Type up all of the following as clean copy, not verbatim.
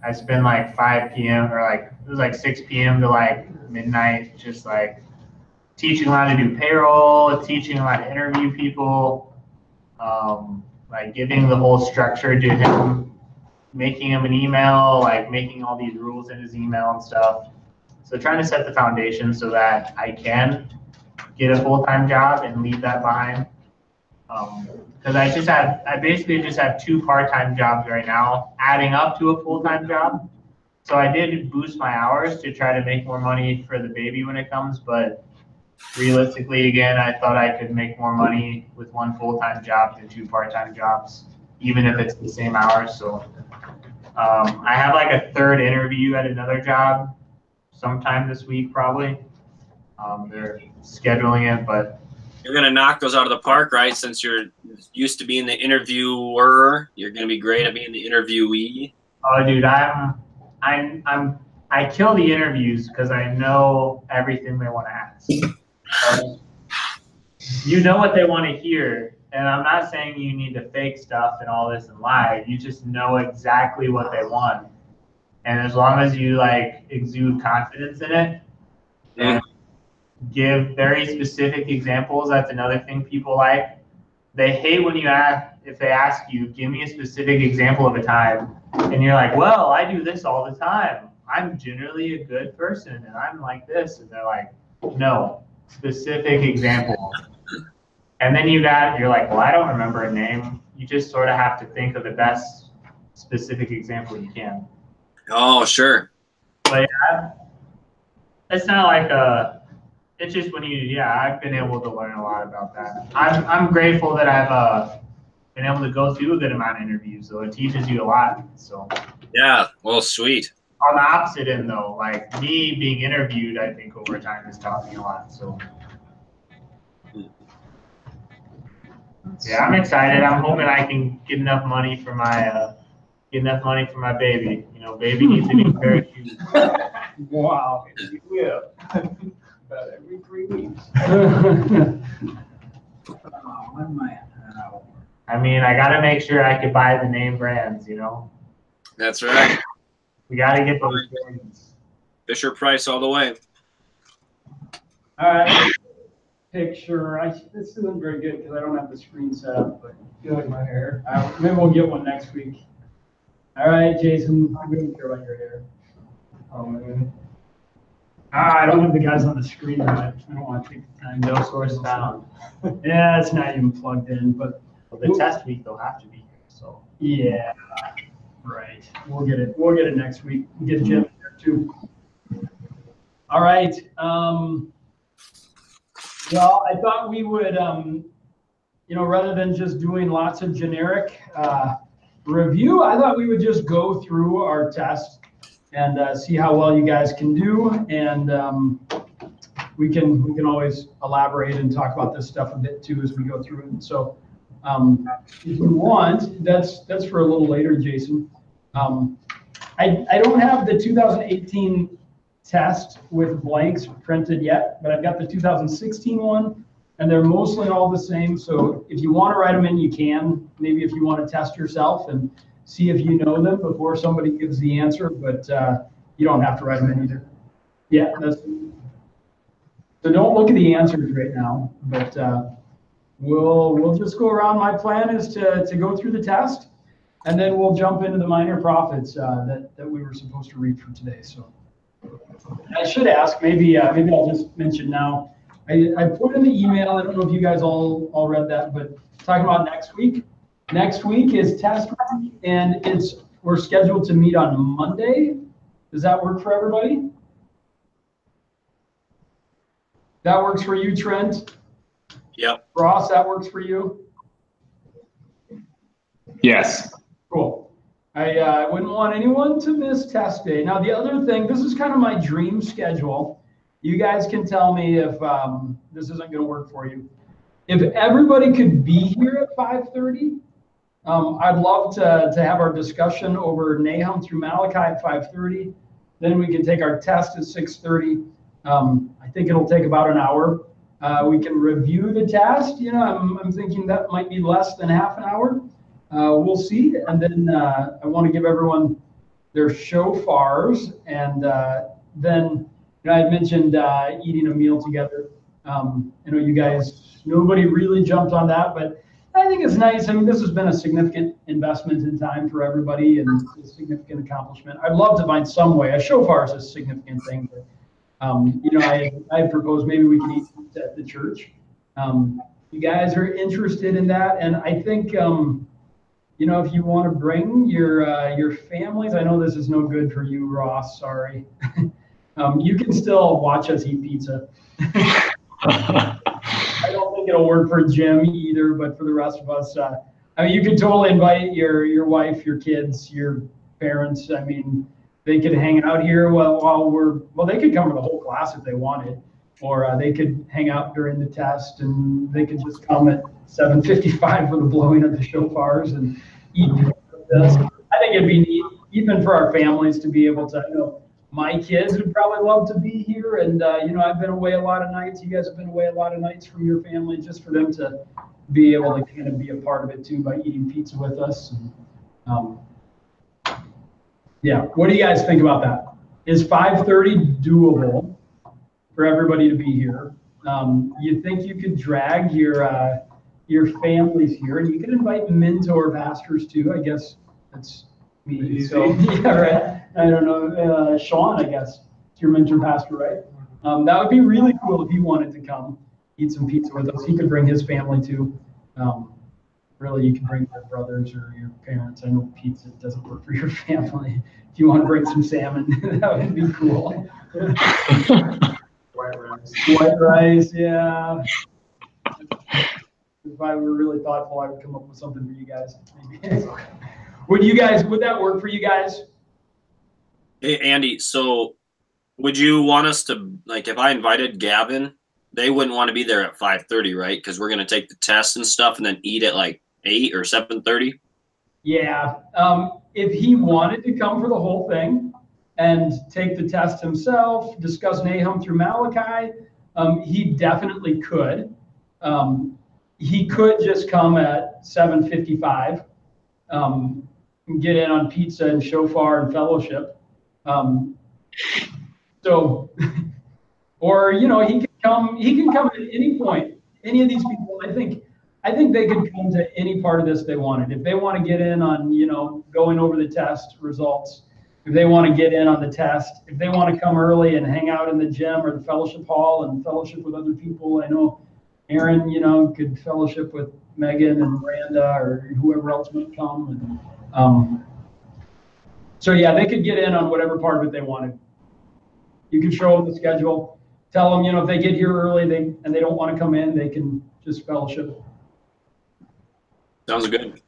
I spend like 5 p.m. or like it was like 6 p.m. to like midnight, just like teaching him how to do payroll, teaching him how to interview people, like giving the whole structure to him, making him an email, like making all these rules in his email and stuff. So trying to set the foundation so that I can get a full-time job and leave that behind. Because I basically just have 2 part-time jobs right now, adding up to a full-time job. So I did boost my hours to try to make more money for the baby when it comes, but realistically, again, I thought I could make more money with 1 full-time job than 2 part-time jobs, even if it's the same hours. So I have like a 3rd interview at another job sometime this week, probably. They're scheduling it, but you're going to knock those out of the park, right? Since you're used to being the interviewer, you're going to be great at being the interviewee. Oh, dude, I kill the interviews because I know everything they want to ask. You know what they want to hear, and I'm not saying you need to fake stuff and all this and lie. You just know exactly what they want, and as long as you like exude confidence in it and give very specific examples, that's another thing people like. They hate when if they ask you, give me a specific example of a time, and you're like, well, I do this all the time. I'm generally a good person, and I'm like this, and they're like, no, specific example. And then you're like, well, I don't remember a name. You just sort of have to think of the best specific example you can. Oh, sure. But yeah, it's not like it's just when I've been able to learn a lot about that. I'm grateful that I've been able to go through a good amount of interviews, so it teaches you a lot. So yeah, well, sweet. On the opposite end, though, like me being interviewed, I think over time has taught me a lot. So yeah, I'm excited. I'm hoping I can get enough money for my baby. You know, baby needs a new pair of shoes. Wow. You will. About every 3 weeks. I mean, I got to make sure I can buy the name brands, you know? That's right. We got to get those brands. Fisher Price all the way. All right. Picture. This isn't very good because I don't have the screen set up, but you like my hair. Maybe we'll get one next week. All right, Jason. I don't care about your hair. Oh, man. I don't have the guys on the screen, but I don't want to take the time. No source found. Yeah, it's not even plugged in, but the test week they'll have to be here. So yeah, right. We'll get it. We'll get it next week. We'll get Jim there too. All right. Well, I thought we would, rather than just doing lots of generic review, I thought we would just go through our test and see how well you guys can do, and we can always elaborate and talk about this stuff a bit too as we go through it. So if you want, that's for a little later, Jason. I don't have the 2018 test with blanks printed yet, but I've got the 2016 one, and they're mostly all the same. So if you want to write them in, you can. Maybe if you want to test yourself and see if you know them before somebody gives the answer, but you don't have to write them in either. Yeah, so don't look at the answers right now, but we'll just go around. My plan is to go through the test, and then we'll jump into the minor prophets that we were supposed to read for today. So I should ask, maybe I'll just mention now. I put in the email. I don't know if you guys all read that, but talking about next week. Next week is test week, and we're scheduled to meet on Monday. Does that work for everybody? That works for you, Trent? Yep. Ross, that works for you? Yes. Cool. I wouldn't want anyone to miss test day. Now, the other thing, this is kind of my dream schedule. You guys can tell me if this isn't going to work for you. If everybody could be here at 5:30, I'd love to have our discussion over Nahum through Malachi at 5:30. Then we can take our test at 6:30. I think it'll take about an hour. We can review the test. I'm thinking that might be less than half an hour. We'll see. And then I want to give everyone there's shofars, and then I had mentioned eating a meal together. I know you guys, nobody really jumped on that, but I think it's nice. I mean, this has been a significant investment in time for everybody and a significant accomplishment. I'd love to find some way. A shofar is a significant thing. But, I had proposed maybe we could eat at the church. You guys are interested in that, and I think if you want to bring your families, I know this is no good for you, Ross. Sorry. You can still watch us eat pizza. I don't think it'll work for Jim either, but for the rest of us, you could totally invite your wife, your kids, your parents. I mean, they could hang out here they could come for the whole class if they wanted, or they could hang out during the test, and they could just come at 7:55 for the blowing of the shofars and eat this. I think it'd be neat, even for our families, to be able to, my kids would probably love to be here, and I've been away a lot of nights. You guys have been away a lot of nights from your family, just for them to be able to kind of be a part of it too by eating pizza with us. And, what do you guys think about that? Is 5:30 doable for everybody to be here? You think you could drag your families here, and you could invite mentor pastors too? I guess that's me. So yeah, right. I don't know, Sean, I guess it's your mentor pastor, right? That would be really cool if he wanted to come eat some pizza with us. He could bring his family too. Really, you can bring your brothers or your parents. I know pizza doesn't work for your family. If you want to bring some salmon, that would be cool. White rice, yeah. If I were really thoughtful, I would come up with something for you guys. Would that work for you guys? Hey, Andy, so would you want us to, if I invited Gavin, they wouldn't want to be there at 5:30, right? Because we're going to take the test and stuff and then eat at 8 or 7:30? Yeah. If he wanted to come for the whole thing and take the test himself, discuss Nahum through Malachi, he definitely could. He could just come at 7:55, get in on pizza and shofar and fellowship. Or he can come at any point. Any of these people, I think they could come to any part of this they wanted. If they want to get in on going over the test results, if they want to get in on the test, if they want to come early and hang out in the gym or the fellowship hall and fellowship with other people. I know Aaron, could fellowship with Megan and Miranda or whoever else might come. And so yeah, they could get in on whatever part of it they wanted. You can show them the schedule. Tell them, if they get here early and they don't want to come in, they can just fellowship. Sounds good.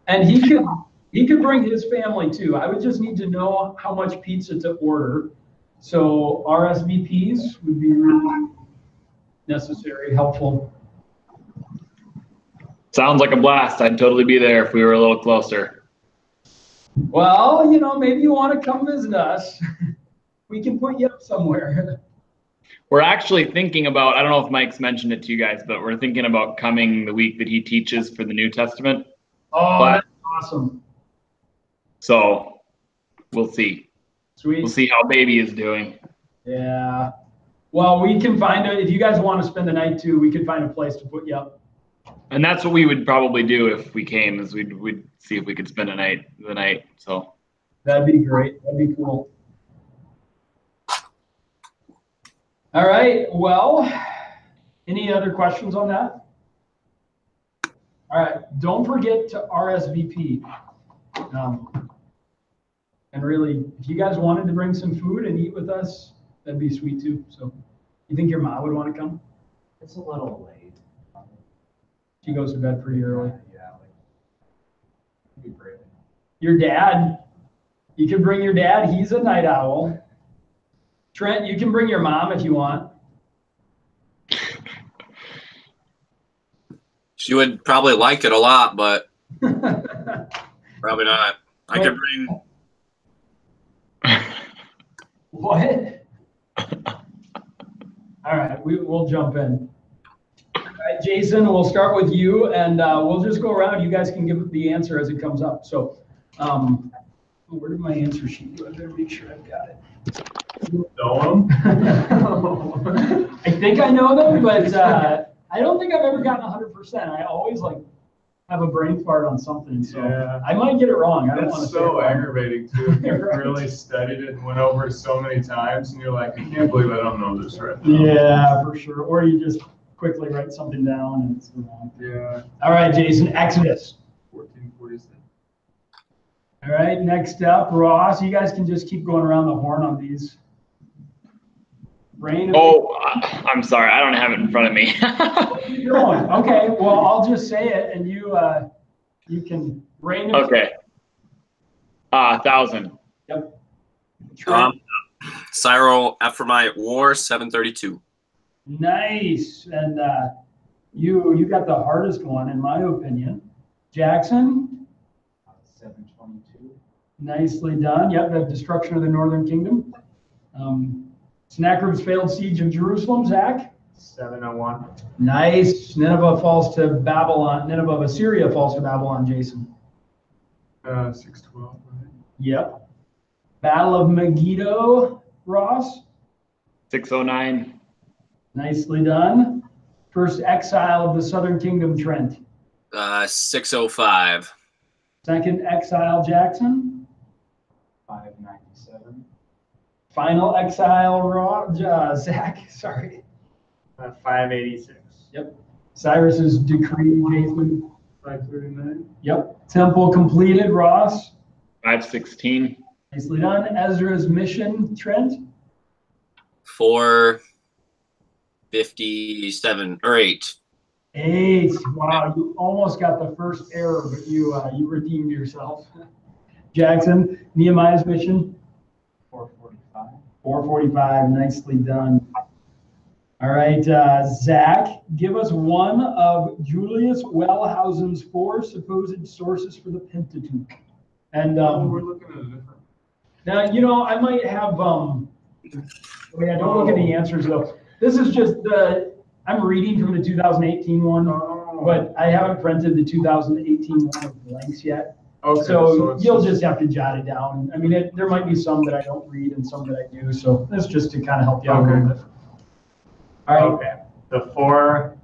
And he could bring his family too. I would just need to know how much pizza to order. So RSVPs would be really necessary, helpful. Sounds like a blast. I'd totally be there if we were a little closer. Well, maybe you want to come visit us. We can put you up somewhere. We're actually thinking about, I don't know if Mike's mentioned it to you guys, but we're thinking about coming the week that he teaches for the New Testament. Oh, that's awesome. So we'll see. Sweet. We'll see how baby is doing. Yeah. Well, we can if you guys want to spend the night too, we could find a place to put you up. And that's what we would probably do if we came, is we'd see if we could spend the night. So that'd be great. That'd be cool. All right. Well, any other questions on that? All right. Don't forget to RSVP. And really, if you guys wanted to bring some food and eat with us, that'd be sweet too. So, you think your mom would want to come? It's a little late. She goes to bed pretty early. Yeah, it'd be great. Your dad, you can bring your dad. He's a night owl. Trent, you can bring your mom if you want. She would probably like it a lot, but probably not. I could bring. What? All right, we'll jump in. All right, Jason, we'll start with you, and we'll just go around. You guys can give the answer as it comes up. So, Where did my answer sheet go? I better make sure I've got it. Know them? I think I know them, but I don't think I've ever gotten 100%. I always like have a brain fart on something, so Yeah. I might get it wrong. I don't want to That's say it so wrong. aggravating too. If you've Right. really studied it and went over it so many times and you're like, I can't believe I don't know this right now. Yeah, for sure. Or you just quickly write something down and it's wrong. Yeah. All right, Jason, Exodus. 1447. All right, next up, Ross. You guys can just keep going around the horn on these. Rain. Oh, I'm sorry. I don't have it in front of me. Keep going. Okay, well, I'll just say it and you can rain. Okay. 1,000. Yep. Syro Ephraimite War 732. Nice. And you got the hardest one, in my opinion. Jackson, 722. nicely done. Yep, the destruction of the northern kingdom. Sennacherib's failed siege of Jerusalem, Zach. 701. Nice. Nineveh falls to Babylon. Nineveh of Assyria falls to Babylon, Jason. 612. Right? Yep. Battle of Megiddo, Ross. 609. Nicely done. First exile of the southern kingdom, Trent. 605. Second exile, Jackson. 597. Final exile, Zach. Sorry. 586. Yep. Cyrus's decree, Jason. 539. Yep. Temple completed, Ross. 516. Nicely done. Ezra's mission, Trent. 457 or 8. 8. Wow, you almost got the first error, but you redeemed yourself. Jackson, Nehemiah's mission. 445. 445. Nicely done. All right, Zach, give us one of Julius Wellhausen's 4 supposed sources for the Pentateuch. And We're looking at a different. now, I might have, don't look at the answers though. This is just I'm reading from the 2018 one, but I haven't printed the 2018 one of blanks yet. Okay, So it's you'll just have to jot it down. I mean, there might be some that I don't read and some that I do, so that's just to kind of help you out a little bit. All right. Okay. The 4,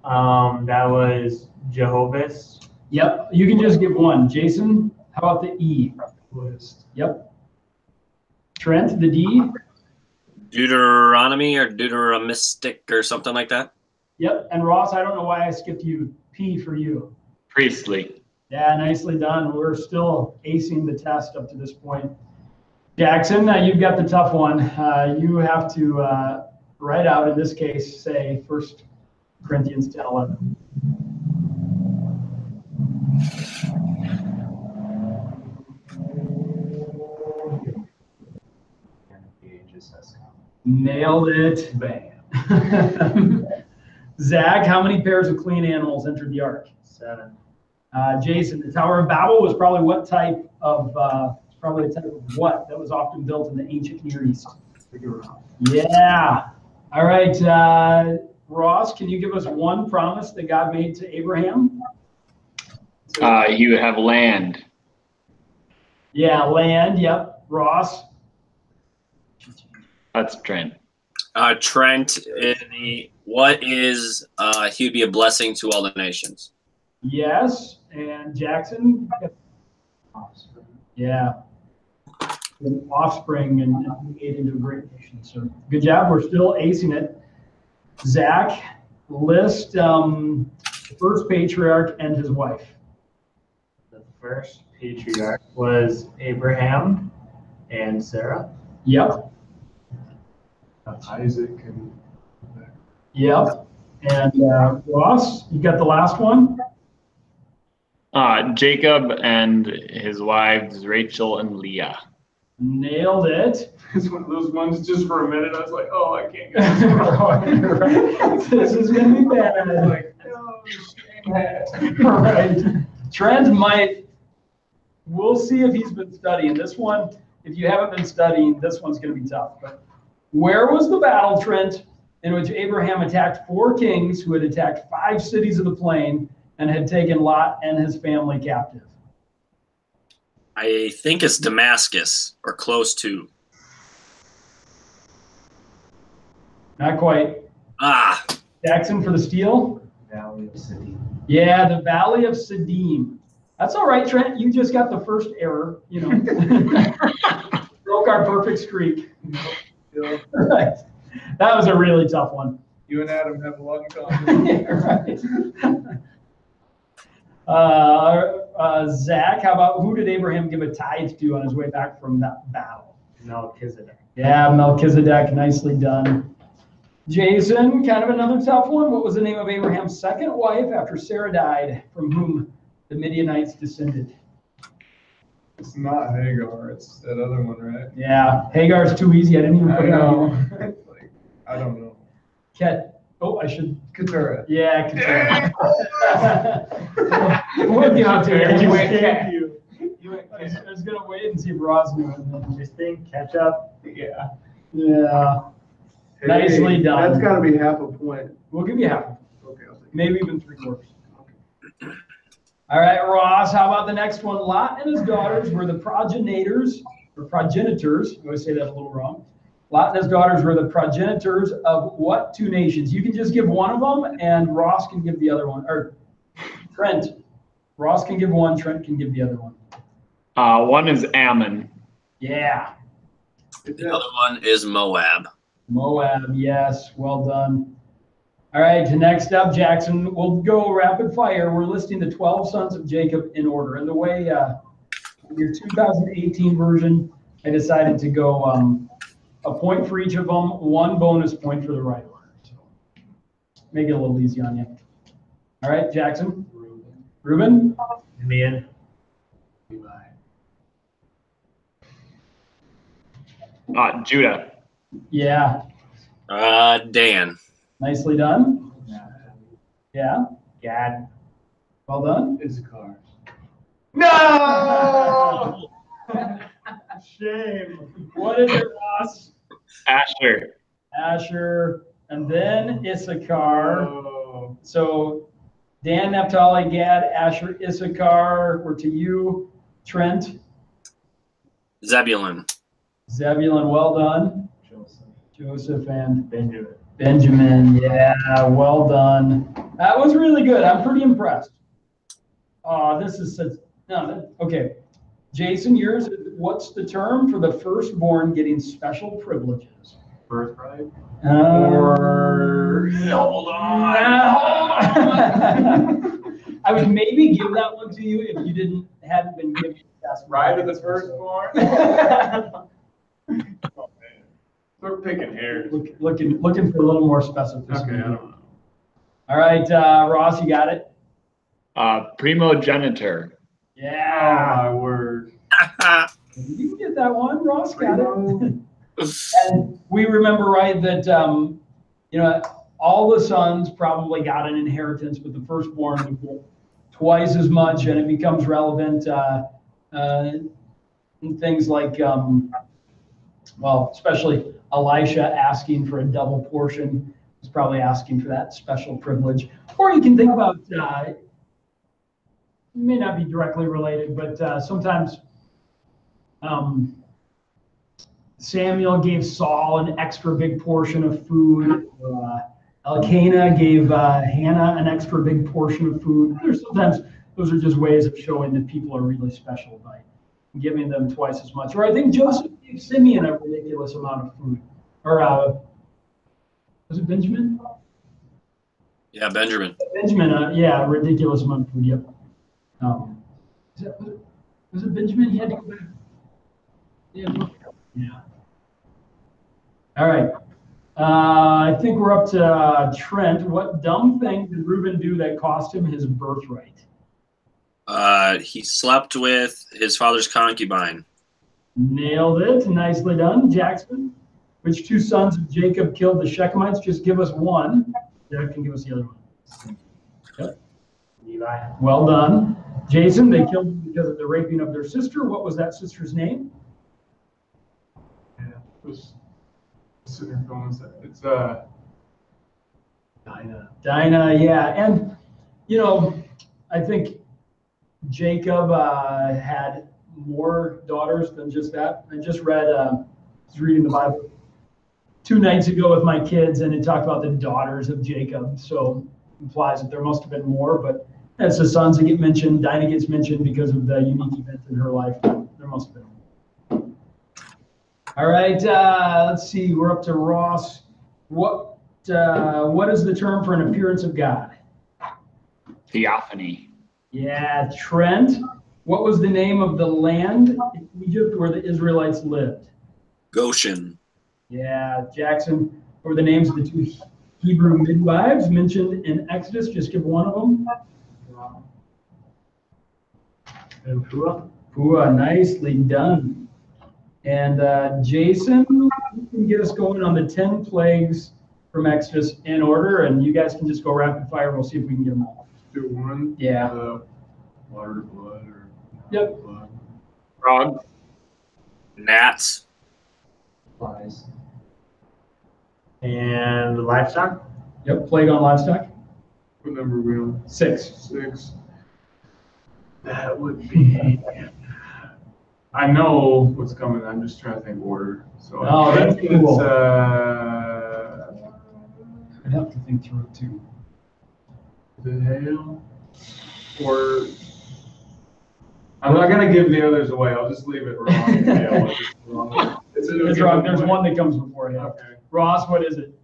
that was Jehovah's. Yep, you can just give one. Jason, how about the E? list. Yep. Trent, the D? Deuteronomy or Deuteromistic or something like that. Yep. And Ross, I don't know why I skipped you. P for you. Priestly. Yeah, nicely done. We're still acing the test up to this point. Jackson, you've got the tough one. You have to write out, in this case, say 1 Corinthians 10:11. And the ages has come. Nailed it. Bam. Zach, how many pairs of clean animals entered the ark? 7. Jason, the Tower of Babel was probably what type of, probably a type of what that was often built in the ancient Near East? Yeah. All right. Ross, can you give us one promise that God made to Abraham? He would have land. Yeah, land. Yep. Ross. That's Trent. Trent, what is he would be a blessing to all the nations? Yes. And Jackson. Offspring. Yeah. An offspring and made into a great nation. So good job. We're still acing it. Zach, list the first patriarch and his wife. The first patriarch was Abraham and Sarah. Yep. Isaac and. Yep. And Ross, you got the last one? Jacob and his wives Rachel and Leah. Nailed it. It's one of those ones just for a minute. I was like, oh, I can't get this wrong. This is going to be bad. I'm like, no, Right. Trent might, we'll see if he's been studying. This one, if you haven't been studying, this one's going to be tough. But where was the battle, Trent, in which Abraham attacked 4 kings who had attacked 5 cities of the plain and had taken Lot and his family captive? I think it's Damascus or close to. Not quite. Ah, Jackson for the steal. Valley of City. Yeah, the Valley of Siddim. That's all right, Trent. You just got the first error. Broke our perfect streak. Right. That was a really tough one. You and Adam have a lot in common. Right. Zach, how about who did Abraham give a tithe to on his way back from that battle? Melchizedek. Yeah, Melchizedek. Nicely done. Jason, kind of another tough one. What was the name of Abraham's second wife after Sarah died, from whom the Midianites descended? It's not Hagar, it's that other one, right? Yeah, Hagar's too easy. I didn't even put I it on know. here. Like, I don't know. I should. Keturah. Yeah, Keturah. We'll give it to you. You went went I was gonna wait and see if Ross knew it. and then- Just think, catch up. Yeah. Yeah, Nicely done. That's gotta be half a point. we'll give you half. Okay, I'll take it. Maybe even 3/4. All right, Ross, how about the next one? Lot and his daughters were the progenitors. I always say that a little wrong. Lot and his daughters were the progenitors of what two nations? You can just give one of them, and Ross can give the other one. Or Trent. Ross can give one, Trent can give the other one. One is Ammon. Yeah. the other one is Moab. Moab, yes, well done. All right, next up, Jackson, we'll go rapid fire. We're listing the 12 sons of Jacob in order. And the way your 2018 version, I decided to go a point for each of them, one bonus point for the right order. So make it a little easy on you. All right, Jackson. Reuben. Simeon. Judah. Yeah, Dan. nicely done. Yeah, Gad. well done. Issachar. No! Shame. What is it, Ross? Asher. Asher, and then Issachar. Oh. So Dan, Naphtali, Gad, Asher, Issachar were to you. Trent, Zebulun. Zebulun, well done. Joseph. Joseph and Benjamin. Benjamin, yeah, well done. That was really good. I'm pretty impressed. Oh, this is such, okay. Jason, yours, what's the term for the firstborn getting special privileges? Birthright. Or Hold on. I would maybe give that one to you if you hadn't been given that. Right at the firstborn? Oh, man. We're picking hairs. Looking for a little more specificity. Okay, I don't know. All right, Ross, you got it? Primogenitor. Yeah. Oh, my word. You can get that one. Ross got it. And we remember, right, that, all the sons probably got an inheritance, but the firstborn would get twice as much, and it becomes relevant in things like, especially Elisha asking for a double portion. He's probably asking for that special privilege. Or you can think about, may not be directly related, but sometimes Samuel gave Saul an extra big portion of food. Elkanah gave Hannah an extra big portion of food. Sometimes those are just ways of showing that people are really special by giving them twice as much. Or I think Joseph gave Simeon a ridiculous amount of food. Or was it Benjamin? Yeah, Benjamin. Benjamin, yeah, a ridiculous amount of food. Yep. Was it Benjamin? He had to go back. Yeah. All right. I think we're up to Trent. What dumb thing did Reuben do that cost him his birthright? He slept with his father's concubine. Nailed it. Nicely done. Jackson, which two sons of Jacob killed the Shechemites? Just give us one. Jack can give us the other one. Yep. Levi. Well done. Jason, they killed them because of the raping of their sister. What was that sister's name? Yeah, it was sitting there going, it's Dinah. Dinah, yeah. And, I think Jacob had more daughters than just that. I just read, was reading the Bible 2 nights ago with my kids, and it talked about the daughters of Jacob. So it implies that there must have been more, but that's the sons that get mentioned. Dinah gets mentioned because of the unique event in her life. There must have been more. All right, let's see. We're up to Ross. What is the term for an appearance of God? Theophany. Yeah, Trent. What was the name of the land in Egypt where the Israelites lived? Goshen. Yeah, Jackson. What were the names of the 2 Hebrew midwives mentioned in Exodus? Just give one of them. And Pua? Pua, nicely done. And Jason, you can get us going on the 10 plagues from Exodus in order, and you guys can just go rapid fire. We'll see if we can get them all. Do one. Yeah. Water to blood or. Yep. Blood. Frogs. Gnats. Flies. And livestock? Yep, plague on livestock. What number are we on? 6. 6. That would be. I know what's coming. I'm just trying to think order. So Oh, I that's think cool. it's I'd have to think through it too. the hail or. I'm not gonna give the others away. I'll just leave it wrong. Hail. It's wrong. It's wrong. There's one that comes before hail. Okay. Ross, what is it?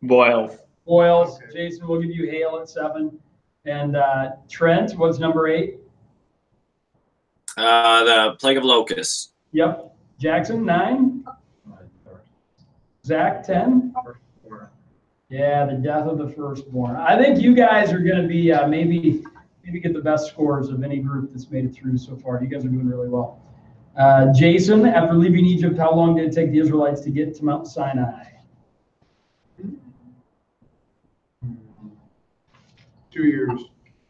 Boils. Boils. Okay. Jason, we'll give you hail at 7. And Trent, what's number 8? The plague of locusts. Yep. Jackson, 9. Zach, 10. Yeah, the death of the firstborn. I think you guys are going to be maybe get the best scores of any group that's made it through so far. You guys are doing really well. Jason, after leaving Egypt, how long did it take the Israelites to get to Mount Sinai? 2 years.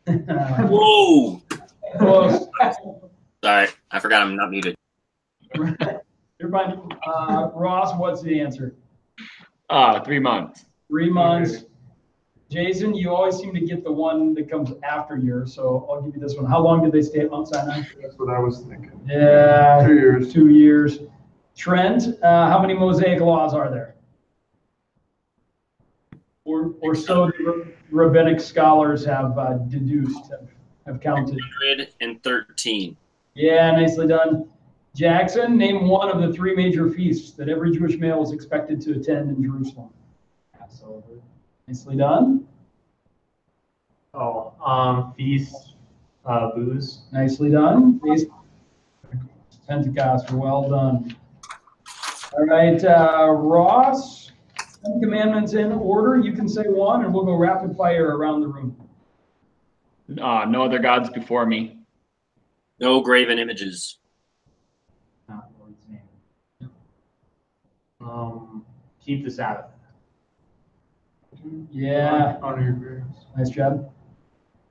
Whoa! Close. Sorry, I forgot I'm not muted. You're fine. Ross, what's the answer? 3 months. 3 months. Jason, you always seem to get the one that comes after yours, so I'll give you this one. How long did they stay at Mount Sinai? That's what I was thinking. Yeah. 2 years. 2 years. Trent, how many Mosaic laws are there? Or so the rabbinic scholars have deduced, have counted. 113. Yeah, nicely done. Jackson, name one of the 3 major feasts that every Jewish male was expected to attend in Jerusalem. Passover. Nicely done. Oh, feast, booze. Nicely done. Pentecost, well done. All right, Ross, 10 commandments in order. You can say one, and we'll go rapid fire around the room. No other gods before me. No graven images. Not the Lord's name. Keep the Sabbath. Yeah, Honor your parents. nice job.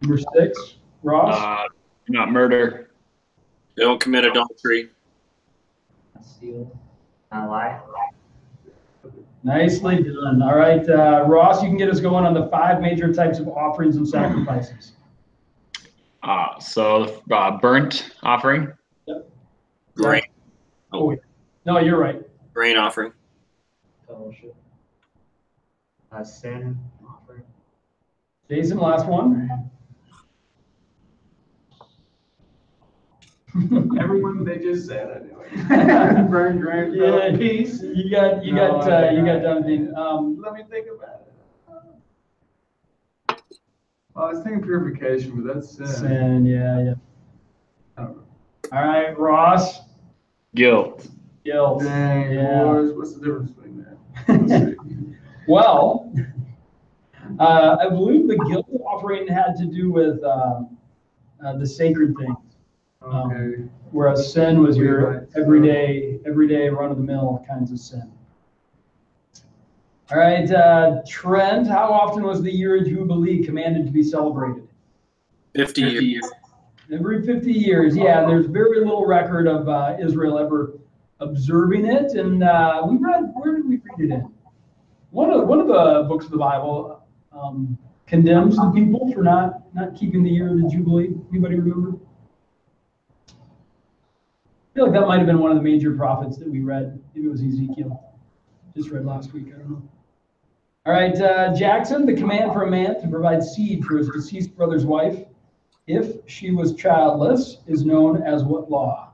Number 6, Ross. Do not murder. Don't commit adultery. Not steal. Not lie. Nicely done. All right, Ross, you can get us going on the 5 major types of offerings and sacrifices. Burnt offering. Grain. Oh, wait. No, you're right. Grain offering. Fellowship. Sin offering. Jason, last one. Everyone they just said I knew it. Burn grain, Yeah, peace. you got done. Let me think about it. I was thinking purification, but that's sin. Sin, yeah. I don't know. All right, Ross. Guilt. Guilt. Dang, Yeah. boys, what's the difference between that? Let's see. Well, I believe the guilt offering had to do with the sacred things, Okay. whereas sin was your everyday run-of-the-mill kinds of sin. All right, Trent, how often was the year of Jubilee commanded to be celebrated? 50 years. Every 50 years, yeah. And there's very little record of Israel ever observing it, and where did we read it in? One of the books of the Bible condemns the people for not keeping the year of the Jubilee. Anybody remember? feel like that might have been one of the major prophets that we read. Maybe it was Ezekiel. Just read last week. I don't know. All right, Jackson, the command for a man to provide seed for his deceased brother's wife, if she was childless, is known as what law?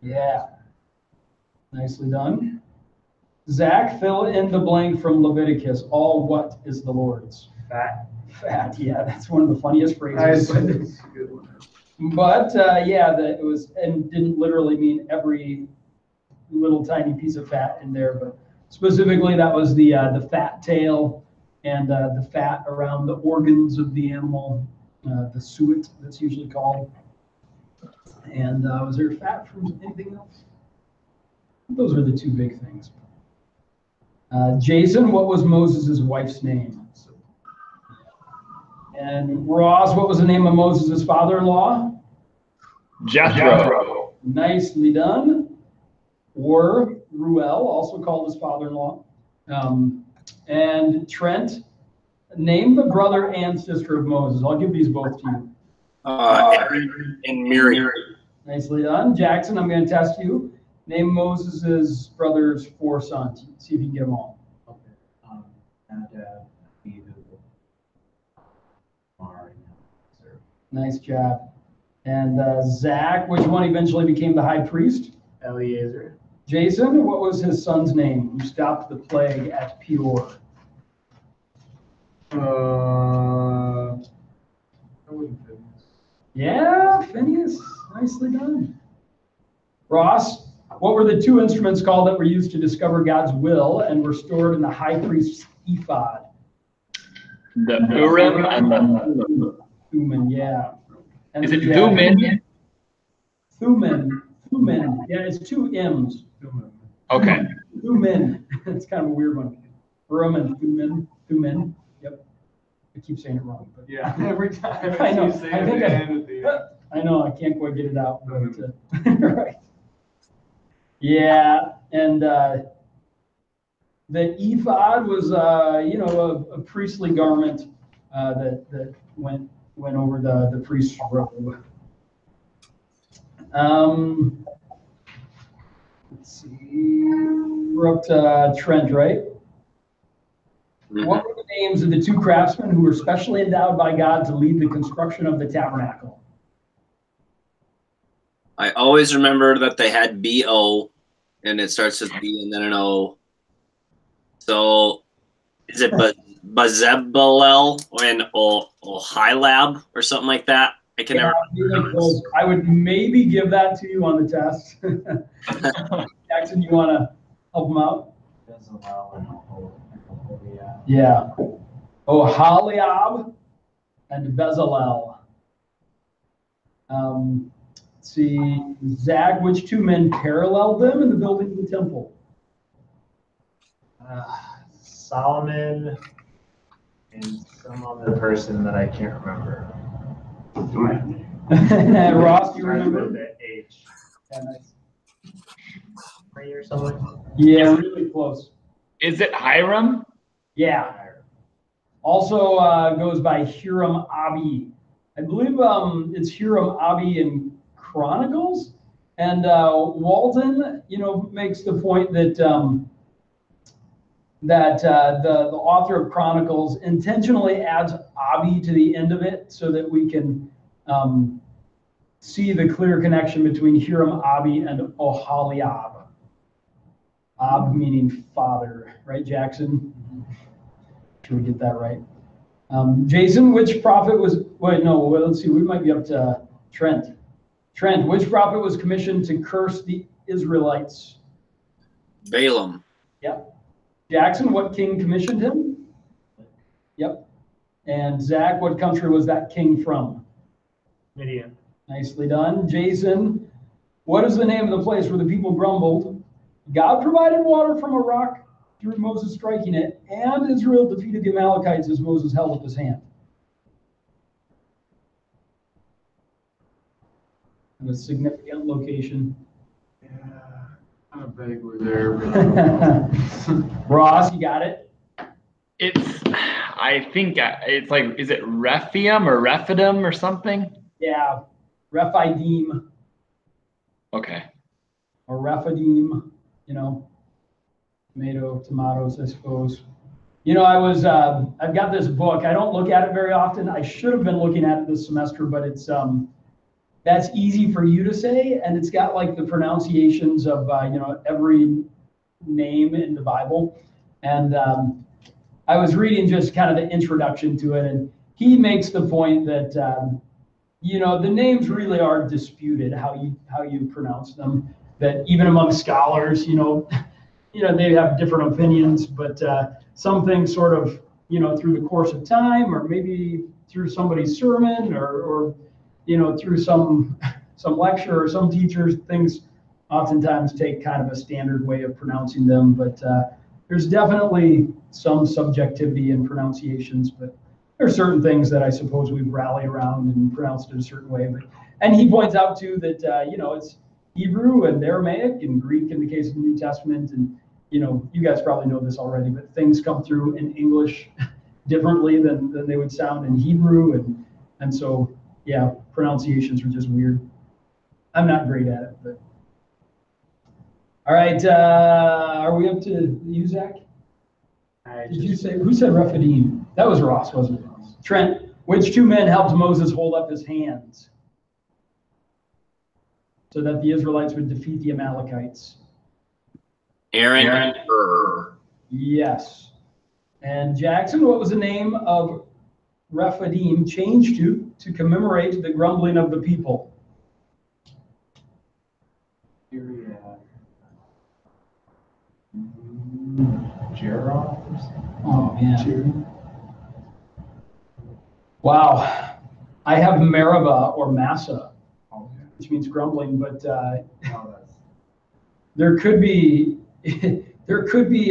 Yeah. Nicely done. Zach, fill in the blank from Leviticus. All what is the Lord's? Fat. Fat, yeah, that's one of the funniest phrases. That's a good one. But yeah, that it was, and didn't literally mean every little tiny piece of fat in there, but specifically that was the fat tail and the fat around the organs of the animal, the suet that's usually called. And was there fat from anything else? Those are the two big things. Jason, what was Moses' wife's name? And Ross, what was the name of Moses' father-in-law? Jethro. Nicely done. Or Ruel, also called his father-in-law. And Trent, name the brother and sister of Moses. I'll give these both to you. Aaron and Miriam. Nicely done. Jackson, I'm going to test you. Name Moses' brother's 4 sons. See if you can get them all. Okay. Nadab, Abihu, Tamar, and Eliezer. Nice job. And Zach, which one eventually became the high priest? Eliezer. Jason, what was his son's name who stopped the plague at Peor? I wouldn't fit this. Yeah, Phineas. Nicely done. Ross, what were the 2 instruments called that were used to discover God's will and were stored in the high priest's ephod? The Urim and the Thummim, yeah. And Is it the, Thummim? Thummim. Yeah, it's 2 M's. Okay. Thummim. It's kind of a weird one. Urim and Thummim. Yep. I keep saying it wrong. But Yeah, every time. I know. You say I it think at the end at the end. I know. I can't quite get it out. But, right. Yeah, and the ephod was, a priestly garment that went over the priest's robe. Let's see. We're up to Trent, right? What were the names of the 2 craftsmen who were specially endowed by God to lead the construction of the tabernacle? I always remember that they had B-O, and it starts with B and then an O. So is it Bezalel and Ohilab or something like that? I can never remember. I would maybe give that to you on the test. Jackson, you want to help him out? Bezalel and Oholiab. Yeah. Oholiab and Bezalel. Let's see. Zach, which 2 men paralleled them in the building of the temple? Solomon and some other person that I can't remember. Ross, you remember? The H. Yeah, nice. 3 or something. Yeah, really close. Is it Hiram? Yeah. Also goes by Hiram Abi. I believe it's Hiram Abi in Chronicles. And Walton, makes the point that the author of Chronicles intentionally adds Abi to the end of it so that we can see the clear connection between Hiram Abi and Oholiab. Ab meaning father, right, Jackson? Should we get that right? Jason, which prophet was, let's see, we might be up to Trent. Trent, which prophet was commissioned to curse the Israelites? Balaam. Yep. Jackson, what king commissioned him? Yep. And Zach, what country was that king from? Midian. Nicely done. Jason, what is the name of the place where the people grumbled? God provided water from a rock through Moses striking it, and Israel defeated the Amalekites as Moses held up his hand. And a significant location. Yeah, kind of vaguely there. But Ross, you got it? I think it's like, is it Rephidim or Rephidim or something? Yeah, Rephidim. Okay. Or Rephidim, you know, tomatoes, I suppose. You know, I've got this book. I don't look at it very often. I should have been looking at it this semester, but it's, that's easy for you to say. And it's got like the pronunciations of, you know, every name in the Bible. And I was reading just kind of the introduction to it. And he makes the point that, you know, the names really are disputed, how you pronounce them, that even among scholars, you know, they have different opinions, but some things sort of, you know, through the course of time, or maybe through somebody's sermon, or you know, through some lecture or some teachers, things oftentimes take kind of a standard way of pronouncing them. But there's definitely some subjectivity in pronunciations, but there are certain things that I suppose we've rallied around and pronounced it a certain way. And he points out too that you know, it's Hebrew and Aramaic and Greek in the case of the New Testament, and you know, you guys probably know this already, but things come through in English differently than they would sound in Hebrew, and so yeah, pronunciations are just weird. I'm not great at it, but all right. Are we up to you, Zach? Did you say, who said Rephidim? That was Ross, wasn't it? Trent, which two men helped Moses hold up his hands so that the Israelites would defeat the Amalekites? Aaron and Hur. Yes. And Jackson, what was the name of Rephidim changed to commemorate the grumbling of the people? Jerah? Oh, man. Wow. I have Meribah or Massa, which means grumbling, but there could be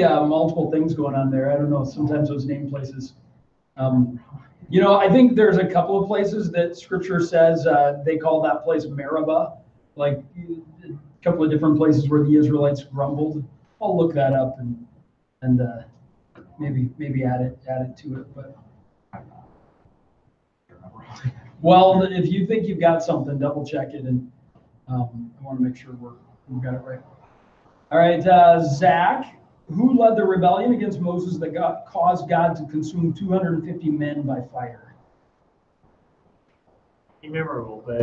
multiple things going on there. I don't know. Sometimes those name places. You know, I think there's a couple of places that Scripture says they call that place Meribah, like a couple of different places where the Israelites grumbled. I'll look that up and maybe add it to it. But well, if you think you've got something, double check it, and I want to make sure we've got it right. All right, Zach, who led the rebellion against Moses that caused God to consume 250 men by fire? Memorable, but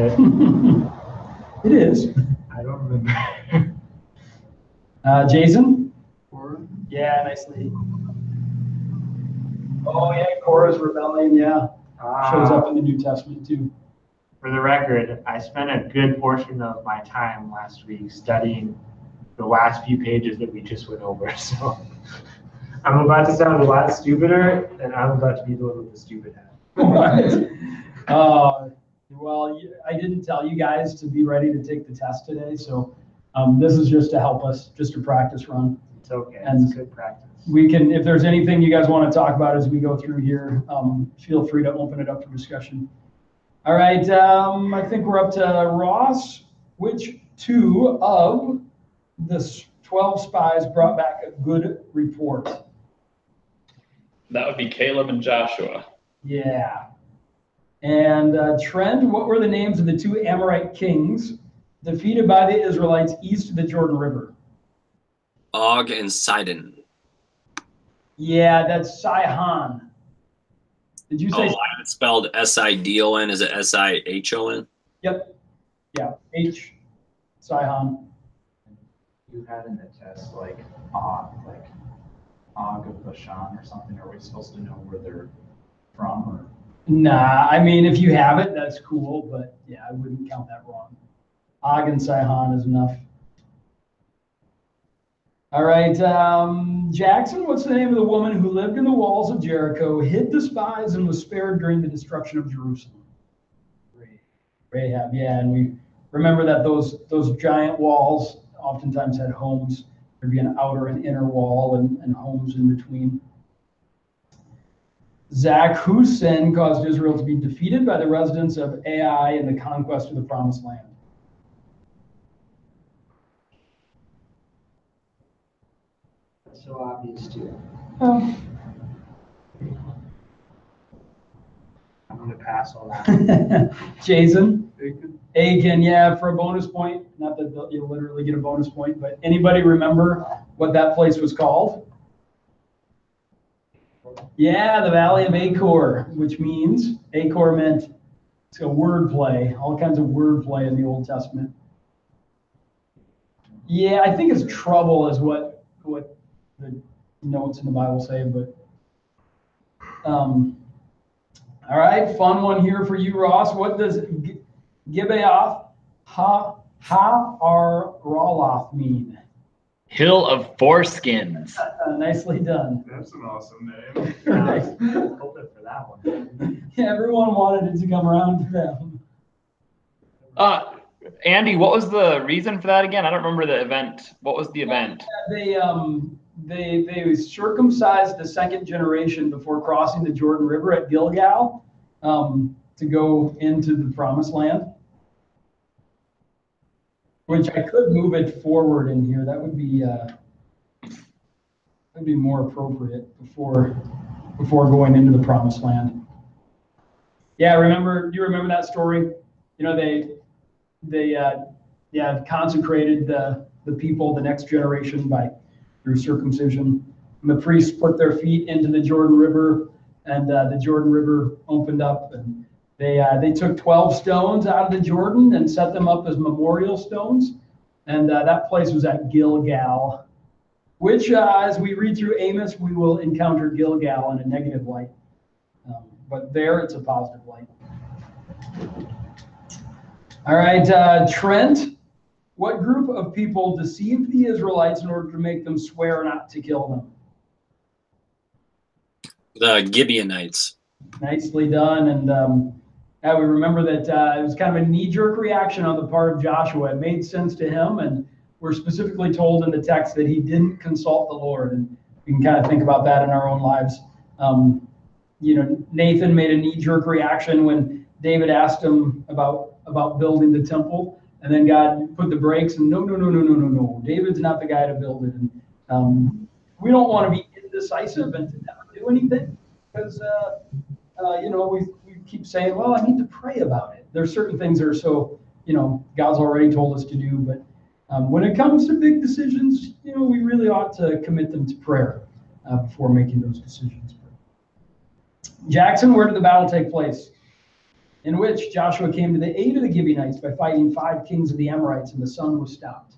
it is. I don't remember. Jason? Korah? Yeah, nicely. Oh yeah, Korah's rebellion, yeah. Shows up in the New Testament too. For the record, I spent a good portion of my time last week studying the last few pages that we just went over. So I'm about to sound a lot stupider, and I'm about to be the one with the stupid hat. Well, I didn't tell you guys to be ready to take the test today, so this is just to help us, just a practice run. It's okay. And it's good practice. We can, if there's anything you guys want to talk about as we go through here, feel free to open it up for discussion. All right, I think we're up to Ross. Which two of the 12 spies brought back a good report? That would be Caleb and Joshua. Yeah. And Trent, what were the names of the two Amorite kings defeated by the Israelites east of the Jordan River? Og and Sidon. Yeah, that's Sihon. Did you say? Oh, it's spelled S-I-D-O-N. Is it S-I-H-O-N? Yep. Yeah, H. Sihon. You had in the test like Og of Bashan or something. Are we supposed to know where they're from? Or? Nah, I mean, if you have it, that's cool, but yeah, I wouldn't count that wrong. Og and Sihon is enough. All right, Jackson, what's the name of the woman who lived in the walls of Jericho, hid the spies, and was spared during the destruction of Jerusalem? Rahab, yeah, and we remember that those giant walls oftentimes had homes. There'd be an outer and inner wall and homes in between. Zach, whose sin caused Israel to be defeated by the residents of Ai in the conquest of the Promised Land? That's so obvious too. Oh. I'm going to pass on that. Jason? Achan. Aiken, yeah, for a bonus point. Not that you'll literally get a bonus point, but anybody remember what that place was called? Yeah, the Valley of Achor, which means Achor meant it's a word play, all kinds of word play in the Old Testament. Yeah, I think it's trouble is what the notes in the Bible say, but all right, fun one here for you, Ross. What does Gibeath Ha-Ar-Roloth mean? Hill of Foreskins. Nicely done. That's an awesome name. Nice. Hoping for that one. Yeah, everyone wanted it to come around to them. Andy, what was the reason for that again? I don't remember the event. What was the event? They circumcised the second generation before crossing the Jordan River at Gilgal to go into the Promised Land. Which I could move it forward in here. That would be more appropriate before going into the Promised Land. Yeah, do you remember that story? You know, they consecrated the people, the next generation through circumcision. And the priests put their feet into the Jordan River, and the Jordan River opened up, and they took 12 stones out of the Jordan and set them up as memorial stones. And that place was at Gilgal, which as we read through Amos, we will encounter Gilgal in a negative light. But there it's a positive light. All right, Trent, what group of people deceived the Israelites in order to make them swear not to kill them? The Gibeonites. Nicely done. And we remember that it was kind of a knee-jerk reaction on the part of Joshua. It made sense to him, and we're specifically told in the text that he didn't consult the Lord. And we can kind of think about that in our own lives. Nathan made a knee-jerk reaction when David asked him about building the temple, and then God put the brakes and no. David's not the guy to build it. And we don't want to be indecisive and to never do anything because we keep saying, well, I need to pray about it. There's certain things that are so, God's already told us to do, but when it comes to big decisions, we really ought to commit them to prayer before making those decisions. Jackson, where did the battle take place? In which Joshua came to the aid of the Gibeonites by fighting 5 kings of the Amorites, and the sun was stopped.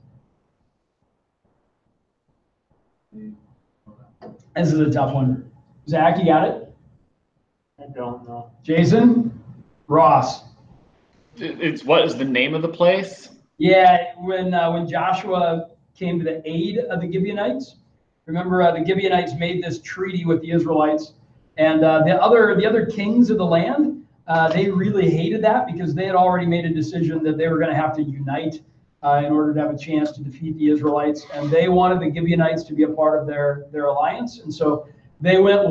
This is a tough one. Zach, you got it? I don't know. Jason? Ross? What is the name of the place? Yeah, when Joshua came to the aid of the Gibeonites, remember the Gibeonites made this treaty with the Israelites, and the other kings of the land, they really hated that because they had already made a decision that they were going to have to unite in order to have a chance to defeat the Israelites, and they wanted the Gibeonites to be a part of their alliance, and so they went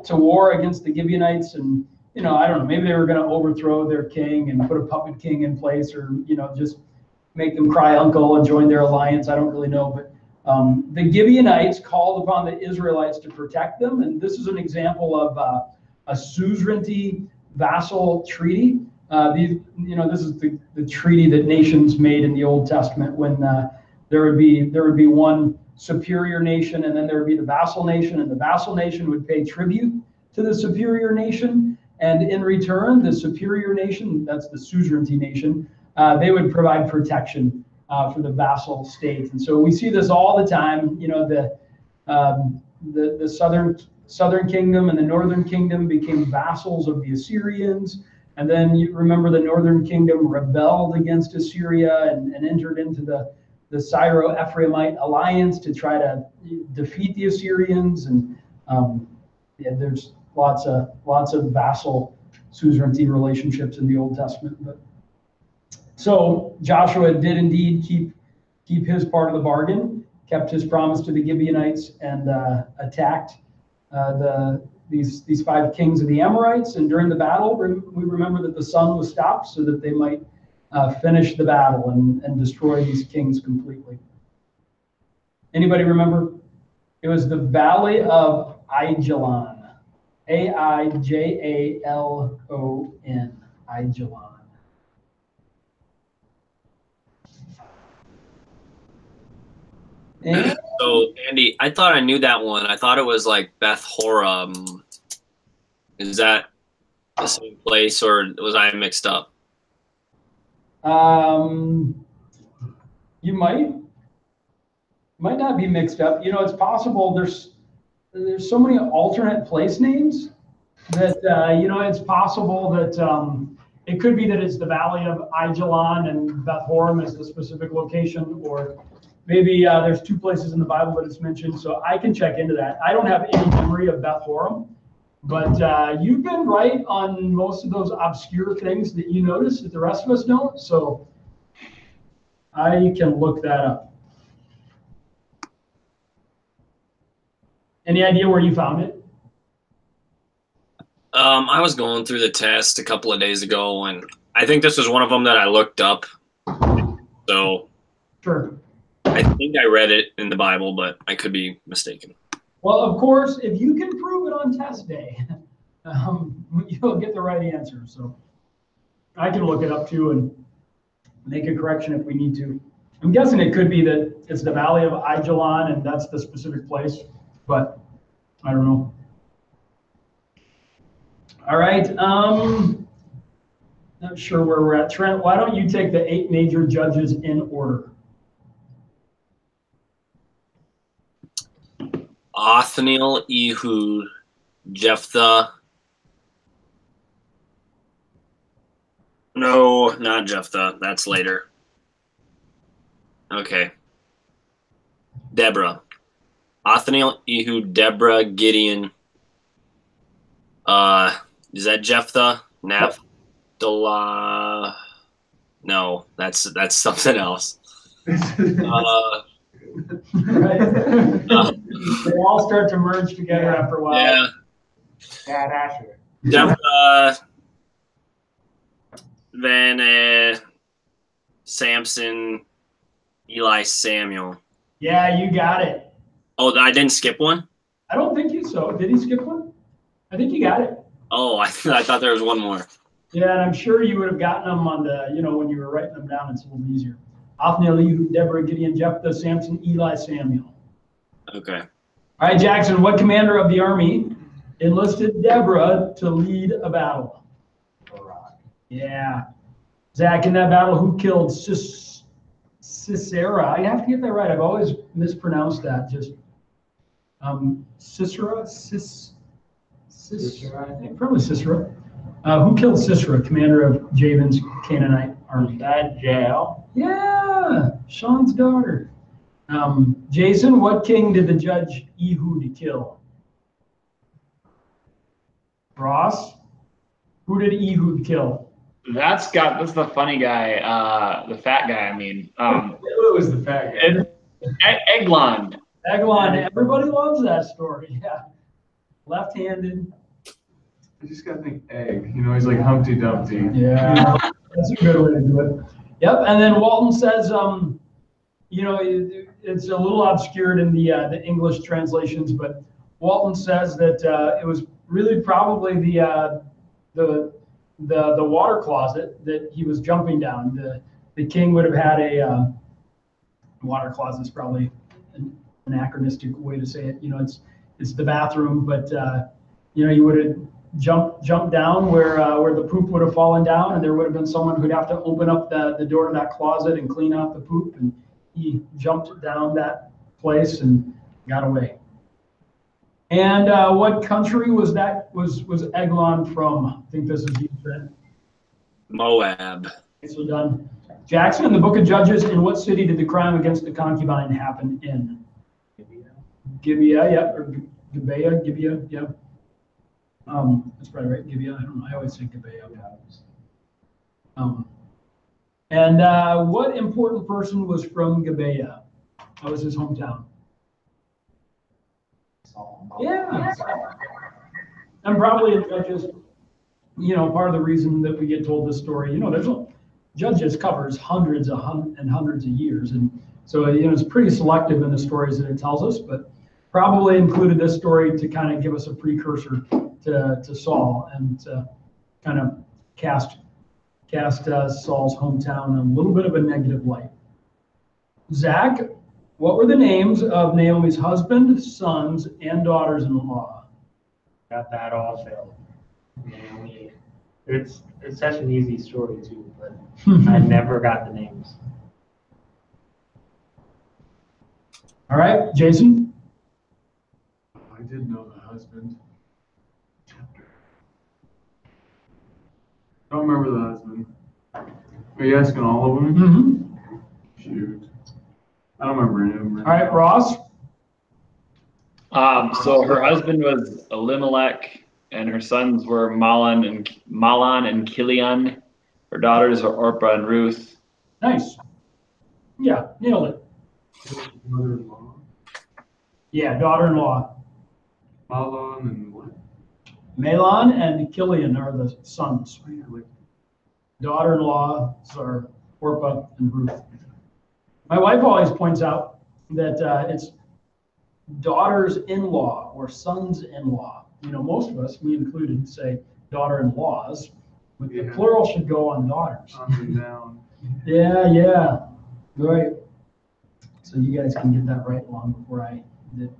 to war against the Gibeonites, and I don't know, maybe they were going to overthrow their king and put a puppet king in place, or just make them cry uncle and join their alliance. I don't really know, but the Gibeonites called upon the Israelites to protect them, and this is an example of a suzerainty vassal treaty. This is the treaty that nations made in the Old Testament when there would be one superior nation, and then there would be the vassal nation, and the vassal nation would pay tribute to the superior nation, and in return, the superior nation, that's the suzerainty nation, they would provide protection for the vassal state. And so we see this all the time. The southern kingdom and the northern kingdom became vassals of the Assyrians. And then you remember the northern kingdom rebelled against Assyria and entered into the Syro-Ephraimite alliance to try to defeat the Assyrians. And there's lots of vassal suzerainty relationships in the Old Testament. So Joshua did indeed keep his part of the bargain, kept his promise to the Gibeonites, and attacked these 5 kings of the Amorites. And during the battle, we remember that the sun was stopped so that they might finish the battle and destroy these kings completely. Anybody remember? It was the Valley of Aijalon. Aijalon. Aijalon. And So, Andy, I thought I knew that one. I thought it was like Beth Horam. Is that the same place, or was I mixed up? you might not be mixed up. You know, it's possible there's so many alternate place names that you know, it's possible that it could be that it's the Valley of Ajalon and Beth Horam is the specific location, or maybe there's two places in the Bible that it's mentioned. So I can check into that. I don't have any memory of Beth Horam, but you've been right on most of those obscure things that you notice that the rest of us don't. So I can look that up. Any idea where you found it? I was going through the test a couple of days ago, and I think this was one of them that I looked up. So Sure. I think I read it in the Bible, but I could be mistaken. Well, of course, if you can prove it on test day, you'll get the right answer. So I can look it up too and make a correction if we need to. I'm guessing it could be that it's the Valley of Ajalon and that's the specific place, but I don't know. All right. Not sure where we're at. Trent, why don't you take the 8 major judges in order? Othniel, Ehud, Jephthah. No, not Jephthah. That's later. Okay. Deborah. Othniel, Ehud, Deborah, Gideon. Is that Jephthah? Naphtali? No, that's something else. Right. They all start to merge together after a while. Yeah. Dad Asher. Jephthah. Then Samson, Eli, Samuel. Yeah, you got it. Oh, I didn't skip one? I don't think you so. Did he skip one? I think you got it. Oh, I thought there was one more. Yeah, and I'm sure you would have gotten them on the, you know, when you were writing them down, it's a little easier. Othniel, Ehud, Deborah, Gideon, Jephthah, Samson, Eli, Samuel. Okay. All right, Jackson, what commander of the army enlisted Deborah to lead a battle? Yeah. Zach, in that battle, who killed Sisera? I have to get that right. I've always mispronounced that. Just Sisera? Sisera, I think. Probably Sisera. Who killed Sisera, commander of Jabin's Canaanite army? That Jael. Yeah, Sean's daughter. Jason, what king did the judge Ehud kill? Ross, who did Ehud kill? That's the funny guy, the fat guy. I mean, It was the fat guy. Eglon. Eglon. Everybody loves that story. Yeah, left-handed. I just gotta think egg. You know, he's like Humpty Dumpty. Yeah, that's a good way to do it. Yep. And then Walton says, you know, it's a little obscured in the English translations, but Walton says that it was really probably the water closet that he was jumping down. The king would have had a water closet is probably an anachronistic way to say it. You know, it's the bathroom, but you know, you would have jumped down where the poop would have fallen down, and there would have been someone who'd have to open up the door to that closet and clean out the poop, and he jumped down that place and got away. And what country was Eglon from? I think this is you, Trent. Moab. Okay, so done. Jackson, in the book of Judges, in what city did the crime against the concubine happen in? Gibeah, yeah, or Gibeah, yeah. That's probably right, Gibeah. I don't know. I always think Gibeah. And what important person was from Gibeah? What was his hometown? Yeah. And probably in Judges, you know, part of the reason that we get told this story, you know, Judges covers hundreds and hundreds of years. And so, you know, it's pretty selective in the stories that it tells us, but probably included this story to kind of give us a precursor to Saul and to kind of cast Saul's hometown in a little bit of a negative light. Zach, What were the names of Naomi's husband, sons, and daughters-in-law? Got that all filled. Naomi. It's such an easy story too, but I never got the names. All right, Jason? I did know the husband. Don't remember the husband. Are you asking all of them? Mm-hmm. Shoot. I don't remember any of them. All right, Ross? So her husband was Elimelech, and her sons were Mahlon and Kilion. Her daughters are Orpah and Ruth. Nice. Yeah, nailed it. Mother-in-law. Yeah, daughter-in-law. Mahlon and what? Mahlon and Kilion are the sons. Oh, yeah, like, Daughter-in-law are Orpah and Ruth. My wife always points out that it's daughters-in-law or sons-in-law. You know, most of us, me included, say daughter-in-laws, but the Yeah. plural should go on daughters. up and down. Yeah, right. So you guys can get that right long before I did.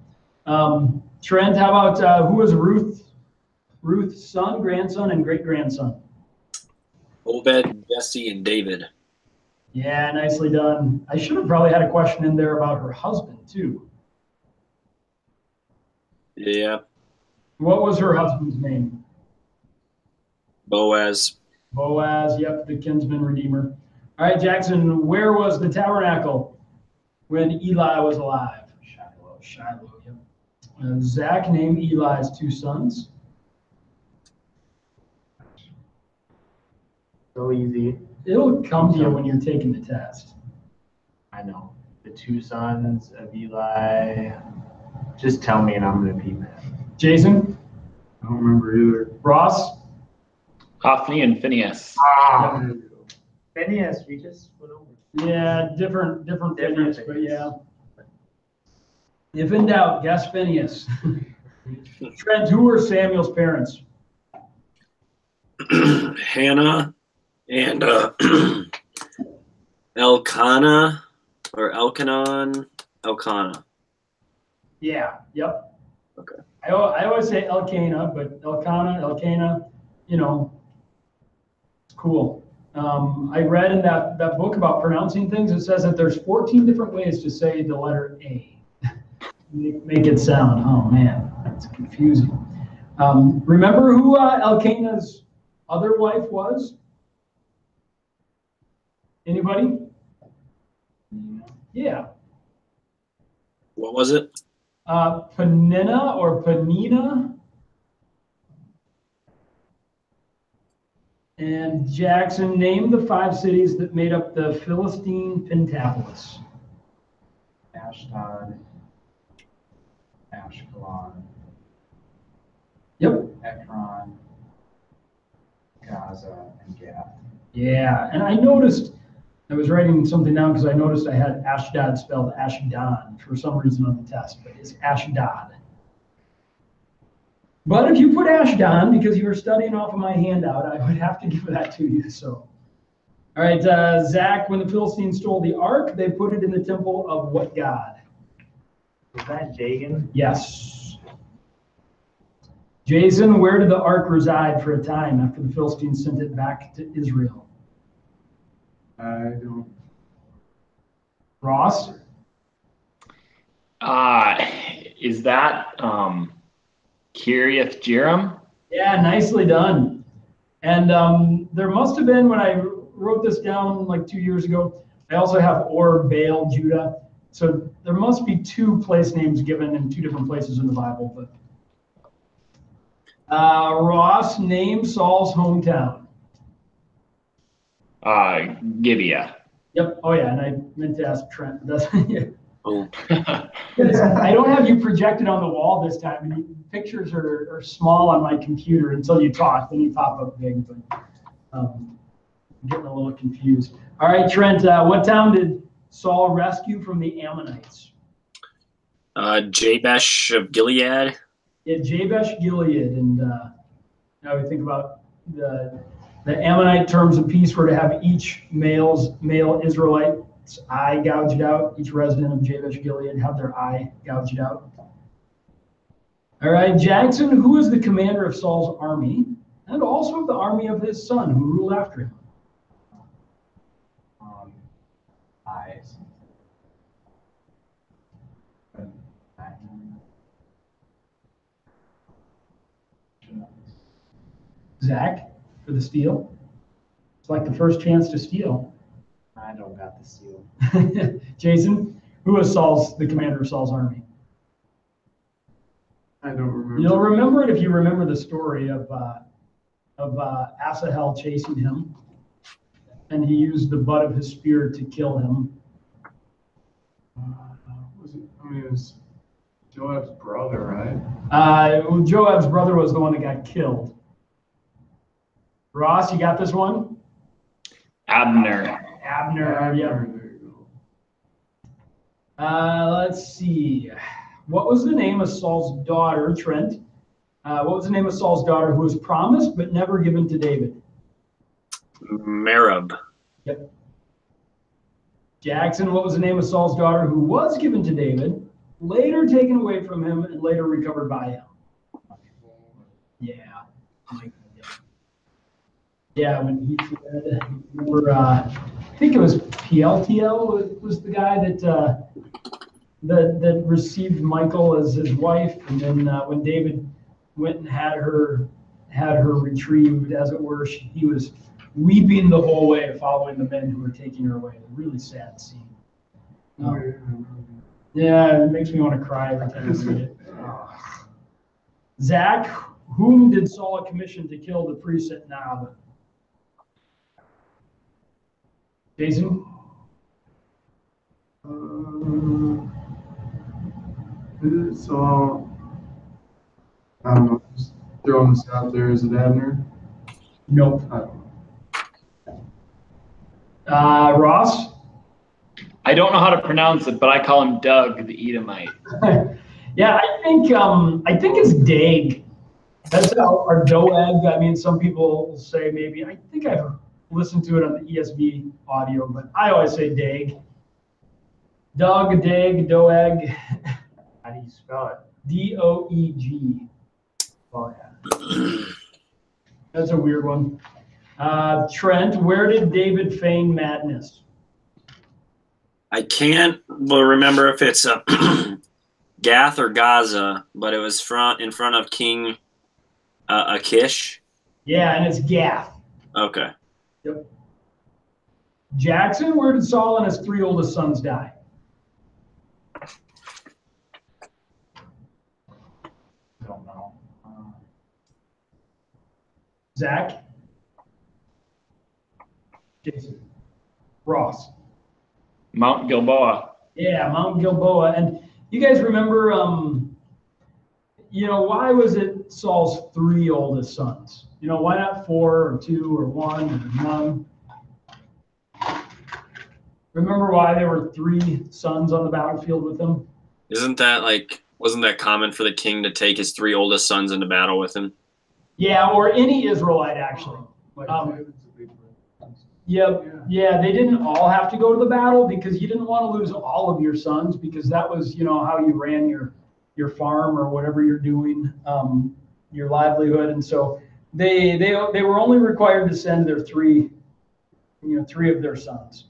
Trent, how about who was Ruth's son, grandson, and great-grandson? Obed, Jesse, and David. Yeah, nicely done. I should have probably had a question in there about her husband too. Yeah. What was her husband's name? Boaz. Boaz, yep, the kinsman redeemer. All right, Jackson, where was the tabernacle when Eli was alive? Shiloh, yep. Zach, name Eli's two sons. So easy. It'll come to you when you're taking the test. I know. The two sons of Eli. Just tell me and I'm going to repeat that. Jason? I don't remember either. Ross? Hophni and Phinehas. Ah, Phineas, we just went over. Yeah, different Phineas, but Phineas. yeah. If in doubt, guess Phineas. Trent, who were Samuel's parents? Hannah and Elkanah or Elkanah. Yeah, yep. Okay. I always say Elkanah, but Elkanah, you know, it's cool. I read in that book about pronouncing things, it says that there's 14 different ways to say the letter A. Make it sound, oh man, that's confusing. Remember who Elkanah's other wife was? Anybody? Yeah. What was it? Penina or Penina. And Jackson, name the 5 cities that made up the Philistine Pentapolis. Ashdod, Ashkelon, Yep. Ekron, Gaza, and Gath. Yeah, and I noticed, I was writing something down because I noticed I had Ashdod spelled Ashdod for some reason on the test, but it's Ashdod. But if you put Ashdod, because you were studying off of my handout, I would have to give that to you. So, all right, Zach, when the Philistines stole the ark, they put it in the temple of what god? Was that Jagan? Yes. Jason, where did the ark reside for a time after the Philistines sent it back to Israel? I don't. Ross? Is that Kiriath Jearim? Yeah, nicely done. And there must have been, when I wrote this down like 2 years ago, I also have Or, Baal, Judah. So there must be 2 place names given in 2 different places in the Bible. But Ross, name Saul's hometown. Gibeah. Yep. Oh yeah, and I meant to ask Trent. Doesn't Oh. I don't have you projected on the wall this time. And pictures are small on my computer until you talk, then you pop up big. But I'm getting a little confused. All right, Trent, what town did Saul rescue from the Ammonites? Jabesh of Gilead. Yeah, Jabesh Gilead. And now we think about the Ammonite terms of peace were to have each male Israelite eye gouged out. Each resident of Jabesh Gilead had their eye gouged out. All right, Jackson, who was the commander of Saul's army and also of the army of his son who ruled after him? Eyes. Zach, for the steal. It's like the first chance to steal. I don't got the seal. Jason, who was the commander of Saul's army? I don't remember. You'll remember it if you remember the story of Asahel chasing him, and he used the butt of his spear to kill him. It was Joab's brother, right? Joab's brother was the one that got killed. Ross, you got this one? Abner. Abner, yeah. There you go. Let's see. What was the name of Saul's daughter, Trent? What was the name of Saul's daughter who was promised but never given to David? Merab. Yep. Jackson, what was the name of Saul's daughter who was given to David, later taken away from him, and later recovered by him? Yeah. Yeah, when he fled, I think it was PLTL was the guy that received Michal as his wife, and then when David went and had her retrieved, as it were, he was weeping the whole way, following the men who were taking her away. A really sad scene. Yeah, it makes me want to cry every time I read it. Zach, whom did Saul commission to kill the priest at Nob? Jason? So, I don't know, just throwing this out there. Is it Abner? Nope. I don't know. Ross? I don't know how to pronounce it, but I call him Doug the Edomite. Yeah, I think it's Dag. That's our Doeg. I mean, some people will say maybe. I think I've listened to it on the ESV audio, but I always say Dag. Doug, Dag, Doeg. How do you spell it? D-O-E-G. Oh, yeah. That's a weird one. Trent, where did David feign madness? I can't remember if it's Gath or Gaza, but it was in front of King Achish. Yeah, and it's Gath. Okay. Yep. Jackson, where did Saul and his 3 oldest sons die? Don't know. Zach? Jason? Ross? Mount Gilboa. Yeah, Mount Gilboa. And you guys remember, why was it Saul's 3 oldest sons? Why not 4 or 2 or 1 or none? Remember why there were 3 sons on the battlefield with him? Wasn't that common for the king to take his 3 oldest sons into battle with him? Yeah, or any Israelite, actually. Yeah, they didn't all have to go to the battle because you didn't want to lose all of your sons, because that was, how you ran your farm or whatever you're doing, your livelihood. And so they were only required to send their 3 of their sons.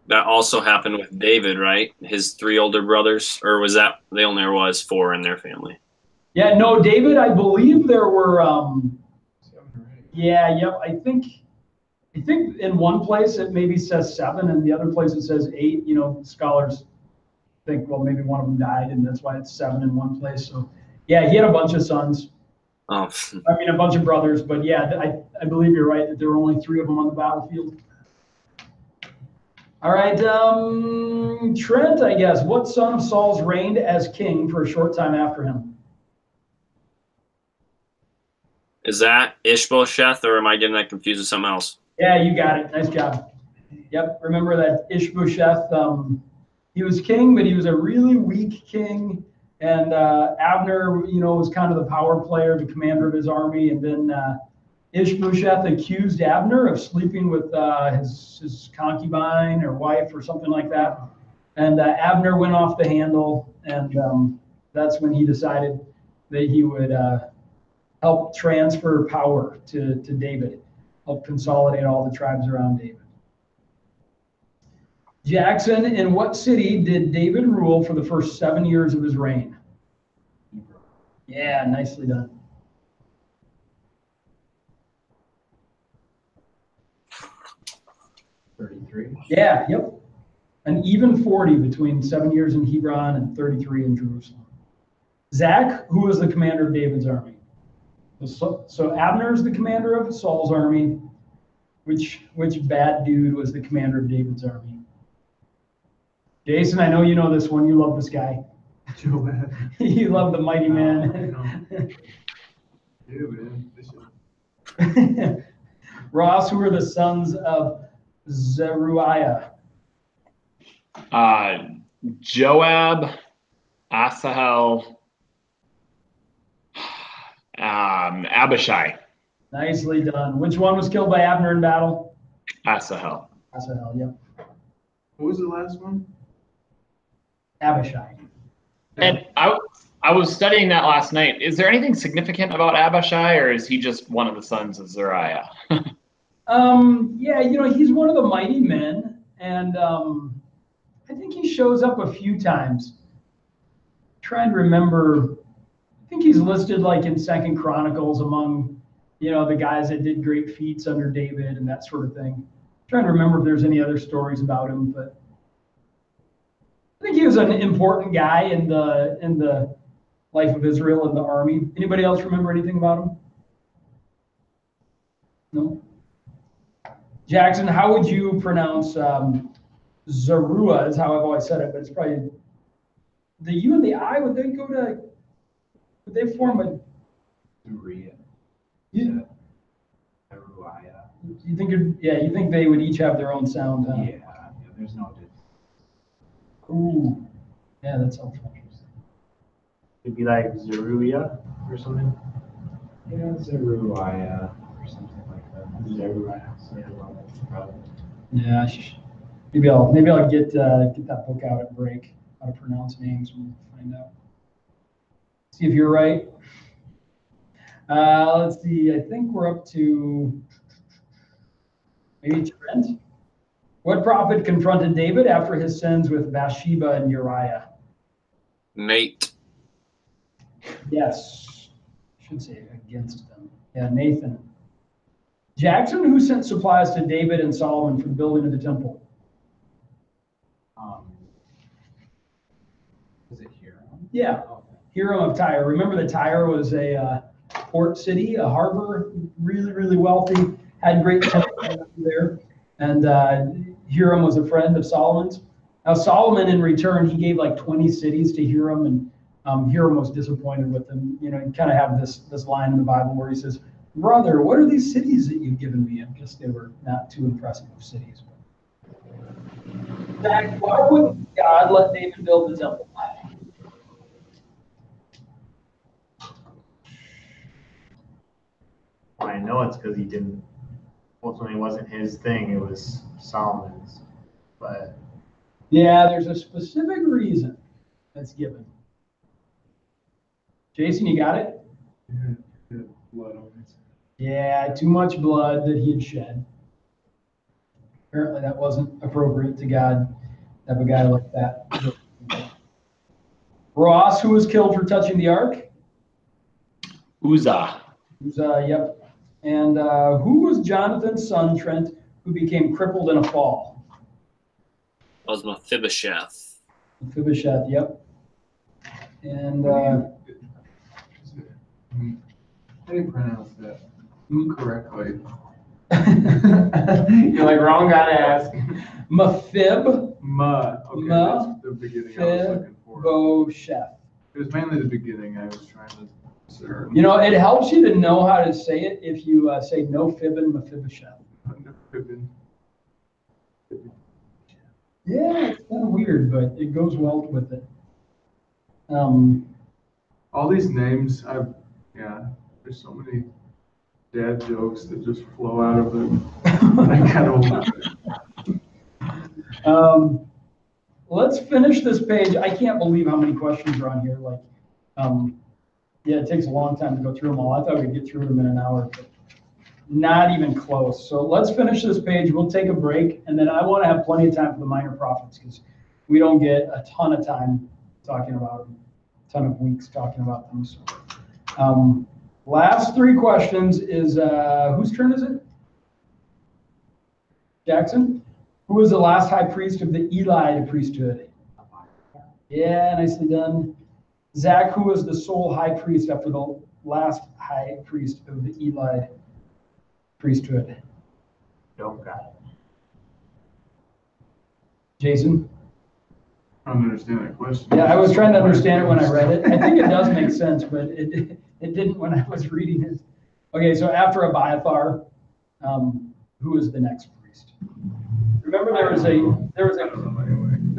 That also happened with David, right? His 3 older brothers, or was that there only was 4 in their family? Yeah, no, David, I believe there were 7 or 8. Yeah, yep. I think in one place it maybe says 7, and the other place it says 8. Scholars think, well, maybe one of them died, and that's why it's 7 in one place. So, yeah, he had a bunch of sons. Oh. I mean, a bunch of brothers, but yeah, I believe you're right that there were only 3 of them on the battlefield. All right, Trent, I guess. What son of Saul's reigned as king for a short time after him? Is that Ishbosheth, or am I getting that confused with something else? Yeah, you got it. Nice job. Yep, remember that Ishbosheth, he was king, but he was a really weak king. And Abner, was kind of the power player, the commander of his army. And then Ishbosheth accused Abner of sleeping with his concubine or wife or something like that. And Abner went off the handle, and that's when he decided that he would help transfer power to David, help consolidate all the tribes around David. Jackson, in what city did David rule for the first 7 years of his reign? Yeah, nicely done. Yeah, yep. An even 40 between 7 years in Hebron and 33 in Jerusalem. Zach, who was the commander of David's army? So Abner's the commander of Saul's army. Which bad dude was the commander of David's army? Jason, I know you know this one. You love this guy. Joab. You love the mighty man. Yeah, man. Ross, who are the sons of Zeruiah? Joab, Asahel, Abishai. Nicely done. Which one was killed by Abner in battle? Asahel. Asahel, yep. What was the last one? Abishai. And I was studying that last night. Is there anything significant about Abishai, or is he just one of the sons of Zeruiah? Yeah, he's one of the mighty men, and I think he shows up a few times. Trying to remember, I think he's listed like in 2 Chronicles among, the guys that did great feats under David and that sort of thing. Trying to remember if there's any other stories about him, but I think he was an important guy in the life of Israel and the army. Anybody else remember anything about him? No? Jackson, how would you pronounce Zeruiah is how I've always said it, but it's probably the U and the I, would they form a Zeruiah. you, Zeruiah. you think they would each have their own sound, huh? Yeah, there's no difference. Ooh. Yeah, that's helpful. It'd be like Zeruiah or something. Yeah, Zeruiah or something like that. Zeruiah. Yeah, maybe I'll get that book out at break, how to pronounce names, and we'll find out. See if you're right. Let's see. I think we're up to maybe Trent. What prophet confronted David after his sins with Bathsheba and Uriah? Nate. Yes. I should say against them. Yeah, Nathan. Jackson, who sent supplies to David and Solomon for the building of the temple? Is it Hiram? Yeah, Hiram of Tyre. Remember that Tyre was a port city, a harbor, really, really wealthy, had great temple there. And Hiram was a friend of Solomon's. Now Solomon, in return, he gave like 20 cities to Hiram, and Hiram was disappointed with him. You kind of have this line in the Bible where he says, "Brother, what are these cities that you've given me?" I guess they were not too impressive of cities. Zach, why would God let David build the temple? I know it's because he didn't. Ultimately, it wasn't his thing. It was Solomon's. But Yeah, there's a specific reason that's given. Jason, you got it? Yeah, blood on it. Yeah, too much blood that he had shed. Apparently that wasn't appropriate to God to have a guy like that. Ross, who was killed for touching the ark? Uzzah. Yep. And who was Jonathan's son, Trent, who became crippled in a fall? That was Mephibosheth. Mephibosheth, yep. And How do you pronounce that correctly? You're like, wrong guy to ask. Mephib. Okay, that's the beginning I was looking for. Mephibosheth. It was mainly the beginning I was trying to discern. It helps you to know how to say it if you say no fib and Mephibosheth. Yeah, it's kind of weird, but it goes well with it. All these names, there's so many dad jokes that just flow out of it. I kind of Let's finish this page. I can't believe how many questions are on here. Like, yeah, it takes a long time to go through them all. I thought we'd get through them in an hour, but not even close. So let's finish this page. We'll take a break, and then I want to have plenty of time for the minor prophets because we don't get a ton of time talking about them, a ton of weeks talking about them. So, last 3 questions is whose turn is it? Jackson? Who was the last high priest of the Eli priesthood? Yeah, nicely done. Zach, who was the sole high priest after the last high priest of the Eli priesthood? Don't got it. Jason? I don't understand that question. Yeah, I was trying to understand it when I read it. I think it does make sense, but it didn't when I was reading it. Okay, so after Abiathar, who was the next priest? Remember there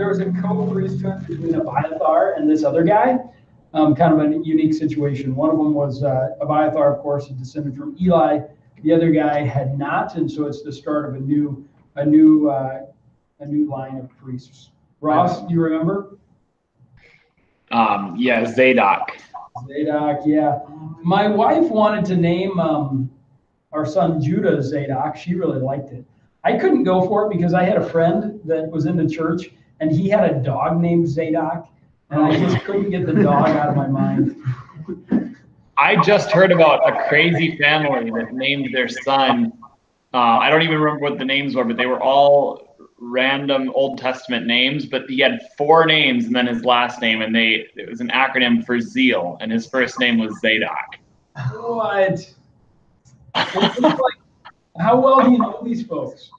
was a co-priesthood between Abiathar and this other guy, kind of a unique situation. One of them was Abiathar, of course, a descendant from Eli. The other guy had not, and so it's the start of a new line of priests. Ross, do you remember? Yeah, Zadok. Zadok, yeah. My wife wanted to name our son Judah Zadok. She really liked it. I couldn't go for it because I had a friend that was in the church and he had a dog named Zadok, and I just couldn't get the dog out of my mind. I just heard about a crazy family that named their son. I don't even remember what the names were, but they were all random Old Testament names. But he had 4 names and then his last name, and it was an acronym for Zeal, and his first name was Zadok. What? How well do you know these folks?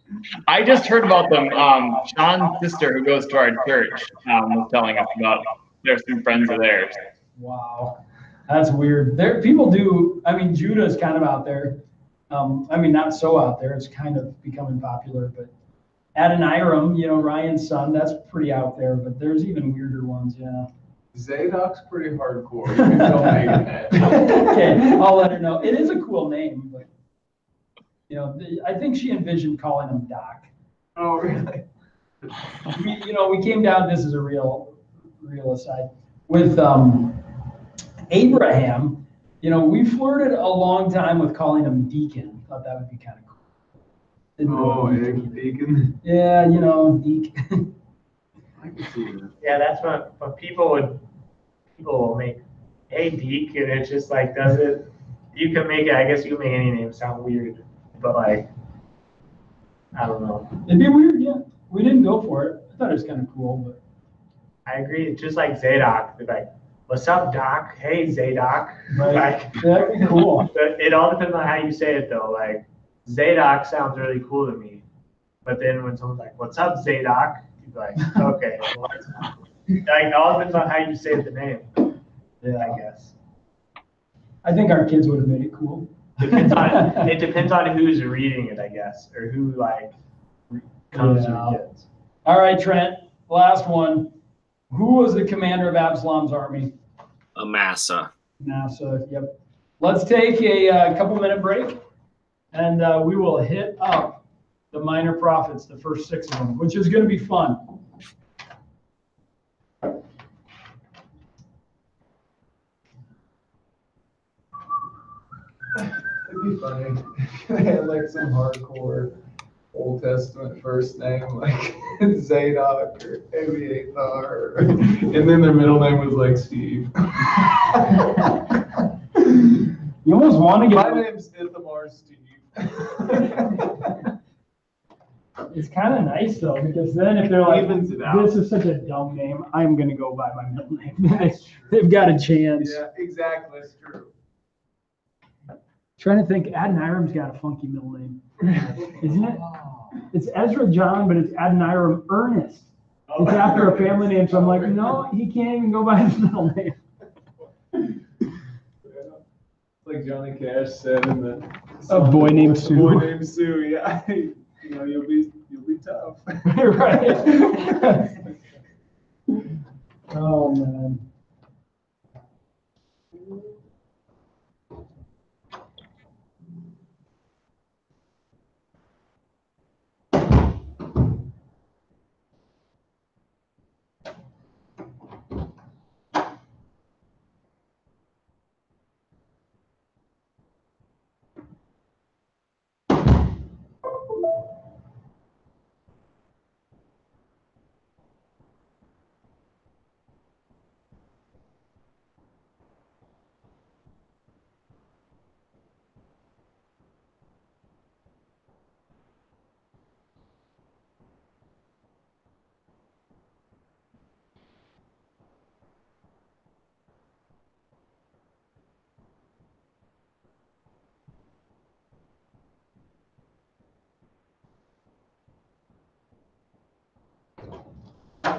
I just heard about them. Sean's sister, who goes to our church, was telling us about. There's some friends of theirs. Wow, that's weird. People do. I mean, Judah is kind of out there. I mean, not so out there. It's kind of becoming popular, but Adoniram, Ryan's son, that's pretty out there. But there's even weirder ones. Yeah. Zadok's pretty hardcore. You can tell Megan that. Okay, I'll let her know. It is a cool name, but I think she envisioned calling him Doc. Oh, really? We came down. This is a real aside with Abraham. We flirted a long time with calling him Deacon. Thought that would be kind of cool. Deacon. Yeah, Deacon. I can see that. Yeah, that's what people will make, hey, Deke, and it's just like, does it, you can make it, I guess you can make any name sound weird, but like, I don't know. It'd be weird, yeah. We didn't go for it. I thought it was kind of cool, but. I agree. It's just like Zadok. They're like, what's up, Doc? Hey, Zadok. Right. Like, that'd be cool. It all depends on how you say it, though. Like, Zadok sounds really cool to me. But then when someone's like, what's up, Zadok? You'd be like, okay. Well, like, it all depends on how you say the name. Yeah, I guess. I think our kids would have made it cool. It depends on who's reading it, I guess, or who, like, comes to the kids. All right, Trent, last one. Who was the commander of Absalom's army? Amasa. Amasa, yep. Let's take a couple-minute break, and we will hit up the minor prophets, the first 6 of them, which is going to be fun. It'd be funny. They had like some hardcore Old Testament first name, like Zadok or Abiathar, and then their middle name was like Steve. You almost want to get. My name's Ithamar Steve. It's kind of nice though, because then if they're like, Evens it out. this is such a dumb name, I'm going to go by my middle name. They've got a chance. Yeah, exactly. That's true. Trying to think, Adoniram's got a funky middle name, isn't it? It's Ezra John, but it's Adoniram Ernest. It's after a family name, so I'm like, no, he can't even go by his middle name. Like Johnny Cash said in the A boy named Sue. Boy named Sue, yeah. You'll be tough. Right. Oh man.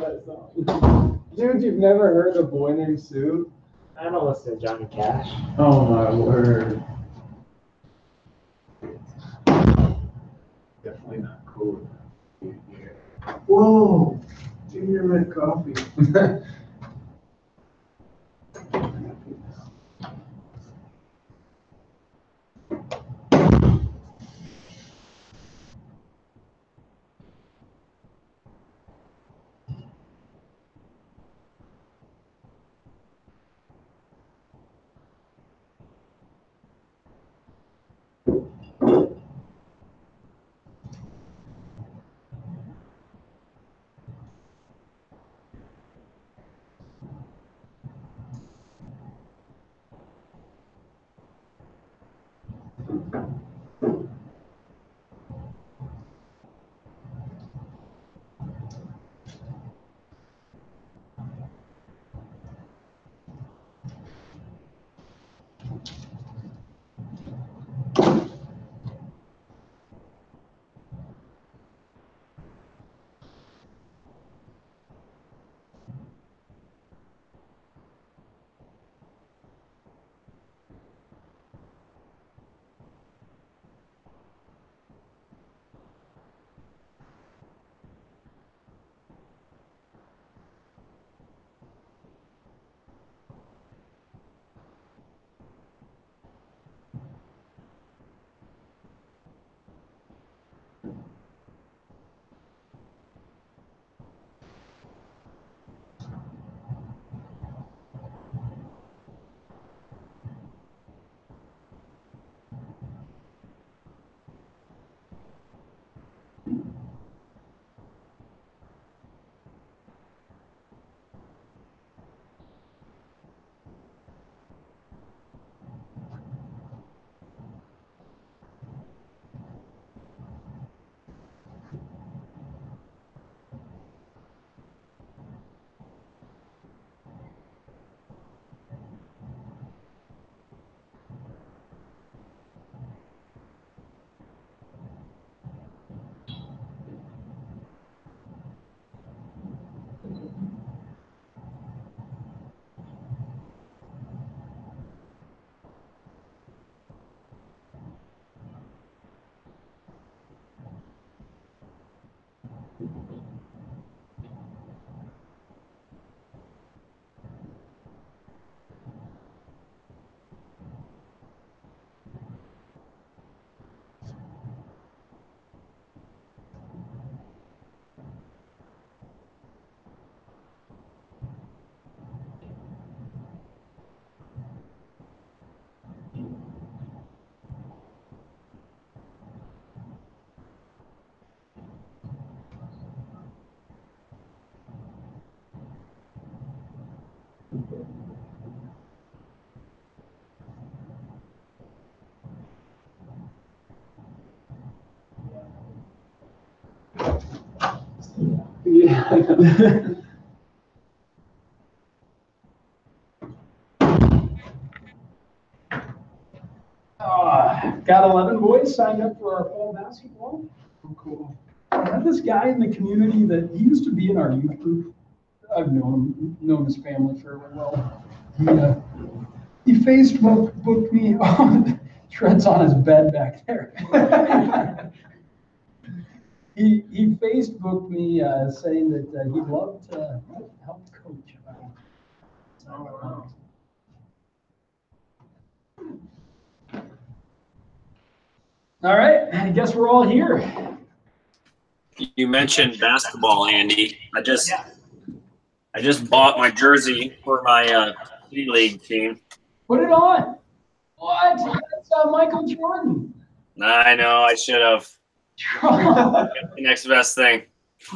that song. Dude, you've never heard A Boy Named Sue? I don't listen to Johnny Cash. Oh my word. Definitely not cool. Whoa! Junior red coffee. Yeah. Got 11 boys signed up for our fall basketball. Oh, cool. I had this guy in the community that he used to be in our youth group. I've known his family fairly well. He Facebooked me on shreds on his bed back there. he Facebooked me saying that he'd love to help coach. Oh, wow. All right, I guess we're all here. You mentioned basketball, Andy. I just bought my jersey for my C-League team. Put it on. What? That's Michael Jordan. I know. I should have. The next best thing.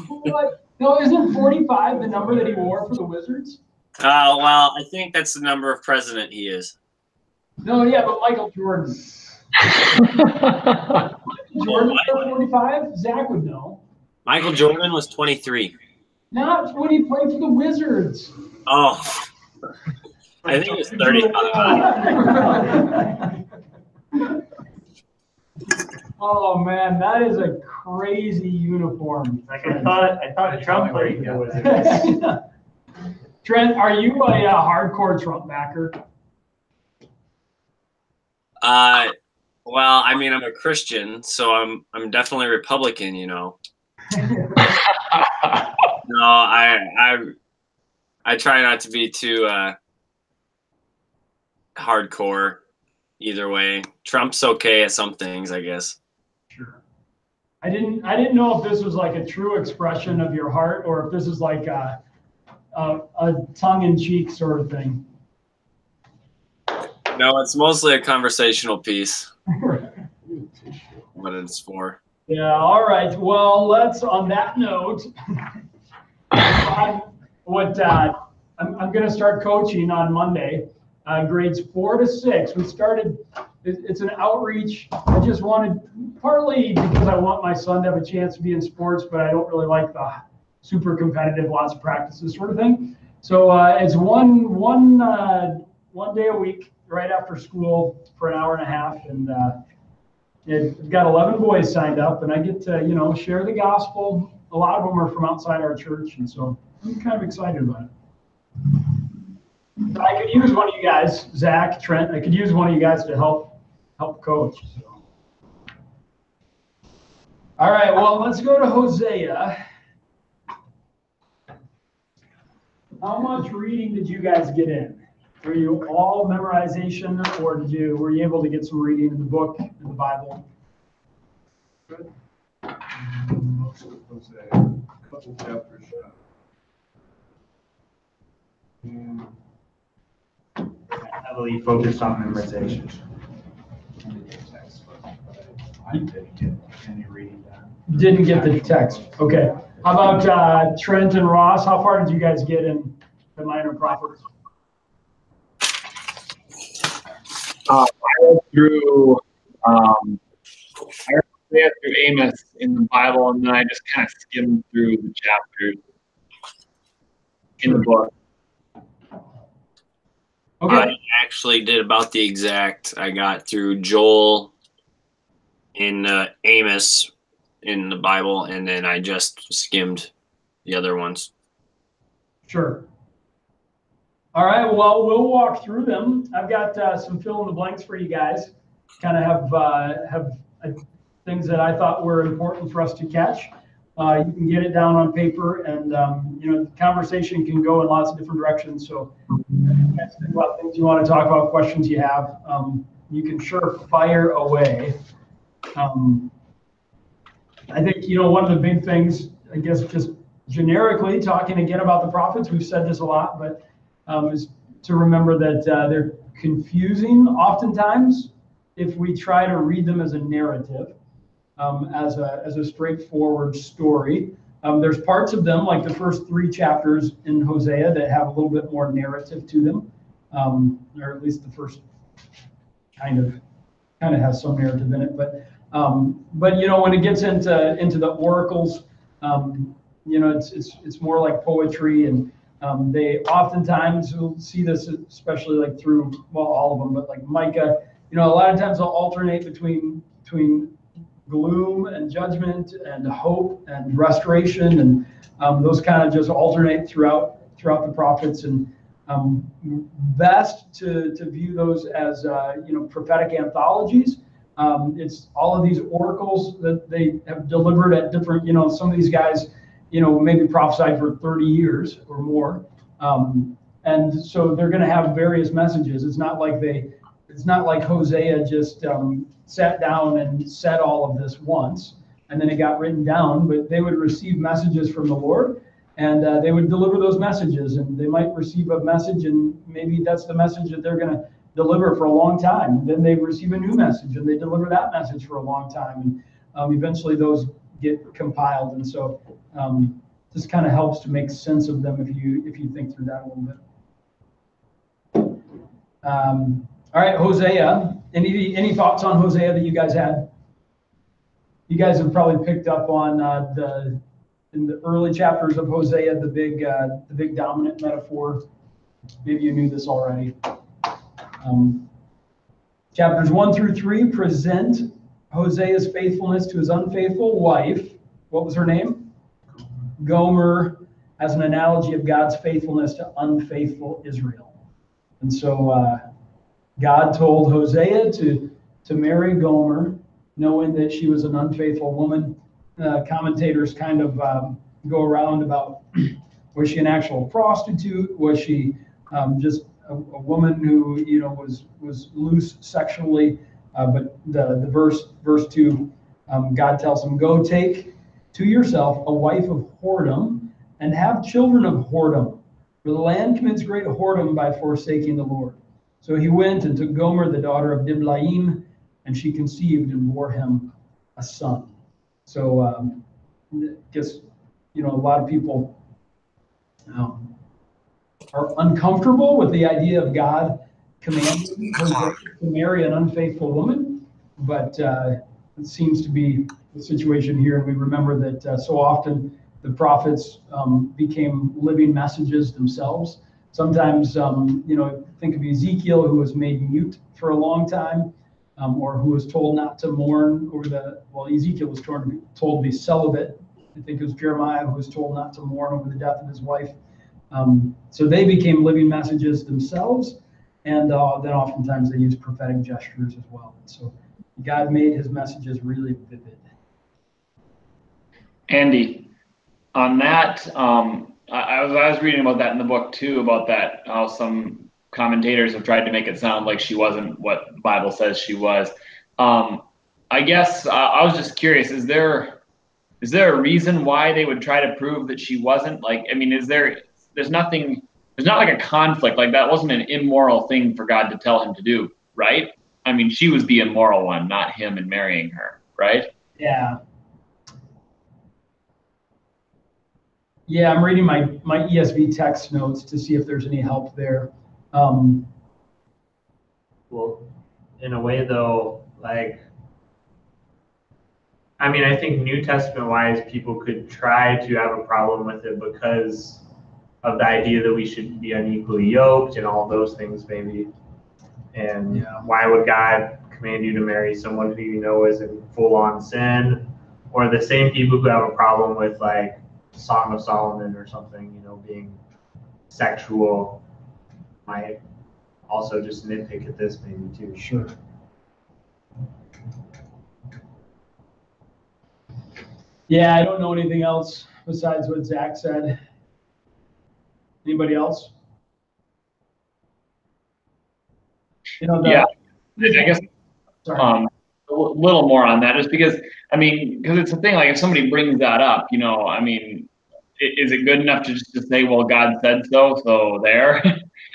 What? No, isn't 45 the number that he wore for the Wizards? Well, I think that's the number of president he is. No, yeah, but Michael Jordan. Jordan 45? Zach would know. Michael Jordan was 23. Not when he played for the Wizards. Oh, I think it was 35. Oh man, that is a crazy uniform. Like I thought Trump played the Wizards. Trent, are you a hardcore Trump backer? Well, I mean, I'm a Christian, so I'm definitely Republican, you know. No, I try not to be too hardcore either way. Trump's okay at some things, I guess. Sure. I didn't know if this was like a true expression of your heart or if this is like a tongue-in-cheek sort of thing. No, it's mostly a conversational piece. What it's for. Yeah, all right. Well, let's, on that note, I'm going to start coaching on Monday, grades 4 to 6. We started, it's an outreach. I just wanted, partly because I want my son to have a chance to be in sports, but I don't really like the super competitive, lots of practices sort of thing. So it's one day a week, right after school for an hour and a half, and I've got 11 boys signed up, and I get to share the gospel. A lot of them are from outside our church, and so I'm kind of excited about it. I could use one of you guys, Zach, Trent. I could use one of you guys to help coach. So. All right, well, let's go to Hosea. How much reading did you guys get in? Were you all memorization, or were you able to get some reading in the book, in the Bible? Good. Most of Hosea, a couple chapters. And Heavily focused on memorization. I didn't get any reading done. Didn't get the text. Okay. How about Trent and Ross? How far did you guys get in the Minor Prophets? I read through Amos in the Bible, and then I just kind of skimmed through the chapters in the book. Okay. I actually did about the exact. I got through Joel in Amos in the Bible, and then I just skimmed the other ones. Sure. All right, well, we'll walk through them. I've got some fill in the blanks for you guys. Kind of have things that I thought were important for us to catch. You can get it down on paper, and the conversation can go in lots of different directions. So, think about things you want to talk about, questions you have. You can sure fire away. I think one of the big things, I guess, just generically talking again about the prophets. We've said this a lot, but is to remember that they're confusing oftentimes if we try to read them as a narrative, as a straightforward story. There's parts of them, like the first 3 chapters in Hosea, that have a little bit more narrative to them, or at least the first kind of has some narrative in it. But when it gets into the oracles, it's more like poetry, and they oftentimes will see this, especially like through, well, all of them, but like Micah, a lot of times they'll alternate between gloom and judgment and hope and restoration, and those kind of just alternate throughout the prophets, and best to view those as prophetic anthologies. It's all of these oracles that they have delivered at different, some of these guys, maybe prophesied for 30 years or more. And so they're going to have various messages. It's not like Hosea just sat down and said all of this once, and then it got written down, but they would receive messages from the Lord, and they would deliver those messages, and they might receive a message, and maybe that's the message that they're going to deliver for a long time. Then they receive a new message, and they deliver that message for a long time, and eventually those get compiled. And so this kind of helps to make sense of them if you think through that a little bit. All right, Hosea. Any thoughts on Hosea that you guys had? You guys have probably picked up on in the early chapters of Hosea, the big dominant metaphor. Maybe you knew this already. Chapters 1 through 3 present Hosea's faithfulness to his unfaithful wife. What was her name? Gomer, as an analogy of God's faithfulness to unfaithful Israel. And so God told Hosea to marry Gomer, knowing that she was an unfaithful woman. Commentators kind of go around about, was she an actual prostitute? Was she just a woman who, you know, was loose sexually? But the verse 2, God tells him, go take to yourself a wife of whoredom and have children of whoredom, for the land commits great whoredom by forsaking the Lord. So he went and took Gomer, the daughter of Diblaim, and she conceived and bore him a son. So I guess, you know, a lot of people are uncomfortable with the idea of God commanding Hosea to marry an unfaithful woman, but it seems to be the situation here. And we remember that so often the prophets became living messages themselves. Sometimes, you know, think of Ezekiel, who was made mute for a long time, or who was told not to mourn over Ezekiel was told to be celibate. I think it was Jeremiah who was told not to mourn over the death of his wife. So they became living messages themselves, and then oftentimes they use prophetic gestures as well. So God made his messages really vivid. Andy, on that, I was reading about that in the book too, about that, how some commentators have tried to make it sound like she wasn't what the Bible says she was. I guess I was just curious, is there a reason why they would try to prove that she wasn't? Like, I mean, there's not like a conflict, like that wasn't an immoral thing for God to tell him to do, right? I mean, she was the immoral one, not him in marrying her, right? Yeah. Yeah, I'm reading my ESV text notes to see if there's any help there. Well, in a way though, like, I mean, I think New Testament wise, people could try to have a problem with it because of the idea that we should be unequally yoked and all those things maybe. And why would God command you to marry someone who you know is in full on sin? Or the same people who have a problem with like Song of Solomon or something, you know, being sexual, might also just nitpick at this maybe too. Sure. Yeah, I don't know anything else besides what Zach said. Anybody else? You know, Yeah, I guess sorry. a little more on that, just because, I mean, because it's a thing, like if somebody brings that up, you know, I mean, is it good enough to just to say, well, God said so, so there?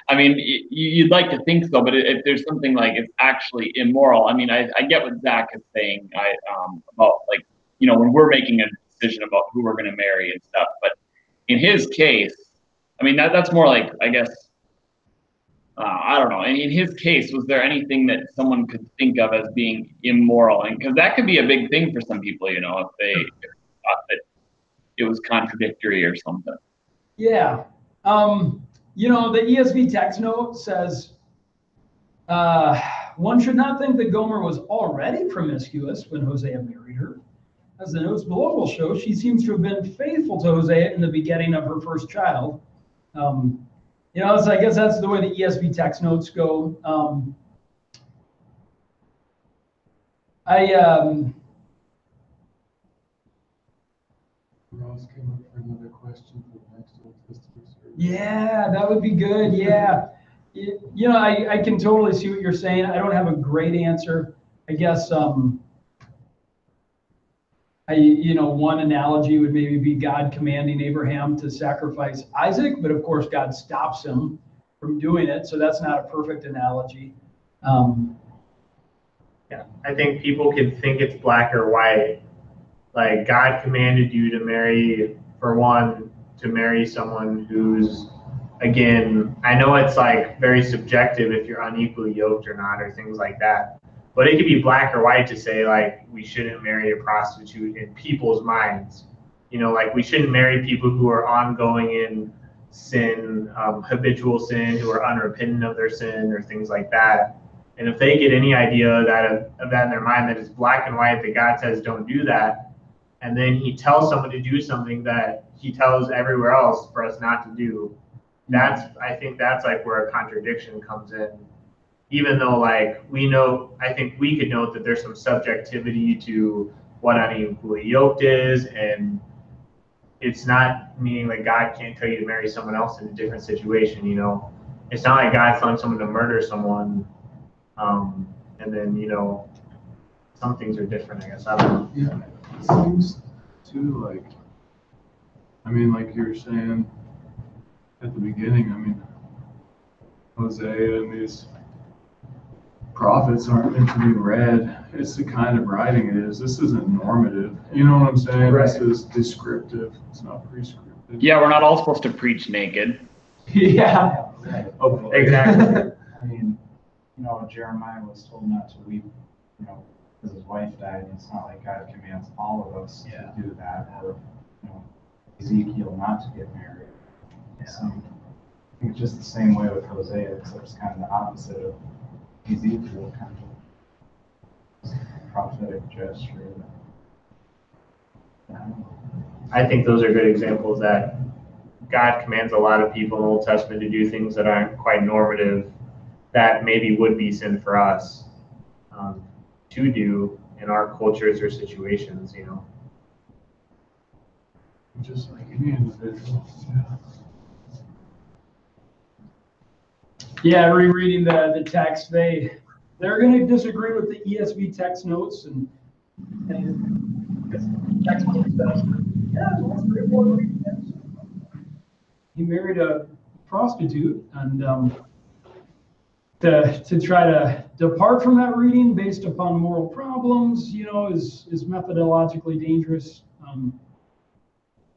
I mean, you'd like to think so, but if there's something like it's actually immoral, I mean, I get what Zach is saying about, like, you know, when we're making a decision about who we're going to marry and stuff, but in his case, I mean, that's more like, I guess, I don't know. And in his case, was there anything that someone could think of as being immoral? And because that could be a big thing for some people, you know, if they thought that it was contradictory or something. Yeah. You know, the ESV text note says, one should not think that Gomer was already promiscuous when Hosea married her. As the notes below will show, she seems to have been faithful to Hosea in the begetting of her first child. You know, so I guess that's the way the ESV text notes go. Ross came up for another question for the next Old Testament service. Yeah, that would be good. Yeah. You know, I can totally see what you're saying. I don't have a great answer. I guess, you know, one analogy would maybe be God commanding Abraham to sacrifice Isaac, but of course God stops him from doing it. So that's not a perfect analogy. Yeah, I think people can think it's black or white. Like God commanded you to marry, for one, to marry someone who's, again, I know it's like very subjective if you're unequally yoked or not, or things like that. But it could be black or white to say like we shouldn't marry a prostitute in people's minds. You know, like we shouldn't marry people who are ongoing in sin, habitual sin, who are unrepentant of their sin, or things like that. And if they get any idea of that in their mind, that it's black and white, that God says don't do that, and then he tells someone to do something that he tells everywhere else for us not to do, I think that's like where a contradiction comes in. Even though like I think we could note that there's some subjectivity to what unequally yoked is, and it's not meaning like God can't tell you to marry someone else in a different situation, you know. It's not like God's telling someone to murder someone, and then, you know, some things are different, I guess. I don't know. Yeah, it seems too like, I mean, like you were saying at the beginning, I mean, Hosea and these prophets aren't meant to be read. It's the kind of writing it is. This isn't normative. You know what I'm saying? Right. This is descriptive. It's not prescriptive. Yeah, we're not all supposed to preach naked. Yeah. Right. Oh, Exactly. I mean, you know, Jeremiah was told not to weep, you know, because his wife died, and it's not like God commands all of us to do that, or, you know, Ezekiel not to get married. So, I think it's just the same way with Hosea, except it's kind of the opposite of Ezekiel, kind of prophetic gesture. I don't know. I think those are good examples that God commands a lot of people in the Old Testament to do things that aren't quite normative, that maybe would be sin for us to do in our cultures or situations, you know. just like any individual. Yeah, rereading the text, they're going to disagree with the ESV text notes and text notes that, yeah, well, that's pretty important. He married a prostitute, and to try to depart from that reading based upon moral problems, you know, is methodologically dangerous.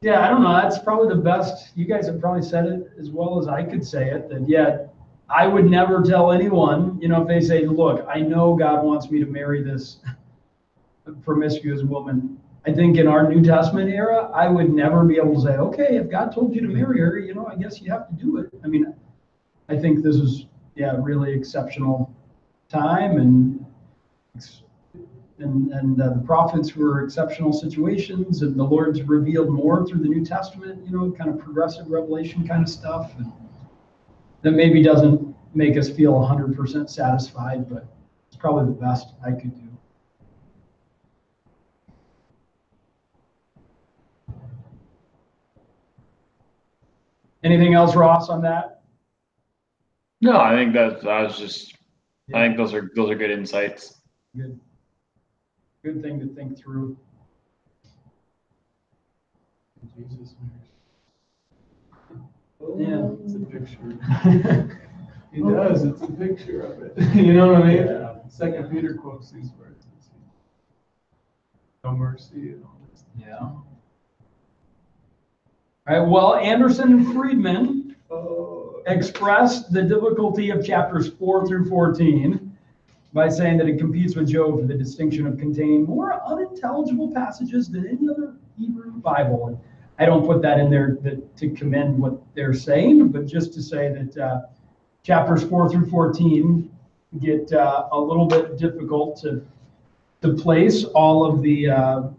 Yeah, I don't know. That's probably the best. You guys have probably said it as well as I could say it. That yeah, I would never tell anyone, you know, if they say, look, I know God wants me to marry this promiscuous woman. I think in our New Testament era, I would never be able to say, okay, if God told you to marry her, you know, I guess you have to do it. I mean, I think this is, yeah, really exceptional time, and the prophets were exceptional situations, and the Lord's revealed more through the New Testament, you know, kind of progressive revelation kind of stuff. And that maybe doesn't make us feel 100% satisfied, but it's probably the best I could do. Anything else, Ross, on that? No, I think I think those are good insights. Good thing to think through. Jesus. Yeah. It's a picture. He does. It's a picture of it. You know what I mean? Yeah. Second Peter quotes these words. No mercy and all this. Yeah. All right. Well, Anderson and Friedman expressed the difficulty of chapters 4 through 14 by saying that it competes with Job for the distinction of containing more unintelligible passages than any other Hebrew Bible. And I don't put that in there to commend what they're saying, but just to say that chapters 4 through 14 get a little bit difficult to place all of the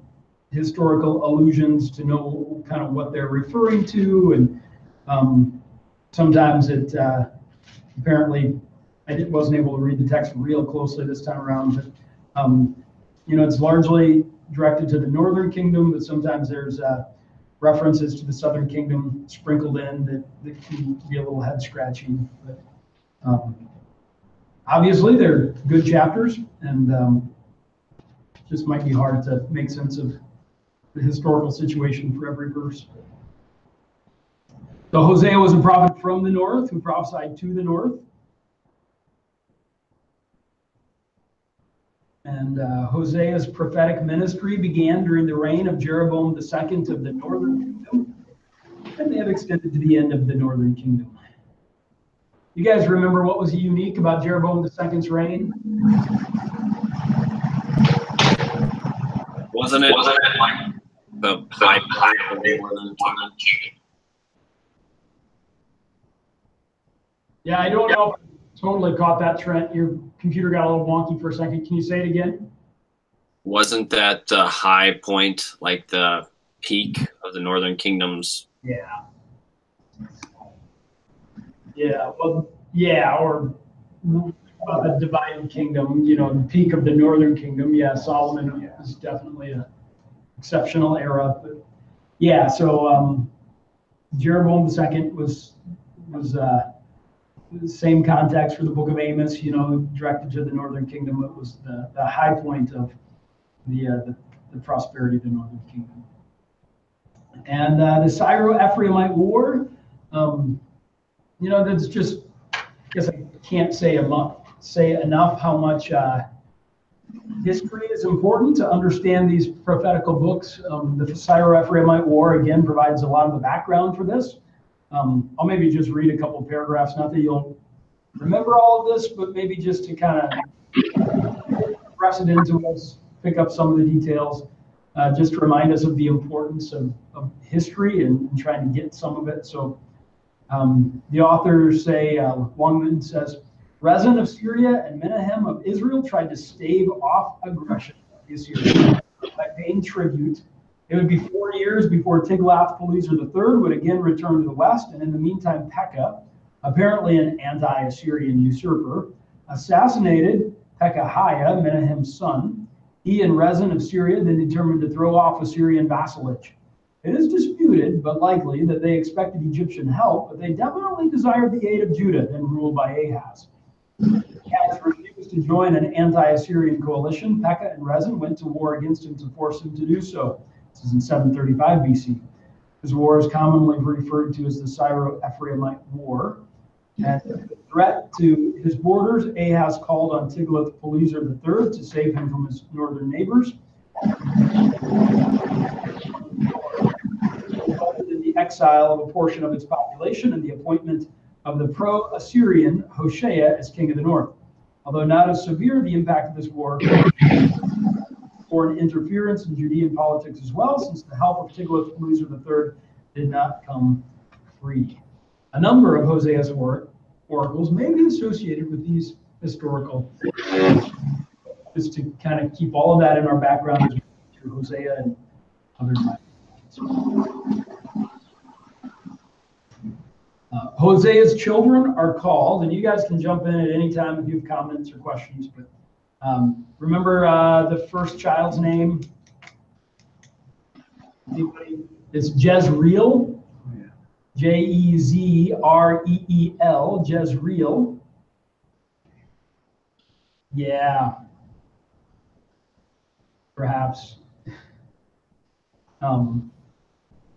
historical allusions, to know kind of what they're referring to, and sometimes it apparently I wasn't able to read the text real closely this time around, but you know, it's largely directed to the northern kingdom, but sometimes there's references to the southern kingdom sprinkled in that can be a little head scratching. But obviously they're good chapters, and just might be hard to make sense of the historical situation for every verse. So Hosea was a prophet from the north who prophesied to the north. And Hosea's prophetic ministry began during the reign of Jeroboam II of the northern kingdom, and may have extended to the end of the northern kingdom. You guys remember what was unique about Jeroboam II's reign? Wasn't it like the pipeline? Yeah, I don't know if Totally caught that, Trent. Your computer got a little wonky for a second. Can you say it again? Wasn't that the high point, like the peak of the Northern Kingdom's? Yeah. Yeah. Well, yeah, or the divided kingdom, the peak of the Northern Kingdom. Yeah, Solomon is definitely an exceptional era. But yeah, so Jeroboam II was the same context for the book of Amos, directed to the Northern Kingdom. It was the high point of the prosperity of the Northern Kingdom. And the Syro-Ephraimite War, that's just, I guess I can't say enough how much history is important to understand these prophetical books. The Syro-Ephraimite War, again, provides a lot of the background for this. I'll maybe just read a couple paragraphs, not that you'll remember all of this, but maybe just to kind of press it into us, pick up some of the details, just to remind us of the importance of history and trying to get some of it. So the authors say, Longman says, Rezin of Syria and Menahem of Israel tried to stave off aggression of the Assyrians by paying tribute. It would be 4 years before Tiglath-Pileser III would again return to the west, and in the meantime, Pekah, apparently an anti-Assyrian usurper, assassinated Pekahiah, Menahem's son. He and Rezin of Syria then determined to throw off Assyrian vassalage. It is disputed, but likely, that they expected Egyptian help, but they definitely desired the aid of Judah, then ruled by Ahaz. Ahaz refused to join an anti-Assyrian coalition. Pekah and Rezin went to war against him to force him to do so. This is in 735 BC. This war is commonly referred to as the Syro-Ephraimite War. And the threat to his borders, Ahaz called on Tiglath-Pileser III to save him from his northern neighbors. Resulted in the exile of a portion of its population and the appointment of the pro-Assyrian Hoshea as king of the north. Although not as severe, the impact of this war foreign interference in Judean politics as well, since the help of Tiglath-Pileser III did not come free. A number of Hosea's oracles may be associated with these historical, just to kind of keep all of that in our background through Hosea and other times. Hosea's children are called, and you guys can jump in at any time if you have comments or questions, but remember the first child's name? Anybody? It's Jezreel. Jezreel, Jezreel. Yeah. Perhaps.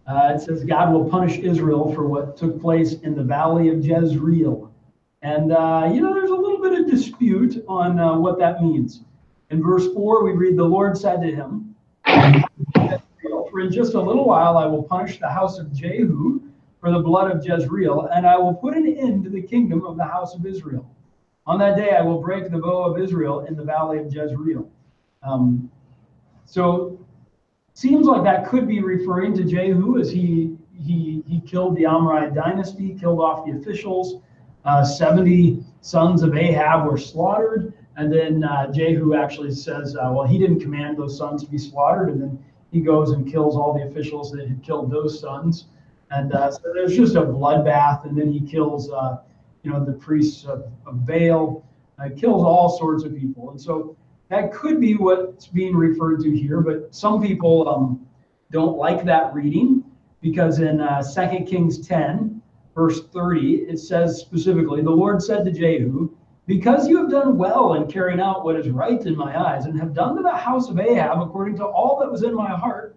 It says God will punish Israel for what took place in the valley of Jezreel. And, there's a little bit of dispute on what that means. In verse 4, we read, the Lord said to him, for in just a little while I will punish the house of Jehu for the blood of Jezreel, and I will put an end to the kingdom of the house of Israel. On that day I will break the bow of Israel in the valley of Jezreel. So seems like that could be referring to Jehu as he killed the Amorite dynasty, killed off the officials. 70 sons of Ahab were slaughtered, and then Jehu actually says, he didn't command those sons to be slaughtered, and then he goes and kills all the officials that had killed those sons. And so there's just a bloodbath, and then he kills, the priests of Baal, kills all sorts of people. And so that could be what's being referred to here, but some people don't like that reading, because in 2 Kings 10, verse 30, it says specifically, the Lord said to Jehu, because you have done well in carrying out what is right in my eyes, and have done to the house of Ahab according to all that was in my heart,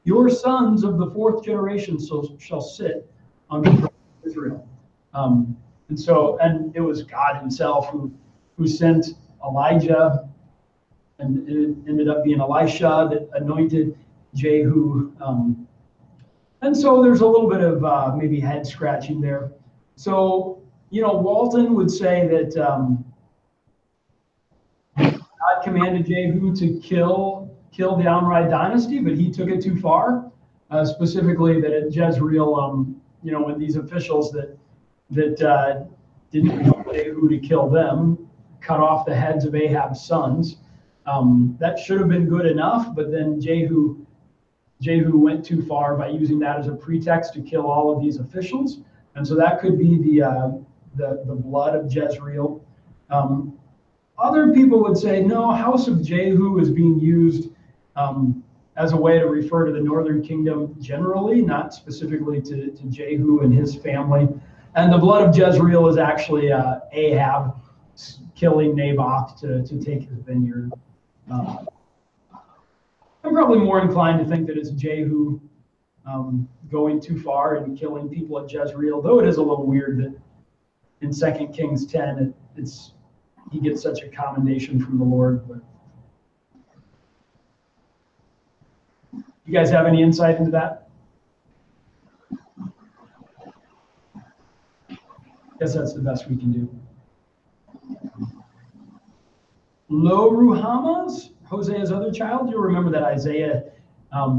your sons of the fourth generation shall sit on the throne of Israel. And it was God himself who sent Elijah, and it ended up being Elisha that anointed Jehu. And so there's a little bit of maybe head scratching there. So, Walton would say that God commanded Jehu to kill the Amorite dynasty, but he took it too far. Specifically that at Jezreel, when these officials that didn't Jehu to kill them, cut off the heads of Ahab's sons. That should have been good enough, but then Jehu went too far by using that as a pretext to kill all of these officials, and so that could be the blood of Jezreel. Other people would say, no, House of Jehu is being used as a way to refer to the northern kingdom generally, not specifically to Jehu and his family. And the blood of Jezreel is actually Ahab killing Naboth to take his vineyard. I'm probably more inclined to think that it's Jehu going too far and killing people at Jezreel, though it is a little weird that in 2 Kings 10, he gets such a commendation from the Lord. But you guys have any insight into that? I guess that's the best we can do. Lo Ruhamah's, Hosea's other child. You'll remember that Isaiah,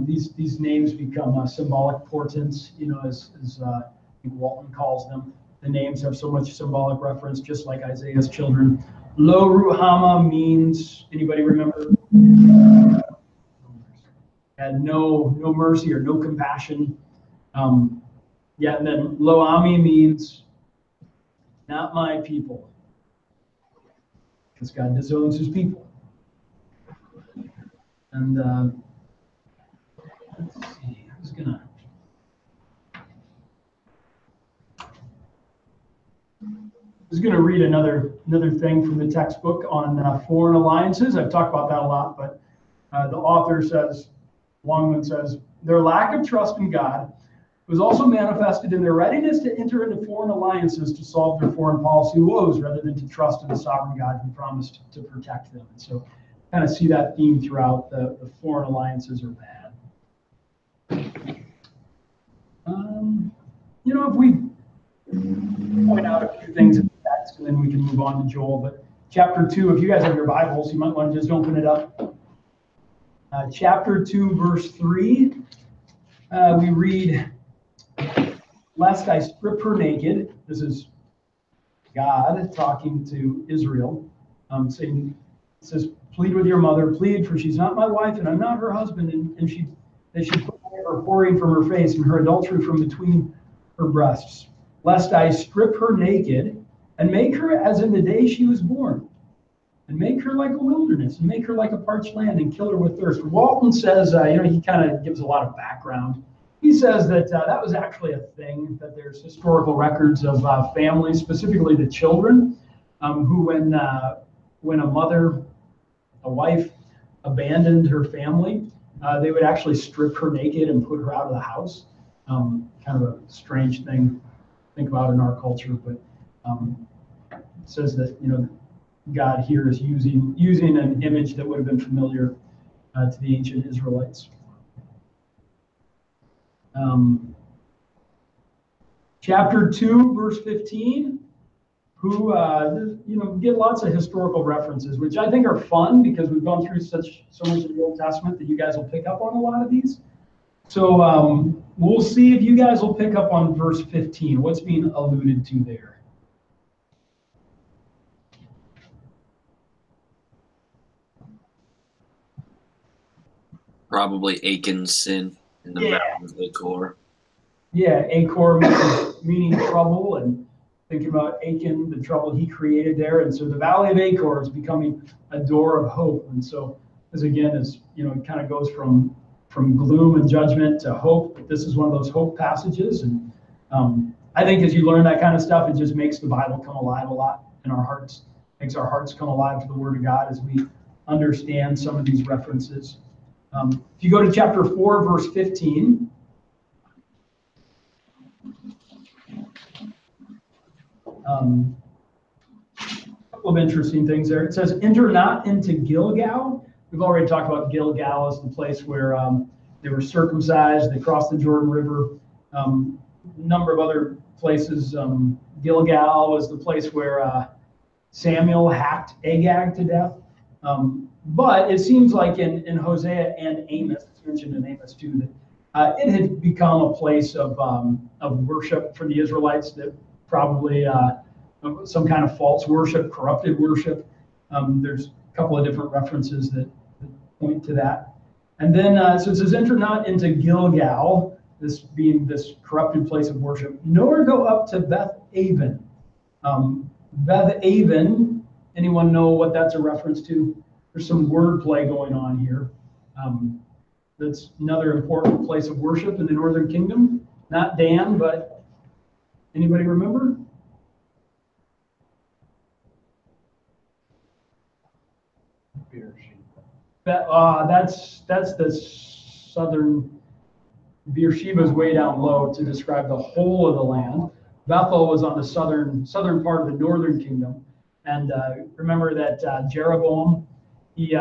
these names become symbolic portents, as I think Walton calls them. The names have so much symbolic reference, just like Isaiah's children. Lo Ruhamah means, anybody remember? Had no mercy or no compassion. And then Lo Ami means not my people, because God disowns his people. And let's see, I was gonna read another thing from the textbook on foreign alliances. I've talked about that a lot, but the author says, Longman says, their lack of trust in God was also manifested in their readiness to enter into foreign alliances to solve their foreign policy woes rather than to trust in the sovereign God who promised to protect them. And so kind of see that theme throughout. The foreign alliances are bad. If we point out a few things in the text, and then we can move on to Joel. But chapter 2, if you guys have your Bibles, you might want to just open it up. Chapter 2, verse 3, we read, lest I strip her naked. This is God talking to Israel, saying, it says, plead with your mother, plead, for she's not my wife, and I'm not her husband, and she put her whoring from her face and her adultery from between her breasts, lest I strip her naked and make her as in the day she was born, and make her like a wilderness, and make her like a parched land, and kill her with thirst. Walton says, he kind of gives a lot of background. He says that that was actually a thing, that there's historical records of families, specifically the children, who when a wife abandoned her family, they would actually strip her naked and put her out of the house. Kind of a strange thing to think about in our culture, but it says that God here is using an image that would have been familiar to the ancient Israelites. Chapter 2, verse 15, who get lots of historical references, which I think are fun because we've gone through so much of the Old Testament that you guys will pick up on a lot of these. So we'll see if you guys will pick up on verse 15. What's being alluded to there? Probably Achan's sin in the mountains of Achor. Yeah, Achor meaning trouble, and thinking about Achan, the trouble he created there. And so the Valley of Achor is becoming a door of hope. And so this again is, it kind of goes from gloom and judgment to hope. This is one of those hope passages. And I think as you learn that kind of stuff, it just makes the Bible come alive a lot in our hearts, makes our hearts come alive to the Word of God as we understand some of these references. If you go to chapter 4, verse 15, a couple of interesting things there. It says, enter not into Gilgal. We've already talked about Gilgal as the place where they were circumcised. They crossed the Jordan River. A number of other places. Gilgal was the place where Samuel hacked Agag to death. But it seems like in Hosea and Amos, it's mentioned in Amos too, that it had become a place of worship for the Israelites that probably some kind of false worship, corrupted worship. There's a couple of different references that point to that. And then, so it says, enter not into Gilgal, this being this corrupted place of worship, nor go up to Beth Aven. Beth Aven, anyone know what that's a reference to? There's some wordplay going on here. That's another important place of worship in the Northern Kingdom. Not Dan, but anybody remember? That's the southern. Beersheba way down low to describe the whole of the land. Bethel was on the southern part of the northern kingdom. And remember that Jeroboam, he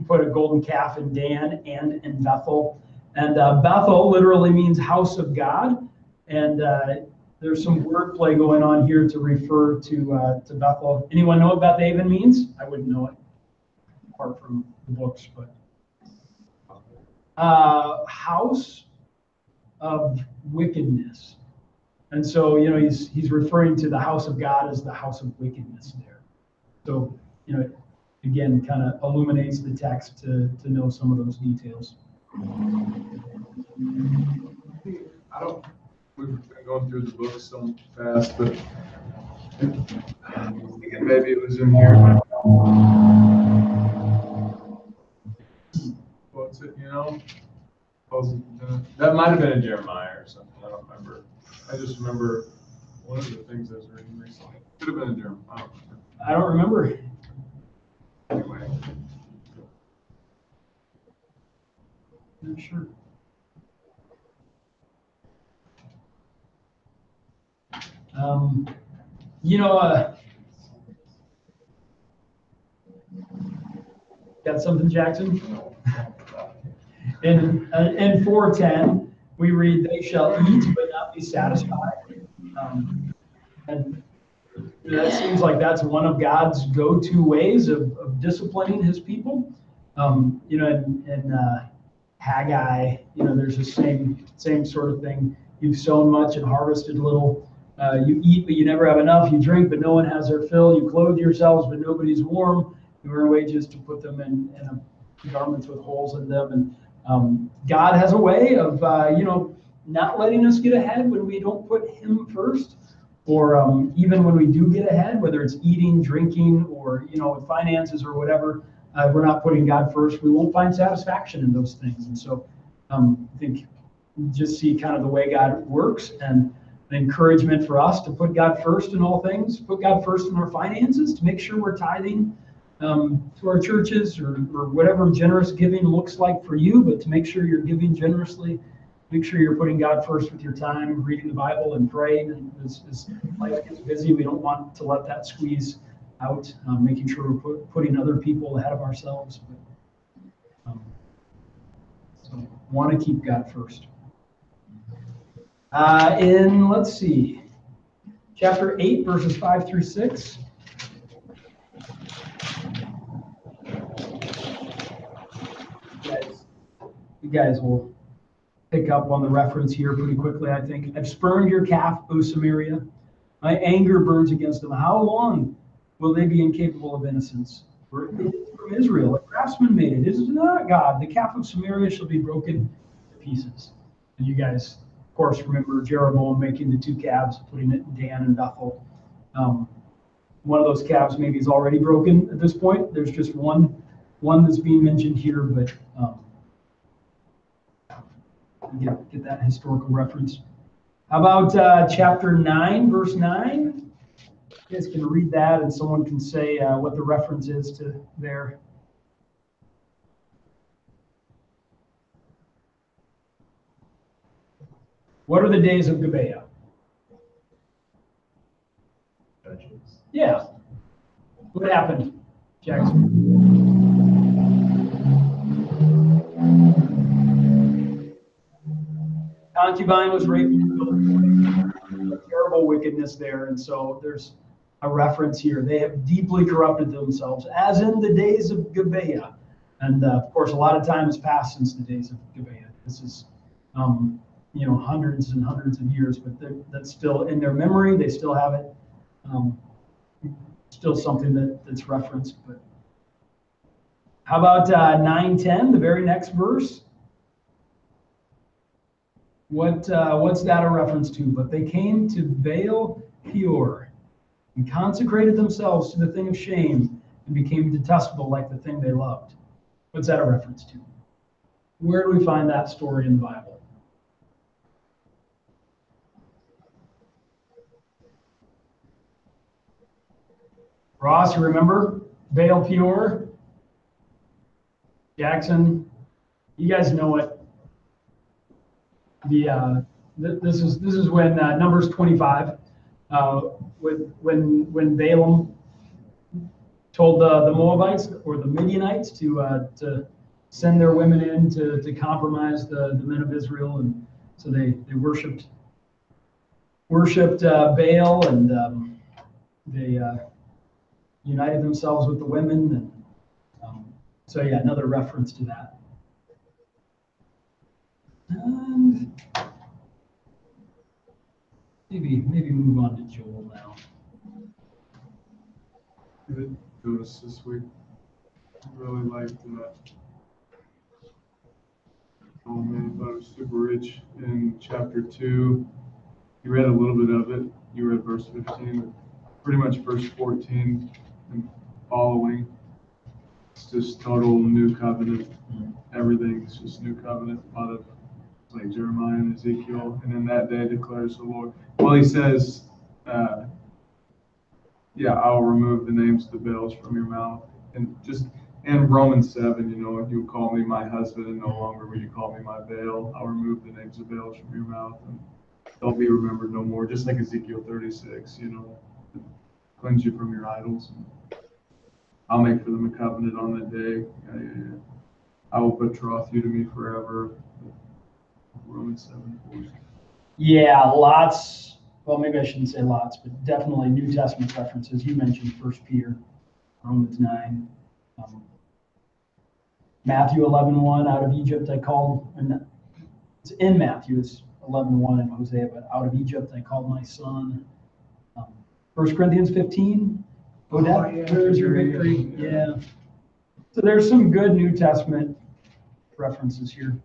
put a golden calf in Dan and in Bethel. And Bethel literally means house of God. And there's some wordplay going on here to refer to Bethel. Anyone know what Beth Aven means? I wouldn't know it, apart from the books, but house of wickedness. And so, he's referring to the house of God as the house of wickedness there. So, again, kind of illuminates the text to know some of those details. We've been going through the book so fast, but I'm thinking maybe it was in here. What's it, that might have been in Jeremiah or something. I don't remember. I just remember one of the things I was reading recently. Could have been in Jeremiah. I don't remember. Anyway. Not sure. Got something, Jackson? In 4:10, we read, "They shall eat but not be satisfied." And that seems like that's one of God's go-to ways of disciplining His people. In Haggai, there's the same sort of thing. You've sown much and harvested little. You eat, but you never have enough. You drink, but no one has their fill. You clothe yourselves, but nobody's warm. You earn wages to put them in garments with holes in them. And God has a way of, not letting us get ahead when we don't put Him first, or even when we do get ahead, whether it's eating, drinking, or finances or whatever. We're not putting God first. We won't find satisfaction in those things. And so, I think just see kind of the way God works and an encouragement for us to put God first in all things, put God first in our finances, to make sure we're tithing to our churches or whatever generous giving looks like for you, but to make sure you're giving generously, make sure you're putting God first with your time, reading the Bible and praying. And as life gets busy, we don't want to let that squeeze out, making sure we're putting other people ahead of ourselves. But, so want to keep God first. Let's see, chapter 8, verses 5 through 6. You guys will pick up on the reference here pretty quickly, I think. I've spurned your calf, O Samaria. My anger burns against them. How long will they be incapable of innocence? For it is from Israel, a craftsman made it. It is not God. The calf of Samaria shall be broken to pieces. And you guys, of course, remember Jeroboam making the 2 calves, putting it in Dan and Bethel. One of those calves maybe is already broken at this point. There's just one that's being mentioned here, but get that historical reference. How about chapter 9, verse 9? You guys can read that, and someone can say what the reference is to there. What are the days of Gibeah? Judges. Yeah. What happened, Jackson? Concubine was raped. Terrible wickedness there, and so there's a reference here. They have deeply corrupted themselves, as in the days of Gibeah. And of course, a lot of time has passed since the days of Gibeah. This is hundreds and hundreds of years, but that's still in their memory. They still have it. Still something that's referenced. But how about 9:10, the very next verse? What's that a reference to? But they came to Baal Peor and consecrated themselves to the thing of shame and became detestable like the thing they loved. What's that a reference to? Where do we find that story in the Bible? Ross, you remember Baal Peor? Jackson, you guys know it. This is when Numbers 25, when Balaam told the Moabites or the Midianites to send their women in to compromise the men of Israel, and so they worshipped Baal, and they united themselves with the women, and so yeah, another reference to that. And maybe move on to Joel now. Good notice this week. Really liked oh man, I thought it was super rich in chapter 2. You read a little bit of it. You read verse 15, but pretty much verse 14 and following. It's just total new covenant. Everything's just new covenant. A lot of like Jeremiah and Ezekiel, and in that day declares the Lord. Well, he says, I'll remove the names of the Baals from your mouth. And Romans 7, if you call me my husband and no longer will you call me my Baal, I'll remove the names of Baals from your mouth and they'll be remembered no more. Just like Ezekiel 36, cleanse you from your idols. And I'll make for them a covenant on that day. I will betroth you to me forever. Romans 7:4. Yeah, lots. Well, maybe I shouldn't say lots, but definitely New Testament references. You mentioned 1 Peter, Romans 9, Matthew 11:1. Out of Egypt I called, and it's in Matthew. It's 11:1 in Hosea, but out of Egypt I called my son. 1 Corinthians 15. Odette, where's your victory? Yeah. So there's some good New Testament references here.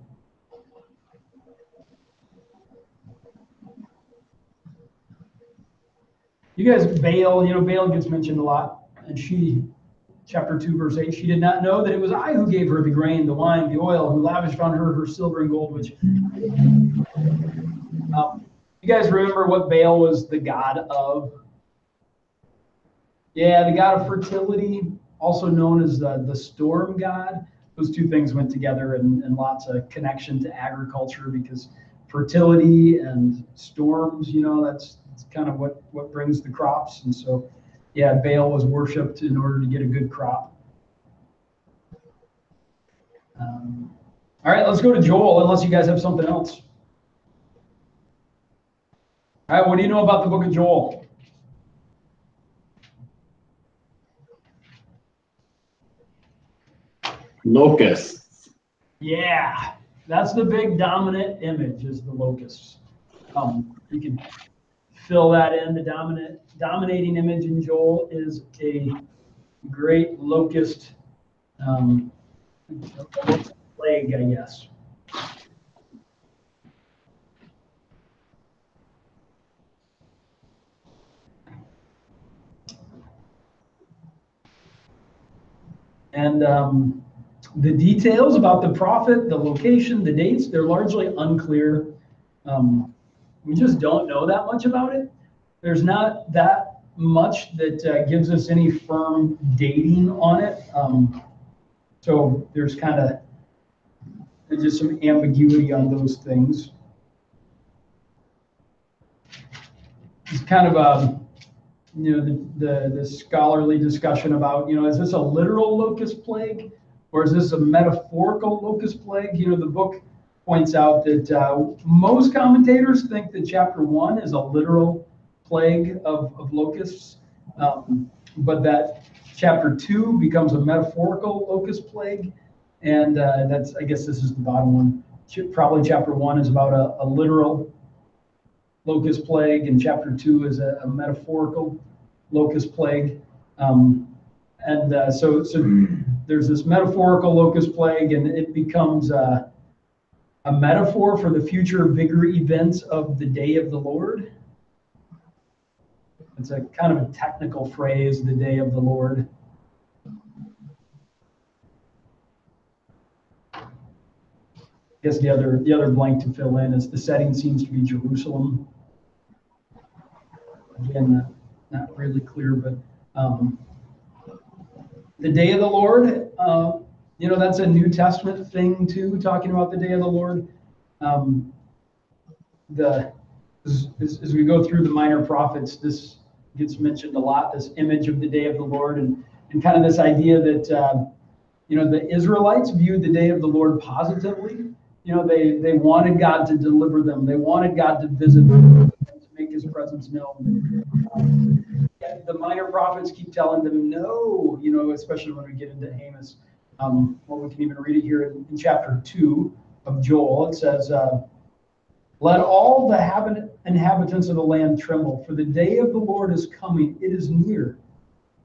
You guys, Baal, Baal gets mentioned a lot. And she, chapter 2, verse 8, she did not know that it was I who gave her the grain, the wine, the oil, who lavished on her silver and gold, which... you guys remember what Baal was the god of? Yeah, the god of fertility, also known as the storm god. Those two things went together, and lots of connection to agriculture, because fertility and storms, that's kind of what brings the crops. And so, yeah, Baal was worshipped in order to get a good crop. All right, let's go to Joel, unless you guys have something else. All right, what do you know about the book of Joel? Locusts. Yeah, that's the big dominant image, is the locusts. You can fill that in. The dominating image in Joel is a great locust plague, I guess. And the details about the prophet, the location, the dates, they're largely unclear. We just don't know that much about it. There's not that much that gives us any firm dating on it. So there's just some ambiguity on those things. It's kind of the scholarly discussion about, is this a literal locust plague or is this a metaphorical locust plague? The book points out that most commentators think that chapter 1 is a literal plague of locusts, but that chapter 2 becomes a metaphorical locust plague, and I guess this is the bottom one. probably chapter 1 is about a literal locust plague, and chapter 2 is a metaphorical locust plague. So there's this metaphorical locust plague, and it becomes a metaphor for the future bigger events of the day of the Lord. It's a kind of a technical phrase, the day of the Lord. I guess the other blank to fill in is the setting seems to be Jerusalem. Again, not really clear, but the day of the Lord, that's a New Testament thing too, talking about the day of the Lord. As we go through the minor prophets, this gets mentioned a lot, this image of the day of the Lord, and kind of this idea that, the Israelites viewed the day of the Lord positively. They wanted God to deliver them. They wanted God to visit them, to make his presence known. The minor prophets keep telling them no, especially when we get into Amos. We can even read it here in chapter 2 of Joel. It says, let all the inhabitants of the land tremble, for the day of the Lord is coming. It is near.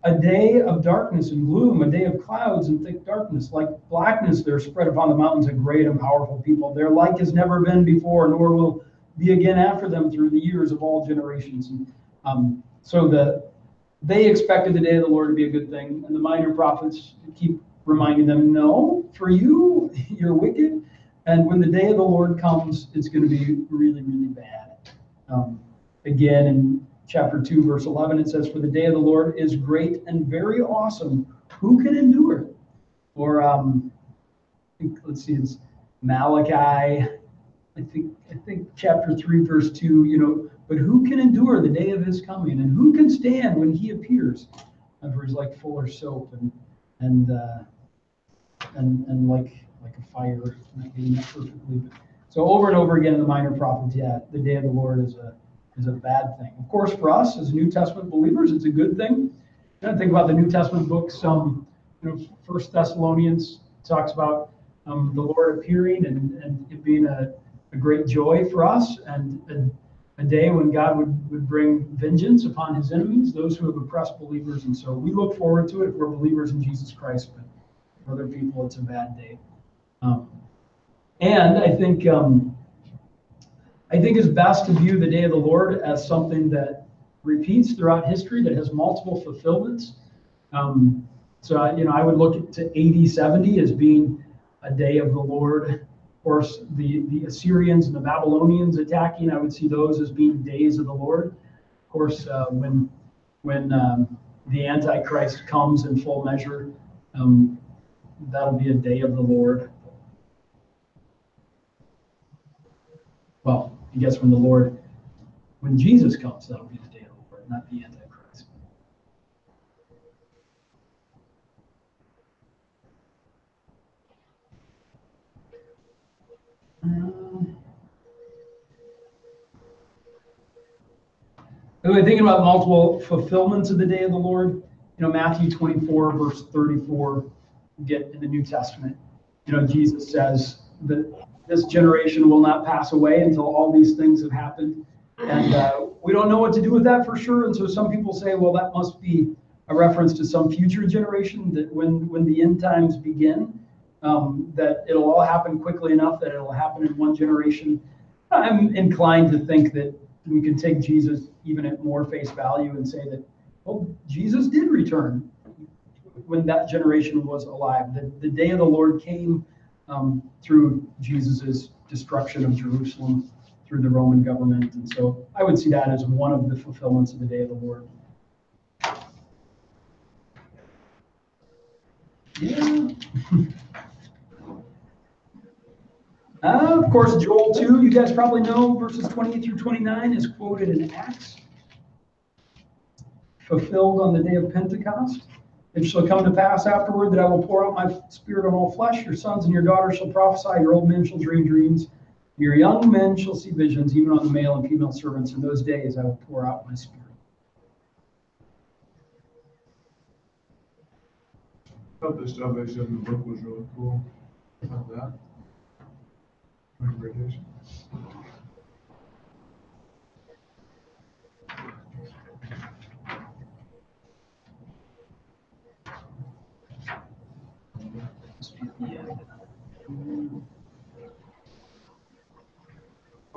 A day of darkness and gloom, a day of clouds and thick darkness. Like blackness there spread upon the mountains a great and powerful people. Their like has never been before, nor will be again after them through the years of all generations. And they expected the day of the Lord to be a good thing. And the minor prophets keep reminding them, no, for you, you're wicked. And when the day of the Lord comes, it's going to be really, really bad. Again, in chapter 2, verse 11, it says, for the day of the Lord is great and very awesome. Who can endure it? Or, let's see, it's Malachi, I think chapter 3, verse 2, but who can endure the day of his coming? And who can stand when he appears? For he's like Fuller's soap and like a fire, not getting that perfectly. But, so over and over again in the minor prophets, the day of the Lord is a bad thing. Of course, for us as New Testament believers, it's a good thing. I think about the New Testament books. First Thessalonians talks about the Lord appearing and it being a great joy for us, and a day when God would bring vengeance upon his enemies, those who have oppressed believers. And so we look forward to it if we're believers in Jesus Christ, but for other people, it's a bad day. And I think it's best to view the day of the Lord as something that repeats throughout history, that has multiple fulfillments. I would look to AD 70 as being a day of the Lord. Of course, the Assyrians and the Babylonians attacking, I would see those as being days of the Lord. Of course, when the Antichrist comes in full measure, that'll be a day of the Lord. Well, I guess when Jesus comes, that'll be the day of the Lord, not the Antichrist. Thinking about multiple fulfillments of the day of the Lord, Matthew 24, verse 34, get in the New Testament. Jesus says that this generation will not pass away until all these things have happened. And we don't know what to do with that for sure. And so some people say, well, that must be a reference to some future generation, that when the end times begin, that it'll all happen quickly enough that it'll happen in one generation. I'm inclined to think that we can take Jesus even at more face value and say that, well, Jesus did return when that generation was alive. The day of the Lord came through Jesus's destruction of Jerusalem through the Roman government. And so I would see that as one of the fulfillments of the day of the Lord. Yeah. Of course, Joel 2, you guys probably know, verses 28 through 29 is quoted in Acts. Fulfilled on the day of Pentecost. It shall come to pass afterward that I will pour out my spirit on all flesh. Your sons and your daughters shall prophesy. Your old men shall dream dreams. Your young men shall see visions, even on the male and female servants. In those days I will pour out my spirit. I thought the salvation of the book was really cool. About that. British.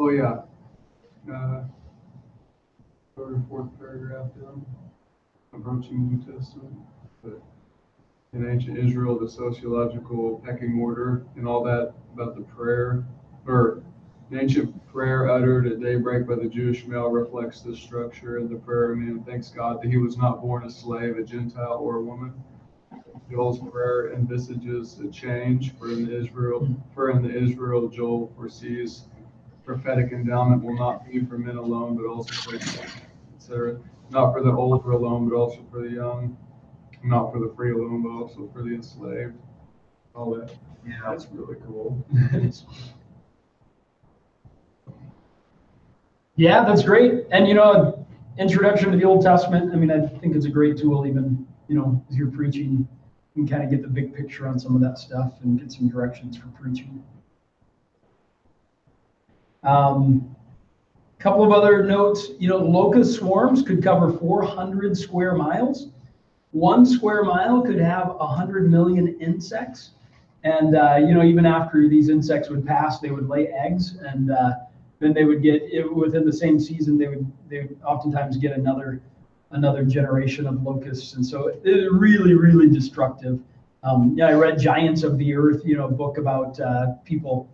Oh yeah. Third or fourth paragraph down. Approaching New Testament. But in ancient Israel, the sociological pecking order and all that about the prayer, or an ancient prayer uttered at daybreak by the Jewish male reflects this structure, and the prayer man thanks God that he was not born a slave, a Gentile, or a woman. Joel's prayer envisages a change, for in the Israel, Joel foresees prophetic endowment will not be for men alone, but also for etc. Not for the older alone, but also for the young. Not for the free alone, but also for the enslaved. All that. Yeah, that's really cool. Yeah, that's great. And introduction to the Old Testament. I mean, I think it's a great tool, even as you're preaching, you can kind of get the big picture on some of that stuff and get some directions for preaching. Couple of other notes. Locust swarms could cover 400 square miles. 1 square mile could have 100 million insects. And, even after these insects would pass, they would lay eggs, and then they would get, within the same season, they would oftentimes get another generation of locusts. And so it's really, really destructive. I read Giants of the Earth, a book about people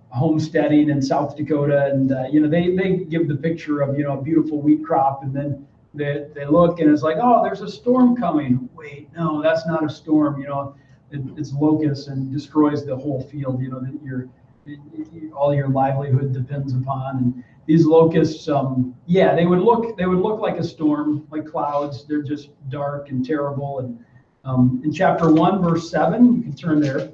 homesteading in South Dakota, and they give the picture of a beautiful wheat crop, and then they look and it's like, oh, there's a storm coming. Wait, no, that's not a storm. It's locusts, and destroys the whole field. That all your livelihood depends upon. And these locusts, they would look like a storm, like clouds. They're just dark and terrible. And in chapter 1, verse 7, you can turn there.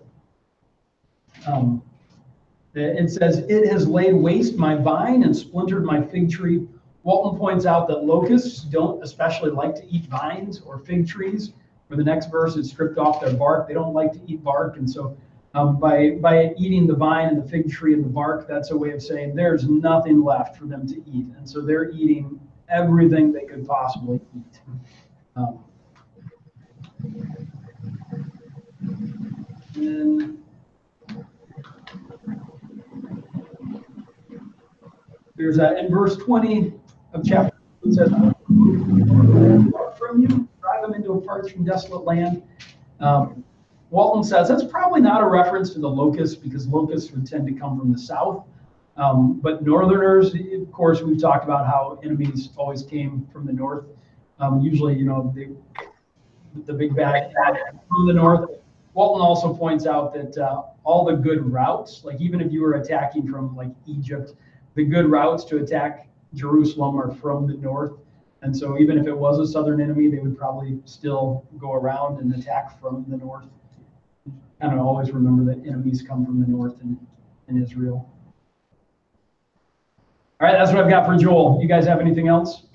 It says, "It has laid waste my vine and splintered my fig tree." Walton points out that locusts don't especially like to eat vines or fig trees. For the next verse, it's stripped off their bark. They don't like to eat bark. And so by eating the vine and the fig tree and the bark, that's a way of saying there's nothing left for them to eat. And so they're eating everything they could possibly eat. And there's in verse 20 of chapter 2, it says, "From you, drive them into a parched and desolate land." Walton says that's probably not a reference to the locusts, because locusts would tend to come from the south. But northerners, of course, we've talked about how enemies always came from the north. Usually, the big bad from the north. Walton also points out that all the good routes, like even if you were attacking from like Egypt, the good routes to attack Jerusalem are from the north. And so even if it was a southern enemy, they would probably still go around and attack from the north. And I always remember that enemies come from the north in Israel. All right, that's what I've got for Joel. You guys have anything else?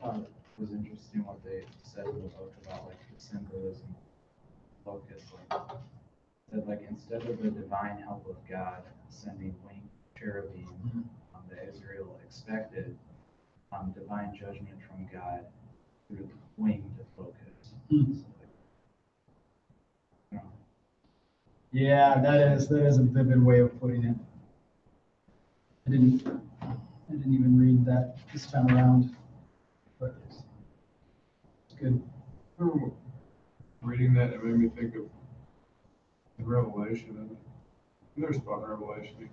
It was interesting what they said in the book about like the symbolism of locusts. Said like instead of the divine help of God sending winged cherubim that Israel expected, divine judgment from God through winged locusts. Yeah, that is a vivid way of putting it. I didn't even read that this time around, but it's good. Reading that, it made me think of the Revelation. And there's part of Revelation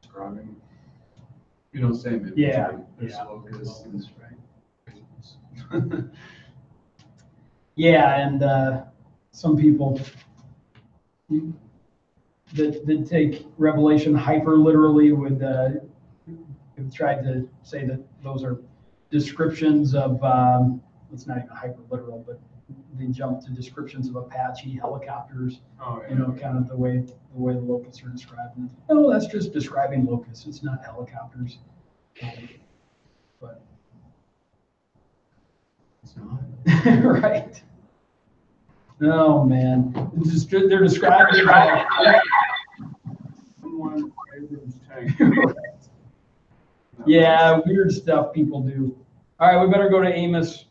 describing, same image. Yeah, There's yeah. locusts. That's right. Yeah, and some people that take Revelation hyper literally would have tried to say that those are descriptions of, it's not even hyper literal, but they jump to descriptions of Apache helicopters. Oh, yeah. Kind of the way the locusts are described. No, that's just describing locusts. It's not helicopters. But It's not. right. Oh, man. They're described as yeah, weird stuff people do. All right, we better go to Amos.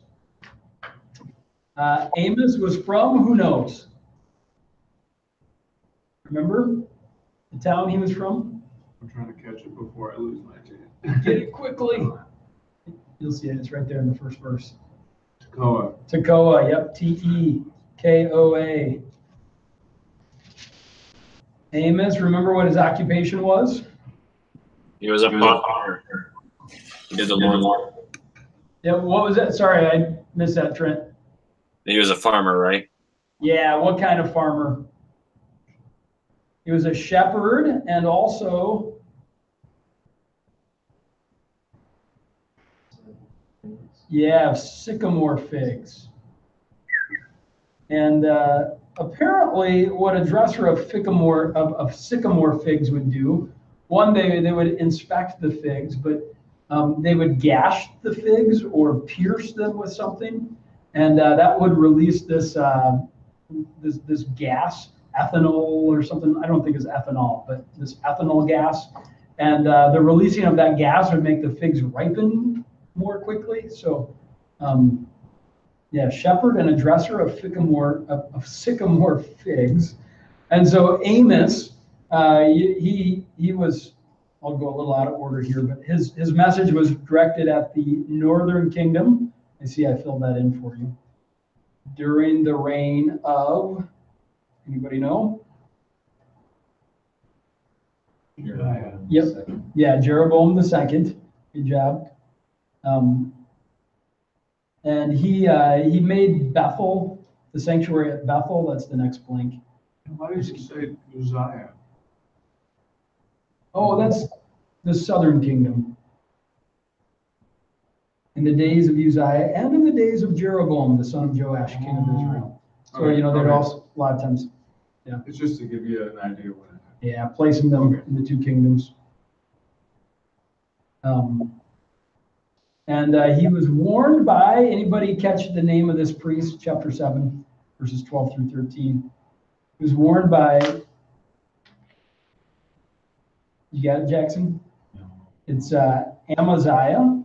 Amos was from, who knows? Remember the town he was from? I'm trying to catch it before I lose my chance. Get it quickly. You'll see it. It's right there in the first verse. Tekoa. Tekoa, yep. Tekoa. Amos, remember what his occupation was? He was a farmer. He did the Lord. Yeah, what was that? Sorry, I missed that, Trent. He was a farmer, right? Yeah, what kind of farmer? He was a shepherd and also sycamore figs. And apparently what a dresser of sycamore figs would do, one, they would inspect the figs, but they would gash the figs or pierce them with something, and that would release this this gas, ethanol or something. I don't think it's ethanol, but this ethanol gas, and the releasing of that gas would make the figs ripen more quickly. So yeah, shepherd and a dresser of sycamore figs. And so Amos, he was, I'll go a little out of order here, but his message was directed at the northern kingdom. I see I filled that in for you. During the reign of, anybody know? Yep. Yeah, Jeroboam II. Good job. And he made Bethel, the sanctuary at Bethel. That's the next blank. Why does it say Uzziah? Oh, that's the southern kingdom. In the days of Uzziah and in the days of Jeroboam, the son of Joash, king of Israel. So, Okay, they're also a lot of times. Yeah. It's just to give you an idea what it happened. Yeah, placing them in the two kingdoms. And he was warned by, anybody catch the name of this priest, chapter 7, verses 12 through 13. He was warned by, you got it, Jackson? No. It's Amaziah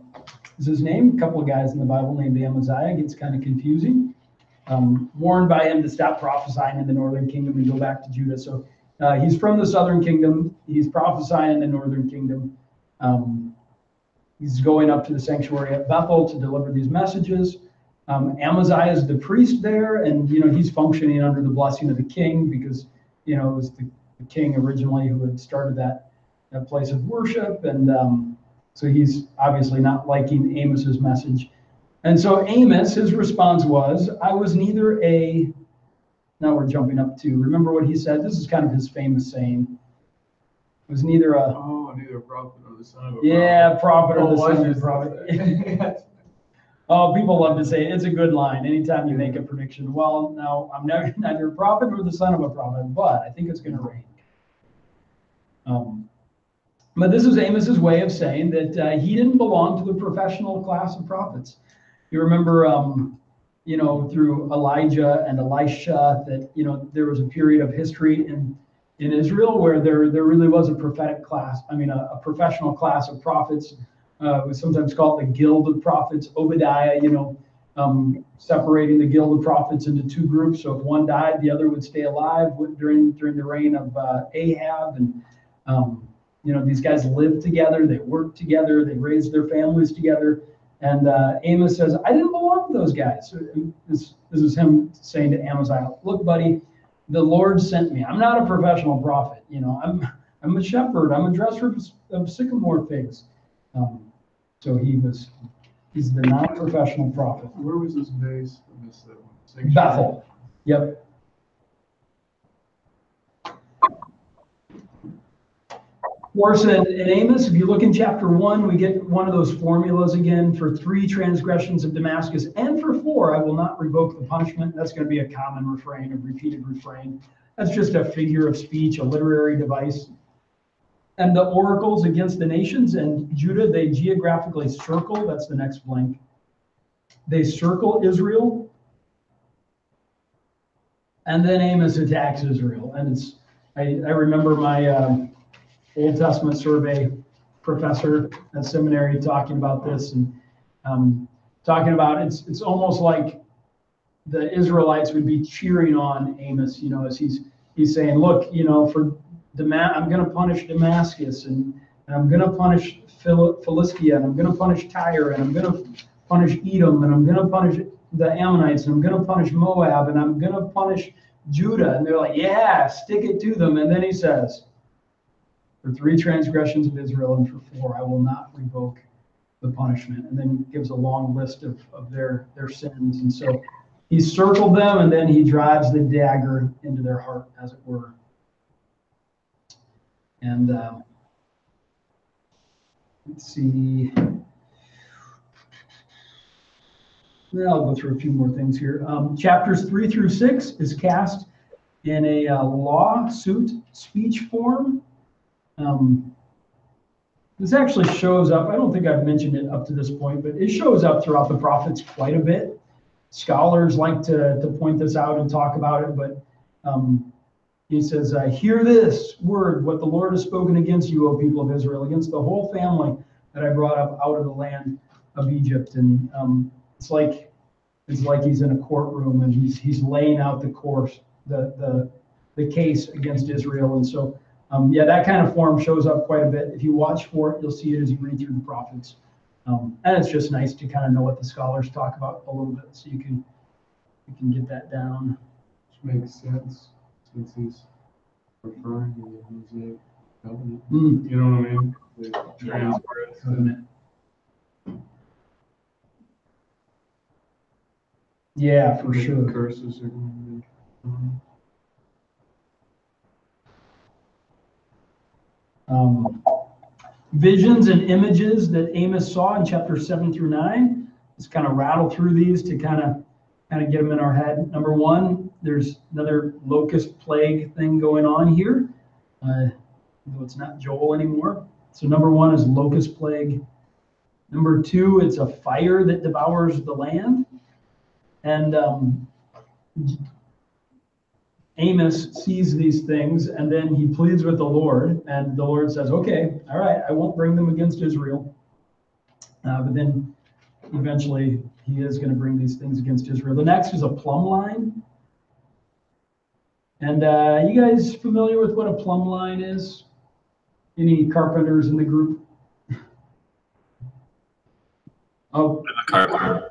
is his name. A couple of guys in the Bible named Amaziah. It gets kind of confusing. Warned by him to stop prophesying in the northern kingdom and go back to Judah. So he's from the southern kingdom. He's prophesying in the northern kingdom. He's going up to the sanctuary at Bethel to deliver these messages. Amaziah is the priest there, and he's functioning under the blessing of the king because it was the king originally who had started that place of worship, and so he's obviously not liking Amos's message. And so Amos, his response was, I was neither a, now we're jumping up to, remember what he said? This is kind of his famous saying. It was neither a, neither a prophet nor the son of a prophet or the son of a prophet. prophet. Oh, people love to say it. It's a good line. Anytime you make a prediction, well, no, I'm neither a prophet nor the son of a prophet, but I think it's going to rain. But this is Amos's way of saying that he didn't belong to the professional class of prophets. You remember, through Elijah and Elisha, that there was a period of history in Israel where there really was a prophetic class. A professional class of prophets. It was sometimes called the Guild of Prophets. Obadiah, separating the Guild of Prophets into two groups. So if one died, the other would stay alive during the reign of Ahab. And these guys lived together, they worked together, they raised their families together. And Amos says, I didn't belong to those guys. This is him saying to Amaziah, look, buddy, the Lord sent me. I'm not a professional prophet. I'm a shepherd. I'm a dresser of sycamore figs. So he's the non-professional prophet. Where was his base for this Bethel. Yep. Of course, in Amos, if you look in chapter 1, we get one of those formulas again. For 3 transgressions of Damascus, and for 4, I will not revoke the punishment. That's going to be a common refrain, a repeated refrain. That's just a figure of speech, a literary device. And the oracles against the nations and Judah, they geographically circle. That's the next blank. They circle Israel. And then Amos attacks Israel. And I remember my Old Testament survey professor at seminary talking about this and talking about it's almost like the Israelites would be cheering on Amos, as he's saying, look, for I'm going to punish Damascus and I'm going to punish Philistia and I'm going to punish Tyre and I'm going to punish Edom and I'm going to punish the Ammonites and I'm going to punish Moab and I'm going to punish Judah. And they're like, yeah, stick it to them. And then he says, for 3 transgressions of Israel and for 4, I will not revoke the punishment. And then gives a long list of their sins. And so he circled them and then he drives the dagger into their heart, as it were. And let's see. I'll go through a few more things here. Chapters 3 through 6 is cast in a lawsuit speech form. This actually shows up. I don't think I've mentioned it up to this point, but it shows up throughout the prophets quite a bit. Scholars like to point this out and talk about it, but he says, hear this word, what the Lord has spoken against you, O people of Israel, against the whole family that I brought up out of the land of Egypt. And it's like he's in a courtroom and he's laying out the course, the case against Israel. And so, that kind of form shows up quite a bit. If you watch for it, you'll see it as you read through the prophets. And it's just nice to kind of know what the scholars talk about a little bit, so you can get that down. Which makes sense since he's referring to the Mosaic covenant. You know what I mean? The transgress covenant. Yeah, for sure. Curses are going to be. Visions and images that Amos saw in chapter 7 through 9. Let's kind of rattle through these to kind of get them in our head. Number 1, there's another locust plague thing going on here. Though it's not Joel anymore. So number 1 is locust plague. Number 2, it's a fire that devours the land. And Amos sees these things, and then he pleads with the Lord, and the Lord says, okay, all right, I won't bring them against Israel. But then eventually he is going to bring these things against Israel. The next is a plumb line. And you guys familiar with what a plumb line is? Any carpenters in the group? Oh, I'm a carpenter.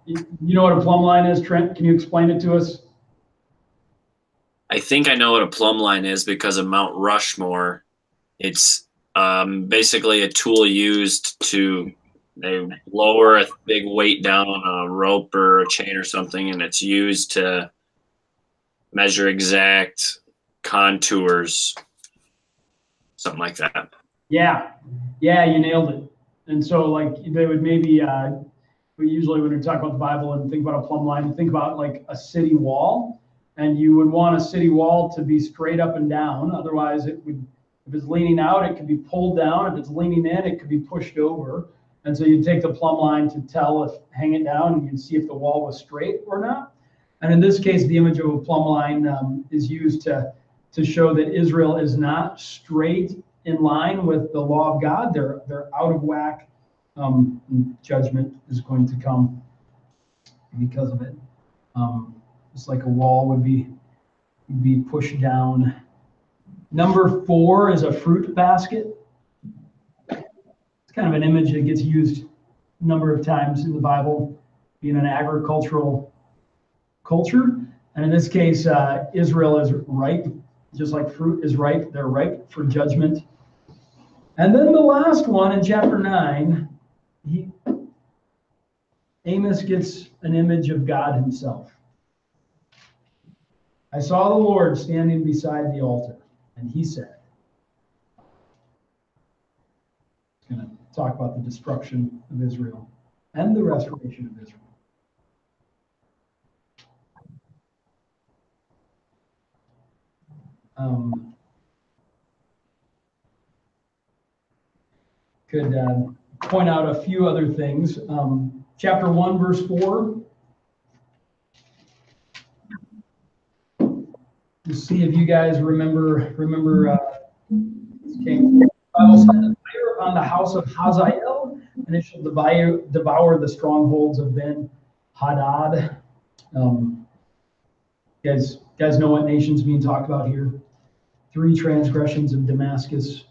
You know what a plumb line is, Trent? Can you explain it to us? I think I know what a plumb line is because of Mount Rushmore. It's basically a tool used to they lower a big weight down on a rope or a chain or something, and it's used to measure exact contours, something like that. Yeah, you nailed it. And so, like, they would maybe, we usually when we talk about the Bible and think about a plumb line, think about like a city wall. And you would want a city wall to be straight up and down. Otherwise, it would, if it's leaning out, it could be pulled down. If it's leaning in, it could be pushed over. And so you'd take the plumb line to hang it down, and you'd see if the wall was straight or not. And in this case, the image of a plumb line is used to show that Israel is not straight in line with the law of God. They're out of whack. Judgment is going to come because of it. It's like a wall would be pushed down. Number 4 is a fruit basket. It's kind of an image that gets used a number of times in the Bible, being an agricultural culture. And in this case, Israel is ripe, just like fruit is ripe. They're ripe for judgment. And then the last one in chapter 9, Amos gets an image of God himself. I saw the Lord standing beside the altar, and he said, he's going to talk about the destruction of Israel and the restoration of Israel. Could point out a few other things. Chapter 1, verse 4. see if you guys remember this king. The Bible says, "Fire upon the house of Hazael, and it shall devour the strongholds of Ben Hadad." Guys know what nation's being talked about here? 3 transgressions of Damascus.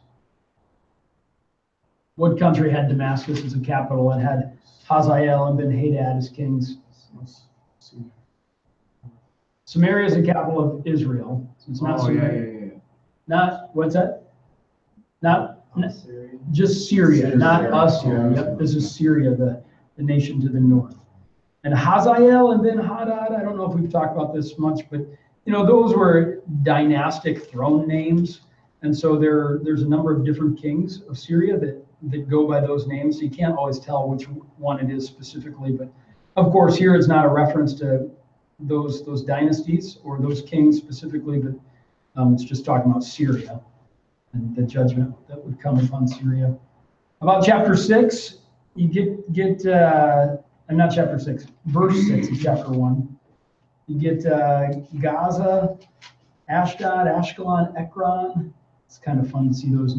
What country had Damascus as a capital and had Hazael and Ben Hadad as kings? Samaria is the capital of Israel. So it's not Samaria. Yeah. Not, what's that? Not Syria. just Syria, not Assyria. Yeah. Yep, this is Syria, the nation to the north. And Hazael and Ben Hadad, I don't know if we've talked about this much, but those were dynastic throne names. And so there's a number of different kings of Syria that go by those names. So you can't always tell which one it is specifically. But of course, here it's not a reference to those dynasties or those kings specifically, but it's just talking about Syria and the judgment that would come upon Syria. About chapter 6, you get not chapter 6, verse 6 of chapter 1. You get Gaza, Ashdod, Ashkelon, Ekron. It's kind of fun to see those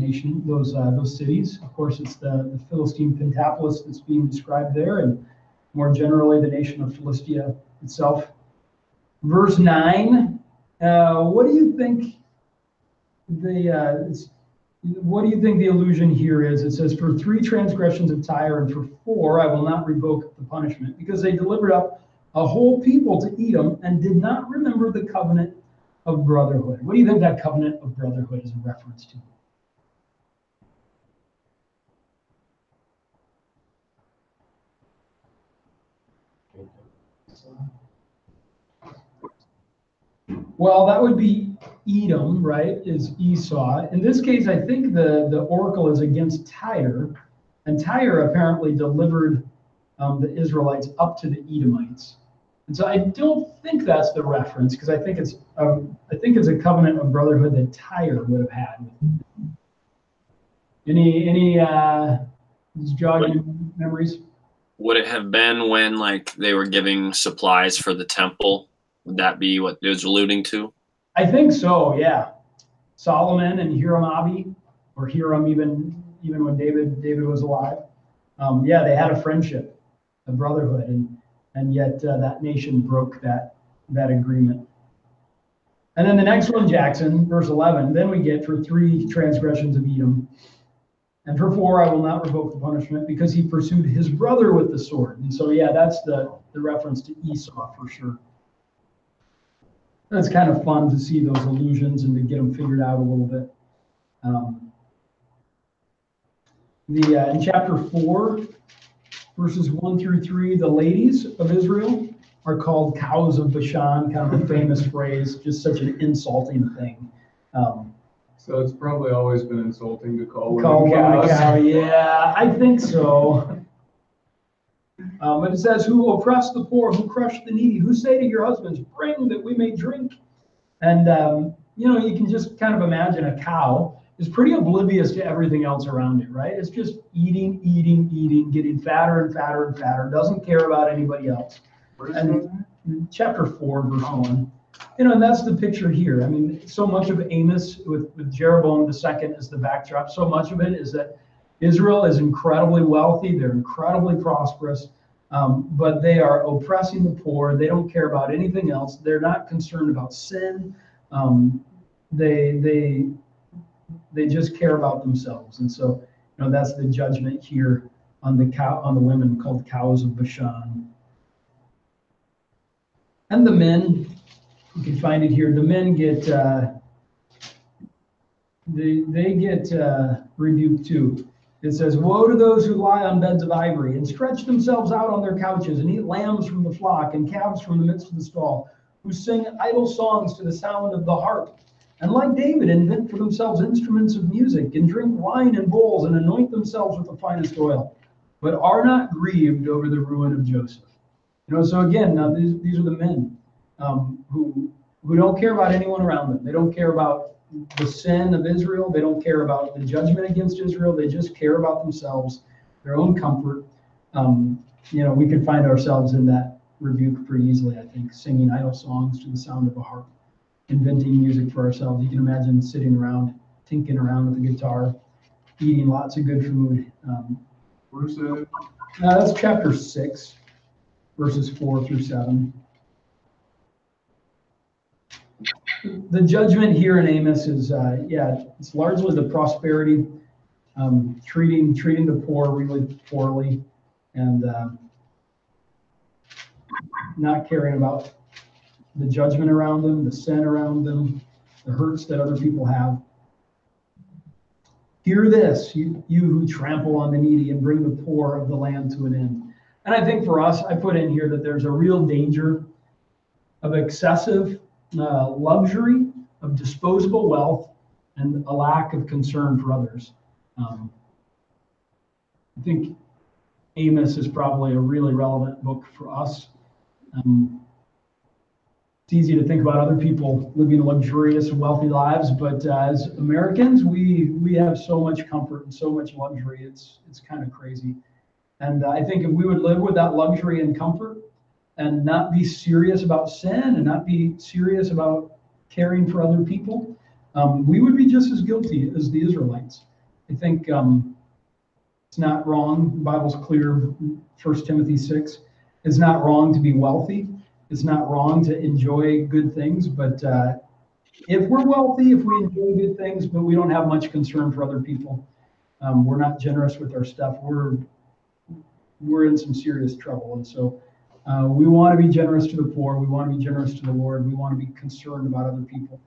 cities. Of course, it's the Philistine Pentapolis that's being described there, and more generally, the nation of Philistia itself. Verse 9. What do you think the allusion here is? It says, "For 3 transgressions of Tyre and for 4 I will not revoke the punishment, because they delivered up a whole people to Edom and did not remember the covenant of brotherhood." What do you think that covenant of brotherhood is a reference to? Well, that would be Edom, right? Is Esau. In this case, I think the oracle is against Tyre, and Tyre apparently delivered the Israelites up to the Edomites. And so I don't think that's the reference, because I think it's a covenant of brotherhood that Tyre would have had. Any jogging memories? Would it have been when they were giving supplies for the temple? Would that be what it was alluding to? I think so, yeah. Solomon and Hiram-Abi, or Hiram even when David was alive. Yeah, they had a friendship, a brotherhood, and yet that nation broke that agreement. And then the next one, Jackson, verse 11, then we get, "For 3 transgressions of Edom, and for 4 I will not revoke the punishment, because he pursued his brother with the sword." And so, yeah, that's the reference to Esau for sure. That's kind of fun to see those allusions and to get them figured out a little bit. In chapter 4, verses 1 through 3, the ladies of Israel are called cows of Bashan, kind of a famous phrase, just such an insulting thing. So it's probably always been insulting to call Women cows. cow, yeah, I think so. But it says, "Who oppress the poor, who crush the needy, who say to your husbands, 'Bring that we may drink.'" And, you can just kind of imagine a cow is pretty oblivious to everything else around it, right? It's just eating, getting fatter and fatter and fatter, doesn't care about anybody else. And chapter 4, verse 1. And that's the picture here. I mean, so much of Amos with Jeroboam II as the backdrop, so much of it is that Israel is incredibly wealthy, they're incredibly prosperous, but they are oppressing the poor. They don't care about anything else. They're not concerned about sin. They just care about themselves. And so, that's the judgment here on the women called cows of Bashan. And the men, you can find it here. The men get they get rebuked too. It says, "Woe to those who lie on beds of ivory and stretch themselves out on their couches and eat lambs from the flock and calves from the midst of the stall, who sing idle songs to the sound of the harp, and like David invent for themselves instruments of music and drink wine in bowls and anoint themselves with the finest oil, but are not grieved over the ruin of Joseph." So again, now these are the men who don't care about anyone around them. They don't care about the sin of Israel. They don't care about the judgment against Israel. They just care about themselves, their own comfort. We could find ourselves in that rebuke pretty easily, I think, singing idle songs to the sound of a harp. inventing music for ourselves. You can imagine sitting around, tinkering around with a guitar, eating lots of good food. Where's that? That's chapter 6, verses 4 through 7. The judgment here in Amos is, it's largely the prosperity, treating the poor really poorly, and not caring about the judgment around them, the sin around them, the hurts that other people have. Hear this, you who trample on the needy and bring the poor of the land to an end. And I think for us, I put in here that there's a real danger of excessive luxury, of disposable wealth, and a lack of concern for others. I think Amos is probably a really relevant book for us. It's easy to think about other people living luxurious, wealthy lives, but as Americans, we have so much comfort and so much luxury. It's kind of crazy. And I think if we would live with that luxury and comfort and not be serious about sin and not be serious about caring for other people, we would be just as guilty as the Israelites. I think it's not wrong. The Bible's clear, 1 Timothy 6. It's not wrong to be wealthy. It's not wrong to enjoy good things. But if we're wealthy, if we enjoy good things, but we don't have much concern for other people, we're not generous with our stuff, we're in some serious trouble. And so we want to be generous to the poor. We want to be generous to the Lord. We want to be concerned about other people.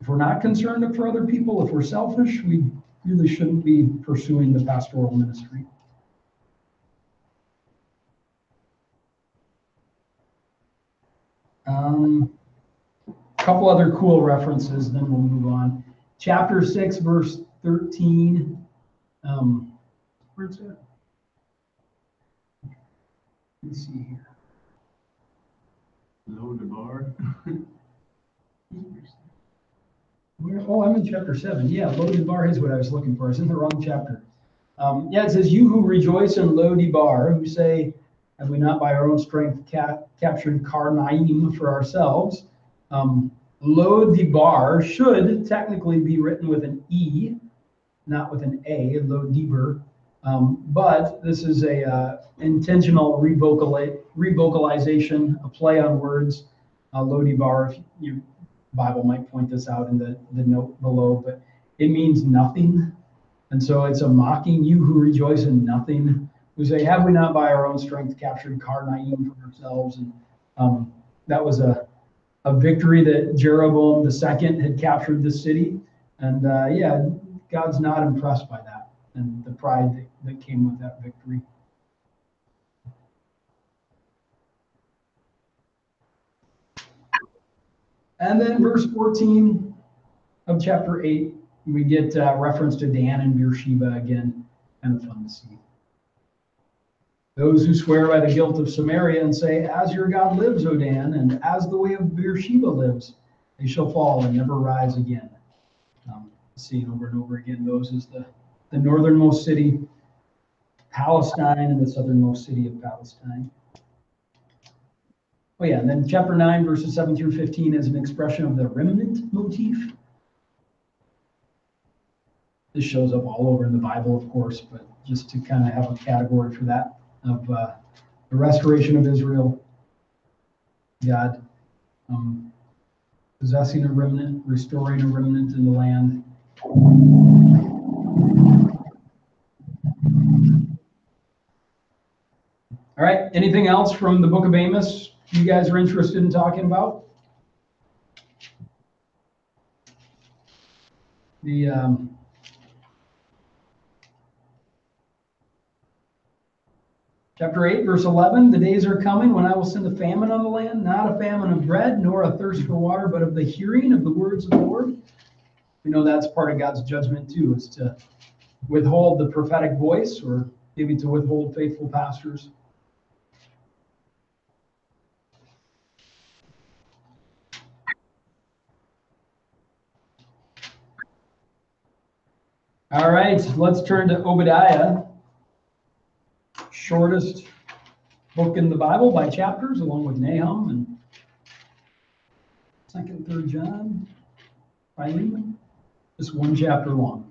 If we're not concerned for other people, if we're selfish, we really shouldn't be pursuing the pastoral ministry. A couple other cool references, then we'll move on. Chapter 6, verse 13. Where's that? Let me see here. Lo-debar. Oh, I'm in chapter 7. Yeah, Lo-debar is what I was looking for. It's in the wrong chapter. It says, you who rejoice in Lo-debar, who say, have we not by our own strength captured Karnaim for ourselves? Lo-debar should technically be written with an E, not with an A, Lo-debar. But this is a intentional revocalization, a play on words. Lo-debar, if your Bible might point this out in the note below, but it means nothing. And so it's a mocking, you who rejoice in nothing. We say, have we not by our own strength captured Karnaim for ourselves? And that was a victory that Jeroboam II had captured the city. And God's not impressed by that and the pride that came with that victory. And then verse 14 of chapter 8, we get reference to Dan and Beersheba again. Kind of fun to see. Those who swear by the guilt of Samaria and say, as your God lives, O Dan, and as the way of Beersheba lives, they shall fall and never rise again. Seeing over and over again, those is the northernmost city, Palestine, and the southernmost city of Palestine. Oh yeah, and then chapter 9, verses 7 through 15 is an expression of the remnant motif. This shows up all over in the Bible, of course, but just to kind of have a category for that, of the restoration of Israel, God possessing a remnant, restoring a remnant in the land. All right, anything else from the book of Amos you guys are interested in talking about? Chapter 8, verse 11, the days are coming when I will send a famine on the land, not a famine of bread, nor a thirst for water, but of the hearing of the words of the Lord. We know that's part of God's judgment too, is to withhold the prophetic voice, or maybe to withhold faithful pastors. All right, let's turn to Obadiah. Shortest book in the Bible by chapters, along with Nahum and 2nd, 3rd John, Philemon, just one chapter long.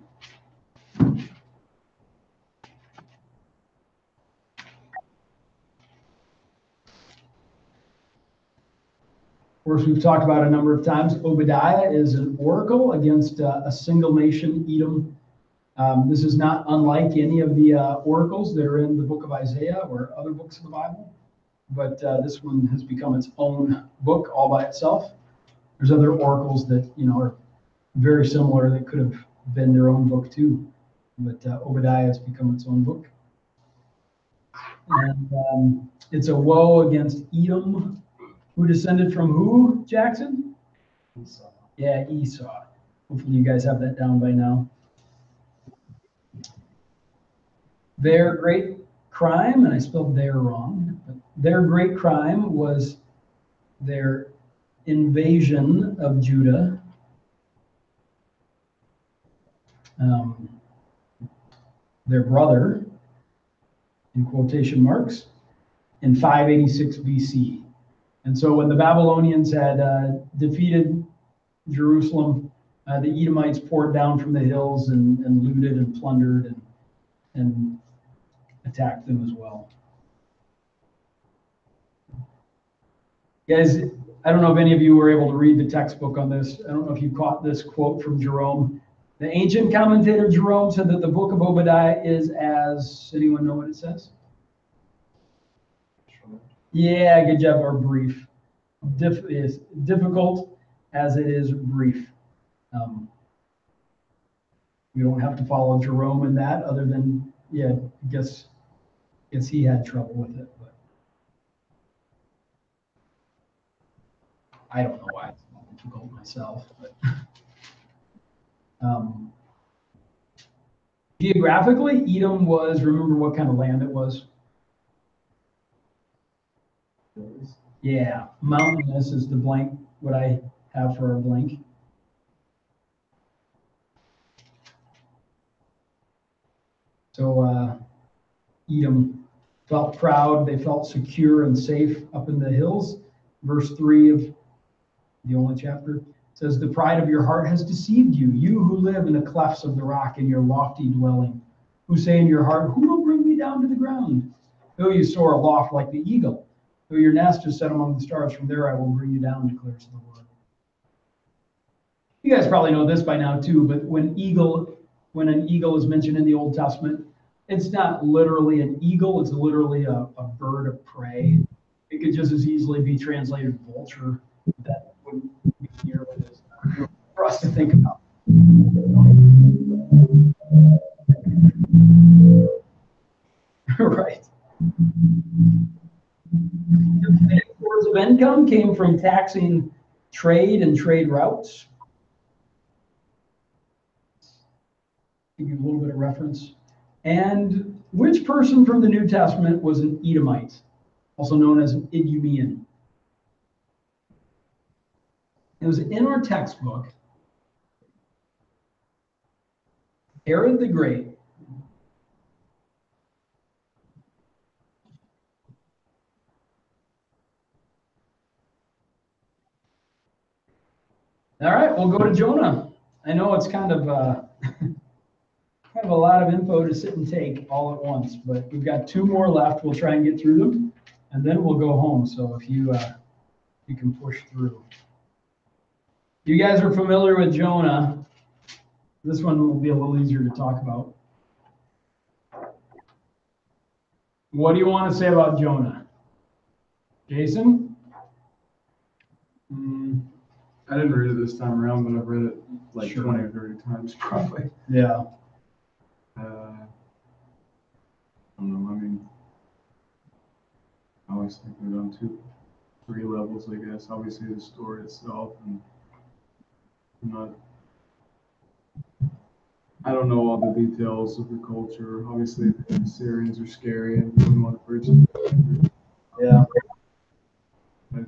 Of course, we've talked about a number of times, Obadiah is an oracle against a single nation, Edom. This is not unlike any of the oracles that are in the book of Isaiah or other books of the Bible, but this one has become its own book all by itself. There's other oracles that, are very similar that could have been their own book too, but Obadiah has become its own book. And it's a woe against Edom. Who descended from who, Jackson? Esau. Yeah, Esau. Hopefully you guys have that down by now. Their great crime, and I spelled "their" wrong, but their great crime was their invasion of Judah. Their brother, in quotation marks, in 586 BC. And so when the Babylonians had defeated Jerusalem, the Edomites poured down from the hills and looted and plundered and attacked them as well. Guys, I don't know if any of you were able to read the textbook on this. I don't know if you caught this quote from Jerome. The ancient commentator Jerome said that the book of Obadiah is as, anyone know what it says? Yeah, good job, or brief. Is difficult as it is brief. We don't have to follow Jerome in that, other than, yeah, I guess he had trouble with it, but I don't know why it's not difficult myself. But geographically, Edom was, remember what kind of land it was? Yeah, mountainous is the blank, what I have for a blank. So Edom felt proud, they felt secure and safe up in the hills. Verse 3 of the only chapter says, the pride of your heart has deceived you, you who live in the clefts of the rock in your lofty dwelling, who say in your heart, who will bring me down to the ground? Though you soar aloft like the eagle, though your nest is set among the stars, from there I will bring you down, declares the Lord. You guys probably know this by now too, but when an eagle is mentioned in the Old Testament, it's not literally an eagle, it's literally a bird of prey. It could just as easily be translated vulture. That wouldn't be near what it is for us to think about. Right. The source of income came from taxing trade and trade routes. Give you a little bit of reference. And which person from the New Testament was an Edomite, also known as an Idumean? It was in our textbook. Herod the Great. All right, we'll go to Jonah. I know it's kind of a lot of info to sit and take all at once, but we've got 2 more left. We'll try and get through them, and then we'll go home. So if you can push through. You guys are familiar with Jonah. This one will be a little easier to talk about. What do you want to say about Jonah? Jason? I didn't read it this time around, but I've read it like Sure. 20 or 30 times probably. Yeah. I don't know. I mean, I always think of it on 3 levels, I guess. Obviously, the story itself, and I don't know all the details of the culture. Obviously, the Assyrians are scary, and wouldn't want to preach it. Yeah. But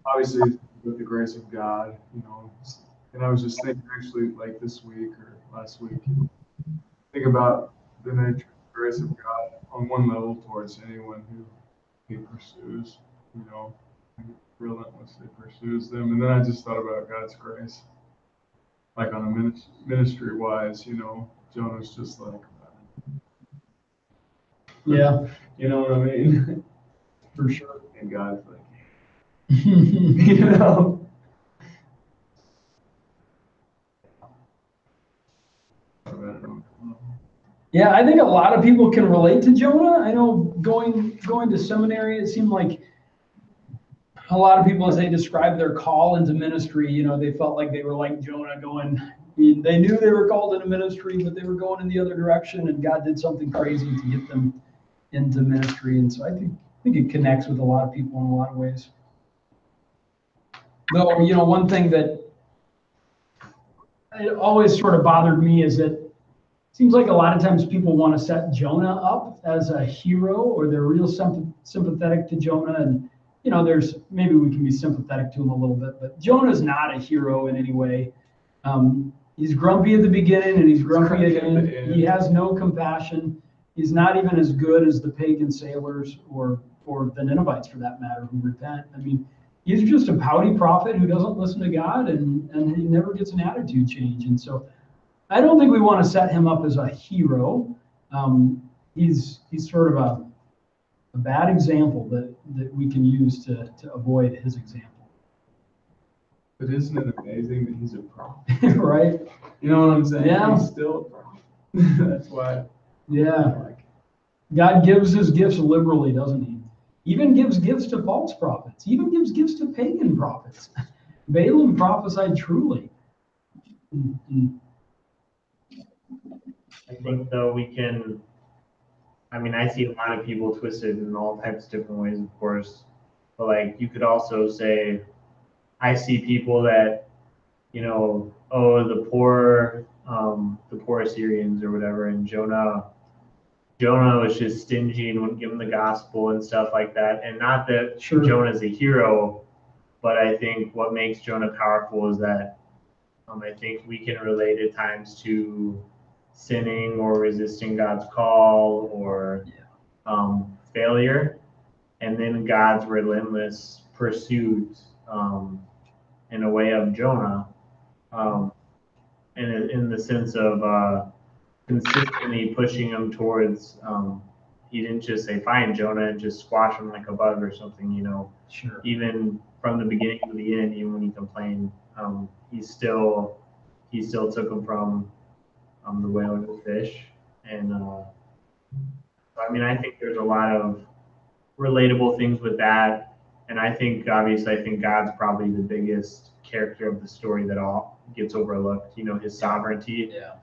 obviously, with the grace of God, and I was just thinking actually, like this week or last week, think about the nature of the grace of God on one level towards anyone who he pursues. relentlessly pursues them. And then I just thought about God's grace, like on a ministry wise, you know, Jonah's just like, Yeah, you know what I mean? for sure. And God's like, you know. I don't know. Yeah, I think a lot of people can relate to Jonah. I know going to seminary, it seemed like a lot of people, as they described their call into ministry, you know, they felt like they were like Jonah going, they knew they were called into ministry, but they were going in the other direction, and God did something crazy to get them into ministry. And so I think it connects with a lot of people in a lot of ways. Though, you know, one thing that it always sort of bothered me is that it seems like a lot of times people want to set Jonah up as a hero, or they're real sympathetic to Jonah. And, you know, maybe we can be sympathetic to him a little bit, but Jonah's not a hero in any way. He's grumpy at the beginning and he's grumpy at the end. He has no compassion. He's not even as good as the pagan sailors or the Ninevites, for that matter, who repent. I mean, he's just a pouty prophet who doesn't listen to God, and he never gets an attitude change. And so I don't think we want to set him up as a hero. He's sort of a bad example that we can use to avoid his example. But isn't it amazing that he's a prophet? Right? You know what I'm saying? Yeah. He's still a prophet. That's why. Yeah. God gives his gifts liberally, doesn't he? Even gives gifts to false prophets. Even gives gifts to pagan prophets. Balaam prophesied truly. I think though I see a lot of people twisted in all types of different ways, of course, but like you could also say, I see people that, you know, the poor Assyrians or whatever, and Jonah was just stingy and wouldn't give them the gospel and stuff like that. And not that Jonah's a hero, but I think what makes Jonah powerful is that I think we can relate at times to sinning or resisting God's call or failure, and then God's relentless pursuit in a way of Jonah, and in the sense of consistently pushing him towards. He didn't just say find Jonah and just squash him like a bug or something, you know. Sure. Even from the beginning to the end, even when he complained, he still took him from the whale to the fish. And I think there's a lot of relatable things with that. And I think God's probably the biggest character of the story that all gets overlooked. You know, his sovereignty. Yeah.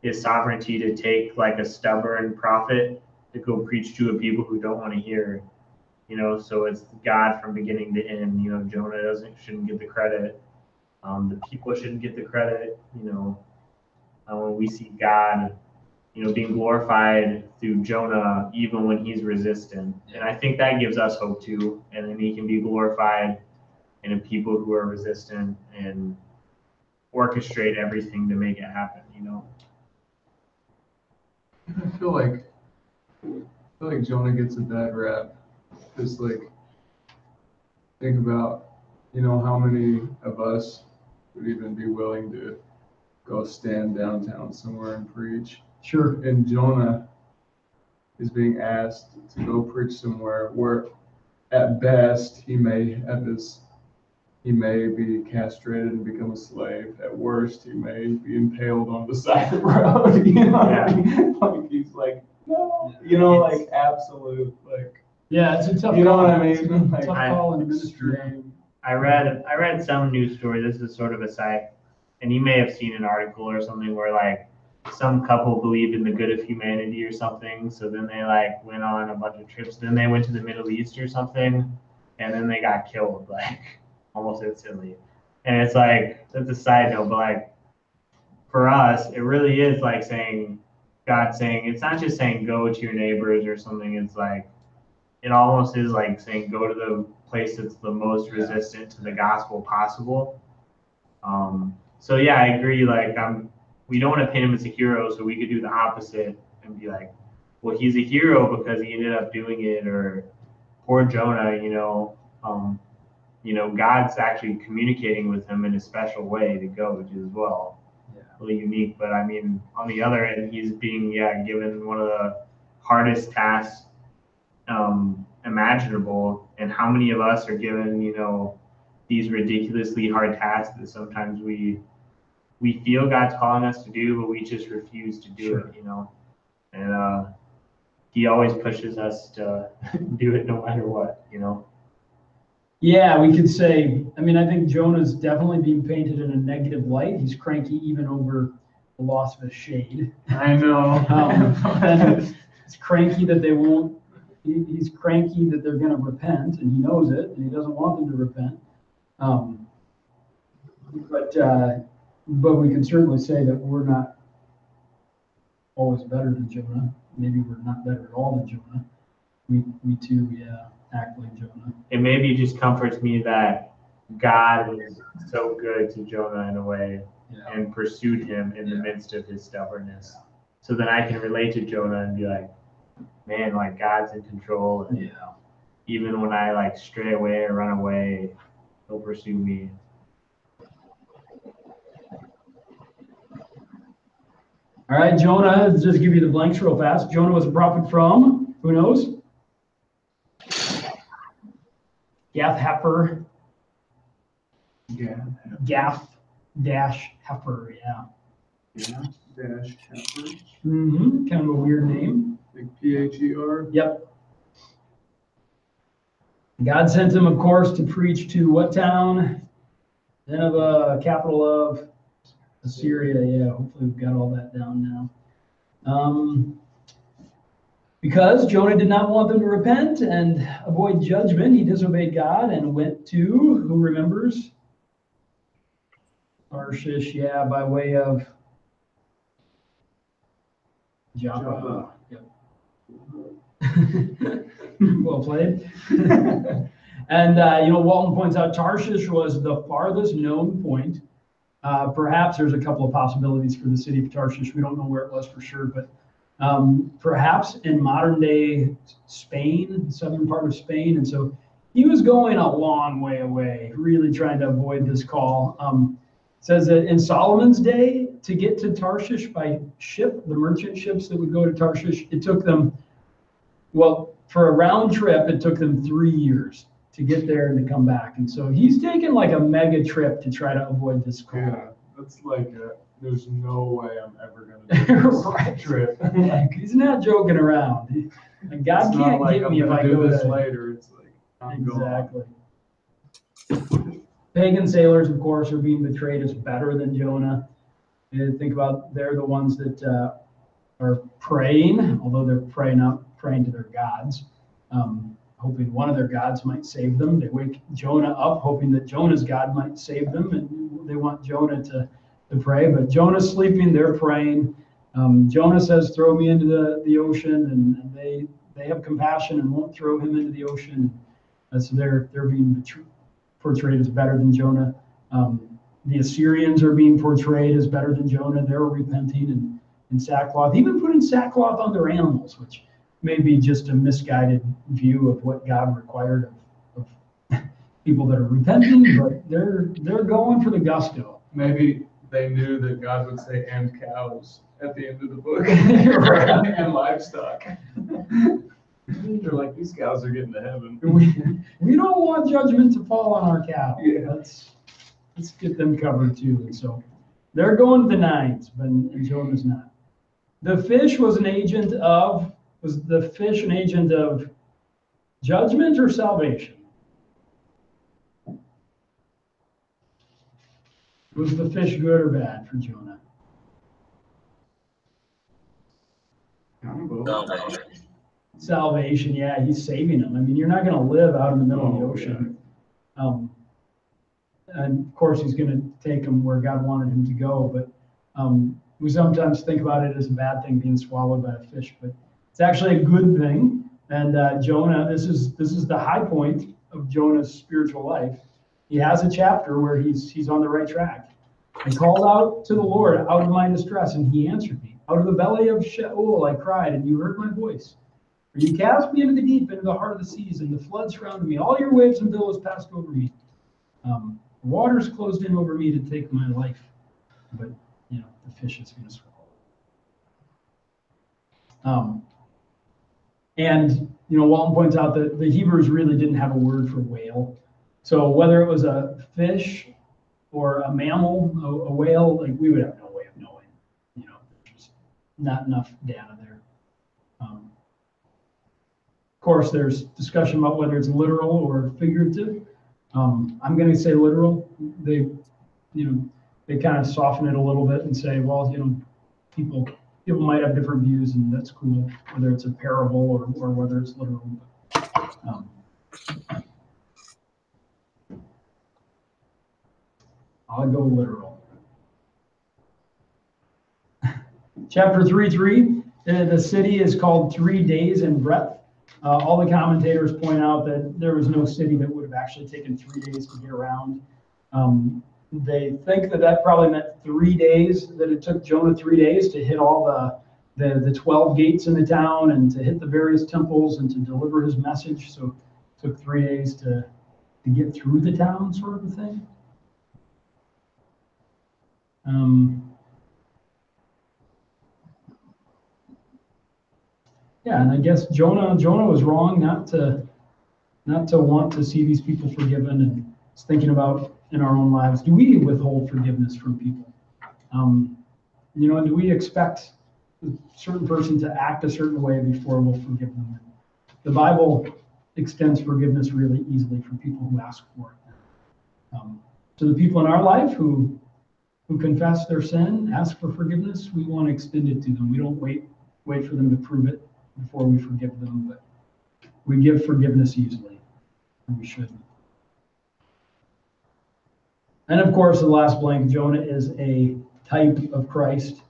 His sovereignty to take like a stubborn prophet to go preach to a people who don't want to hear. You know, so it's God from beginning to end. You know, Jonah shouldn't get the credit. The people shouldn't get the credit. You know, when we see God, you know, being glorified through Jonah, even when he's resistant. And I think that gives us hope too. And then he can be glorified in people who are resistant and orchestrate everything to make it happen, you know. I feel like Jonah gets a bad rap. Just like, think about, you know, how many of us would even be willing to go stand downtown somewhere and preach. Sure. And Jonah is being asked to go preach somewhere where at best he may be castrated and become a slave. At worst, he may be impaled on the side of the road. You know, like he's like, no, you know, like absolute, like. Yeah, it's a tough. You know call. what I mean? It's a Like, tough call in the ministry. I read some news story. This is sort of a side, and you may have seen an article or something where like some couple believed in the good of humanity or something. So then they like went on a bunch of trips. Then they went to the Middle East or something, and then they got killed like almost instantly. And it's like, that's a side note, but like for us, it really is like God saying, it's not just saying go to your neighbors or something. It's like, it almost is like saying go to the place that's the most resistant to the gospel possible. So yeah, I agree. Like we don't want to paint him as a hero, so we could do the opposite and be like, well, he's a hero because he ended up doing it, or poor Jonah, you know. God's actually communicating with him in a special way to go, which is, well, really unique. But I mean, on the other end, he's being given one of the hardest tasks imaginable. And how many of us are given these ridiculously hard tasks that sometimes we feel God's calling us to do, but we just refuse to do it, and he always pushes us to do it no matter what. Yeah, we could say, I mean, I think Jonah's definitely being painted in a negative light. He's cranky even over the loss of his shade. I know. And it's cranky that they won't, he's cranky that they're going to repent, and he knows it, and he doesn't want them to repent. But we can certainly say that we're not always better than Jonah. Maybe we're not better at all than Jonah. We too, act like Jonah. It maybe just comforts me that God was so good to Jonah in a way and pursued him in the midst of his stubbornness. So then I can relate to Jonah and be like, man, like God's in control. And even when I like stray away or run away, he'll pursue me. All right, Jonah, let's just give you the blanks real fast. Jonah was a prophet from, who knows? Gath-Hepher. Gath-Hepher, Gath-Hepher. Kind of a weird name. Like P-H-E-R. Yep. God sent him, of course, to preach to what town? Nineveh, capital of Assyria. Hopefully we've got all that down now. Because Jonah did not want them to repent and avoid judgment, he disobeyed God and went to, who remembers? Tarshish, by way of Joppa. Yep. Well played. And, Walton points out Tarshish was the farthest known point. Perhaps there's a couple of possibilities for the city of Tarshish. We don't know where it was for sure, but perhaps in modern day Spain, southern part of Spain. And so he was going a long way away, really trying to avoid this call. It says that in Solomon's day, to get to Tarshish by ship, the merchant ships that would go to Tarshish, it took them, for a round trip, it took them 3 years to get there and to come back. And so he's taken like a mega trip to try to avoid this call. Yeah, that's like there's no way I'm ever going to do this Right. trip. Like, he's not joking around. And God It's can't not like get I'm me if gonna I do go this to later. It's like I'm exactly. Pagan sailors, of course, are being betrayed as better than Jonah. And think about they're the ones that are praying, although they're praying to their gods, hoping one of their gods might save them. They wake Jonah up, hoping that Jonah's God might save them, and they want Jonah to pray. But Jonah's sleeping, they're praying. Jonah says, "Throw me into the ocean," and they have compassion and won't throw him into the ocean. So they're being portrayed as better than Jonah. The Assyrians are being portrayed as better than Jonah. They're repenting in sackcloth, even putting sackcloth on their animals, which may be just a misguided view of what God required of people that are repenting, but they're going for the gusto. Maybe they knew that God would say "and cows" at the end of the book, and livestock. They're like, these cows are getting to heaven. We don't want judgment to fall on our cow. Yeah. Let's get them covered too. And so they're going to the nines, but Jonah's not. The fish was an agent of judgment or salvation? Was the fish good or bad for Jonah? Salvation, yeah, he's saving them. I mean, you're not going to live out in the middle of the ocean. And of course, he's going to take them where God wanted him to go. But we sometimes think about it as a bad thing being swallowed by a fish, but it's actually a good thing. And Jonah, this is the high point of Jonah's spiritual life. He has a chapter where he's on the right track. I called out to the Lord out of my distress, and he answered me. Out of the belly of Sheol I cried, and you heard my voice. For you cast me into the deep, into the heart of the seas, and the flood surrounded me. All your waves and billows passed over me. Water's closed in over me to take my life, but the fish is going to swallow. And Walton points out that the Hebrews really didn't have a word for whale. So whether it was a fish or a mammal, a whale, like we would have no way of knowing. There's not enough data there. Of course, there's discussion about whether it's literal or figurative. I'm going to say literal. They kind of soften it a little bit and say, well, people might have different views, and that's cool, whether it's a parable or whether it's literal. I'll go literal. Chapter 3:3, the city is called 3 days in breadth. All the commentators point out that there was no city that would have actually taken 3 days to get around. They think that probably meant 3 days, that it took Jonah 3 days to hit all the 12 gates in the town and to hit the various temples and to deliver his message. So it took 3 days to get through the town, sort of a thing. Yeah, and I guess Jonah was wrong not to want to see these people forgiven, and is thinking about in our own lives, do we withhold forgiveness from people? Do we expect a certain person to act a certain way before we'll forgive them? The Bible extends forgiveness really easily for people who ask for it. To the people in our life who confess their sin, ask for forgiveness, we want to extend it to them. We don't wait for them to prove it before we forgive them, but we give forgiveness easily, and we should. And of course, the last blank, Jonah is a type of Christ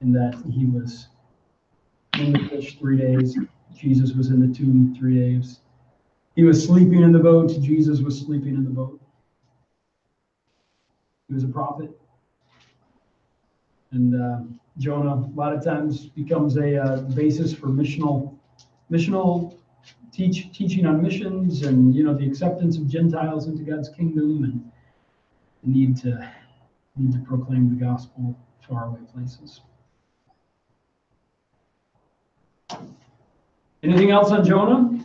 in that he was in the fish 3 days. Jesus was in the tomb 3 days. He was sleeping in the boat. Jesus was sleeping in the boat. He was a prophet. And Jonah, a lot of times, becomes a basis for missional teaching on missions, and the acceptance of Gentiles into God's kingdom, and the need to proclaim the gospel to faraway places. Anything else on Jonah?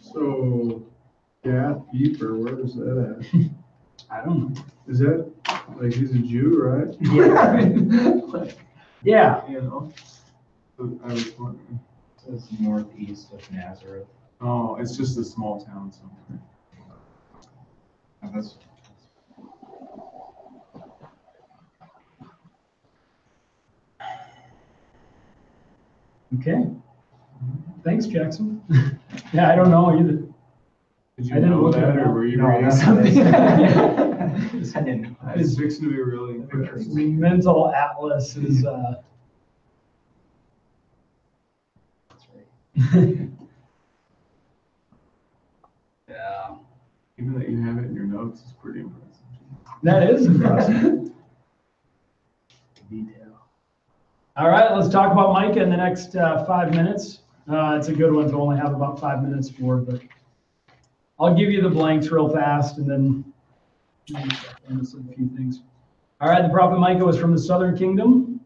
So, Gath, Beeper, where is that at? I don't know. Is that, like, he's a Jew, right? Yeah. Yeah. So I was wondering. It says northeast of Nazareth. Oh, it's just a small town somewhere. And that's Okay. Thanks, Jackson. Yeah, I don't know either. Did you I didn't know look that, it or up. were you No, reading that's something? I didn't know. It's fixing to be really impressive. Mental atlas is That's right. yeah. Even that you have it in your notes is pretty impressive. That is impressive. Detail. All right, let's talk about Micah in the next 5 minutes. It's a good one to only have about 5 minutes for, but I'll give you the blanks real fast and then a few things. All right, the prophet Micah was from the southern kingdom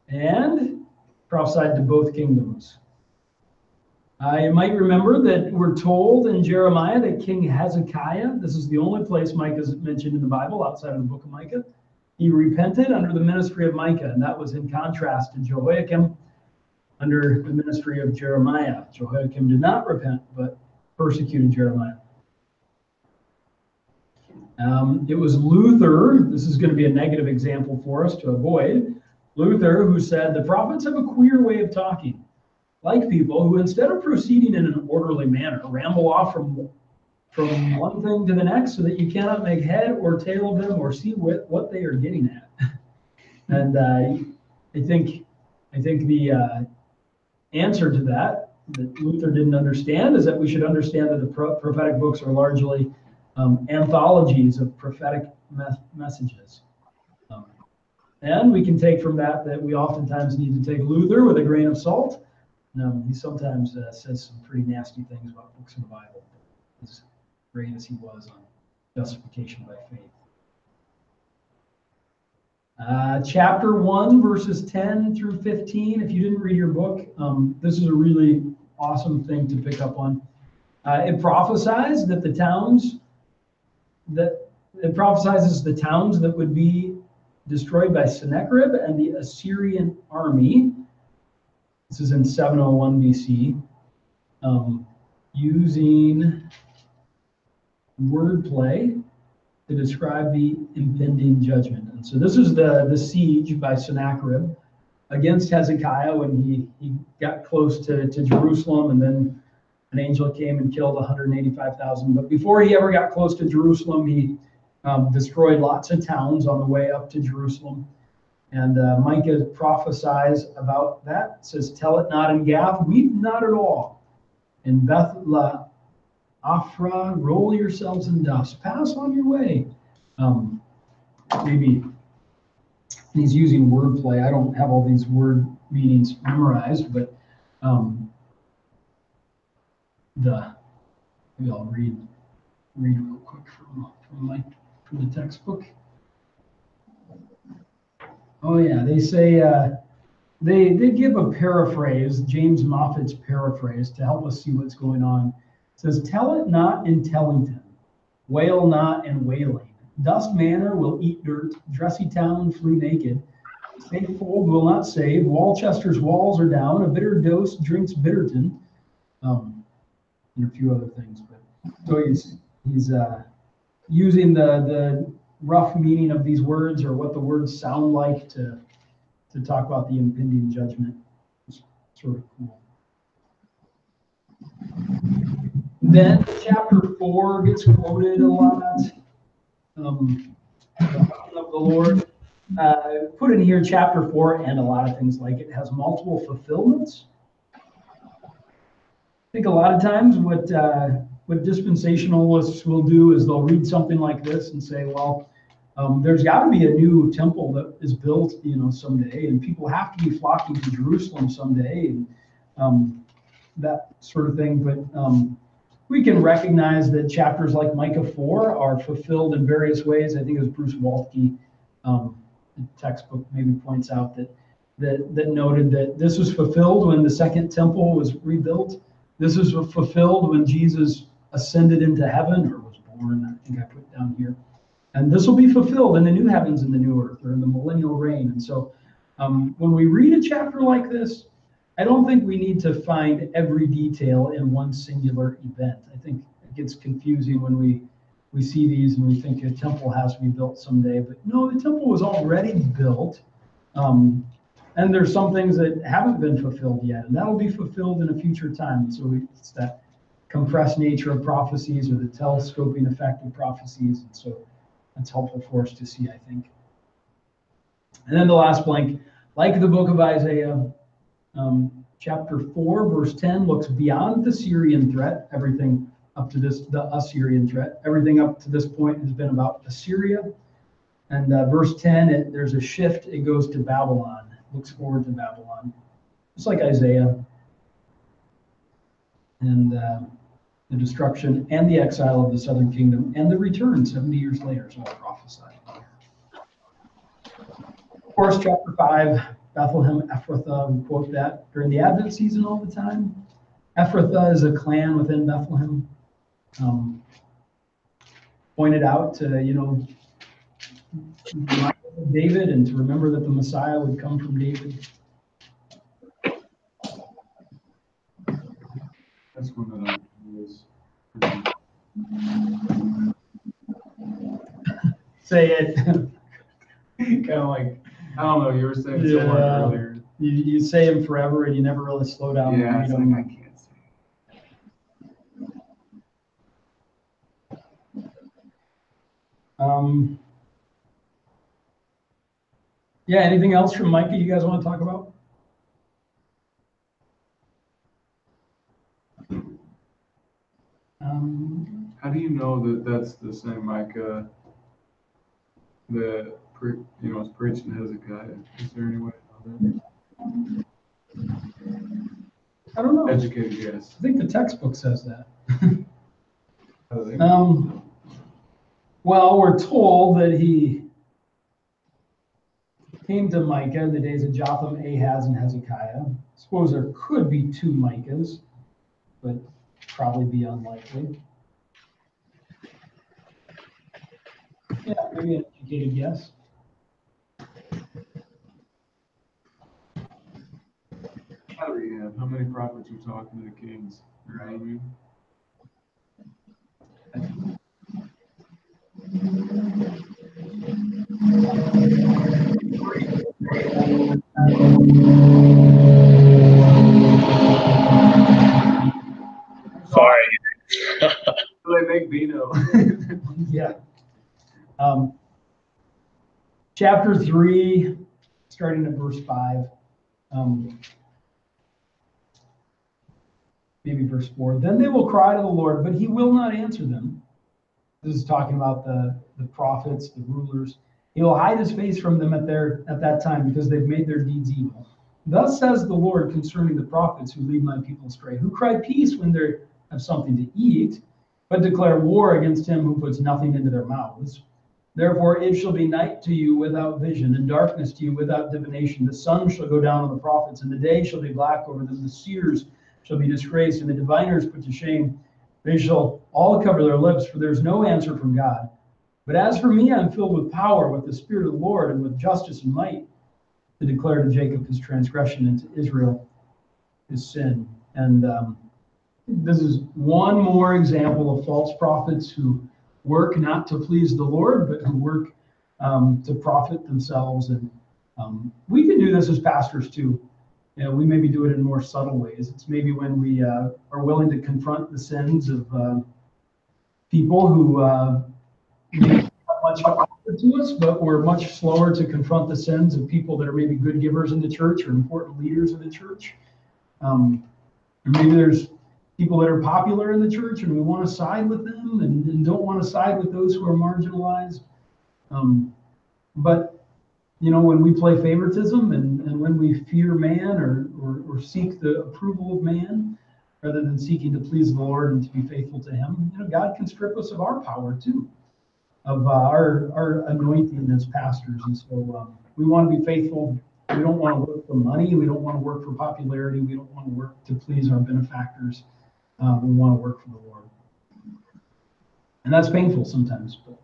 and prophesied to both kingdoms. You might remember that we're told in Jeremiah that King Hezekiah, this is the only place Micah is mentioned in the Bible outside of the book of Micah, he repented under the ministry of Micah, and that was in contrast to Jehoiakim under the ministry of Jeremiah. Jehoiakim did not repent, but persecuted Jeremiah. It was Luther, this is going to be a negative example for us to avoid, Luther who said the prophets have a queer way of talking, like people who instead of proceeding in an orderly manner, ramble off from one thing to the next so that you cannot make head or tail of them or see what they are getting at. And I think the answer to that Luther didn't understand is that we should understand that the prophetic books are largely anthologies of prophetic messages. And we can take from that we oftentimes need to take Luther with a grain of salt. He sometimes says some pretty nasty things about books of the Bible. as great as he was on justification by faith. Chapter 1, verses 10 through 15. If you didn't read your book, this is a really awesome thing to pick up on. It prophesies that the towns that would be destroyed by Sennacherib and the Assyrian army. This is in 701 BC, using wordplay to describe the impending judgment. And so this is the siege by Sennacherib against Hezekiah when he got close to Jerusalem, and then an angel came and killed 185,000. But before he ever got close to Jerusalem, he destroyed lots of towns on the way up to Jerusalem. And Micah prophesies about that. It says, "Tell it not in Gath, weep not at all. In Beth Afra, roll yourselves in dust. Pass on your way." Maybe he's using wordplay. I don't have all these word meanings memorized, but maybe I'll read real quick from the textbook. Oh yeah, they say they give a paraphrase, James Moffat's paraphrase, to help us see what's going on. It says, "Tell it not in Tellington, wail not in wailing. Dust manor will eat dirt, dressy town flee naked. Safe fold will not save, Walchester's walls are down, a bitter dose drinks Bitterton," and a few other things. But so he's using the rough meaning of these words, or what the words sound like, to talk about the impending judgment. It's sort of cool. Then chapter 4 gets quoted a lot. Of the Lord. Put in here chapter 4 and a lot of things like it has multiple fulfillments. I think a lot of times what dispensationalists will do is they'll read something like this and say, well, there's got to be a new temple that is built, someday, and people have to be flocking to Jerusalem someday, and that sort of thing. But we can recognize that chapters like Micah 4 are fulfilled in various ways. I think it was Bruce Waltke, the textbook, maybe points out that noted that this was fulfilled when the second temple was rebuilt. This was fulfilled when Jesus ascended into heaven, or was born, I think I put down here. And this will be fulfilled in the new heavens and the new earth, or in the millennial reign. And so when we read a chapter like this, I don't think we need to find every detail in one singular event. I think it gets confusing when we see these and we think a temple has to be built someday. But no, the temple was already built. And there's some things that haven't been fulfilled yet, and that'll be fulfilled in a future time. And so it's that compressed nature of prophecies, or the telescoping effect of prophecies. And so that's helpful for us to see, I think. And then the last blank, like the book of Isaiah, chapter 4, verse 10 looks beyond the Syrian threat. Everything up to this, the Assyrian threat, everything up to this point has been about Assyria. And verse 10, there's a shift. It goes to Babylon. It looks forward to Babylon. Just like Isaiah. And the destruction and the exile of the southern kingdom and the return 70 years later is all prophesied. Of course, chapter 5, Bethlehem Ephrathah, we quote that during the Advent season all the time. Ephrathah is a clan within Bethlehem. Pointed out to, David, and to remember that the Messiah would come from David. That's one that was. Say it. Kind of like, I don't know, you were saying someone earlier. You say them forever and you never really slow down. Yeah, it's like I can't say. Yeah, anything else from Micah you guys want to talk about? How do you know that that's the same Micah that was preaching Hezekiah? Is there any way to know that? I don't know. Educated guess. I think the textbook says that. Well, we're told that he came to Micah in the days of Jotham, Ahaz, and Hezekiah. I suppose there could be two Micahs, but probably be unlikely. Yeah, maybe an educated guess. How many prophets are talking to the kings? Right. Sorry. They make vino. Yeah. Chapter 3, starting at verse 5. Maybe verse 4. Then they will cry to the Lord, but he will not answer them. This is talking about the prophets, the rulers. He will hide his face from them at that time because they've made their deeds evil. Thus says the Lord concerning the prophets who lead my people astray, who cry peace when they have something to eat, but declare war against him who puts nothing into their mouths. Therefore it shall be night to you without vision, and darkness to you without divination. The sun shall go down on the prophets, and the day shall be black over them. The seers shall be disgraced, and the diviners put to shame. They shall all cover their lips, for there is no answer from God. But as for me, I am filled with power, with the Spirit of the Lord, and with justice and might, to declare to Jacob his transgression, and to Israel his sin. And this is one more example of false prophets who work not to please the Lord, but who work to profit themselves. And we can do this as pastors too. You know, we maybe do it in more subtle ways. It's maybe when we are willing to confront the sins of people who maybe not much to offer to us, but we're much slower to confront the sins of people that are maybe good givers in the church or important leaders in the church. Or maybe there's people that are popular in the church and we want to side with them and don't want to side with those who are marginalized. But you know, when we play favoritism and when we fear man or seek the approval of man, rather than seeking to please the Lord and to be faithful to him, you know, God can strip us of our power too, of our anointing as pastors. And so we want to be faithful. We don't want to work for money. We don't want to work for popularity. We don't want to work to please our benefactors. We want to work for the Lord. And that's painful sometimes. But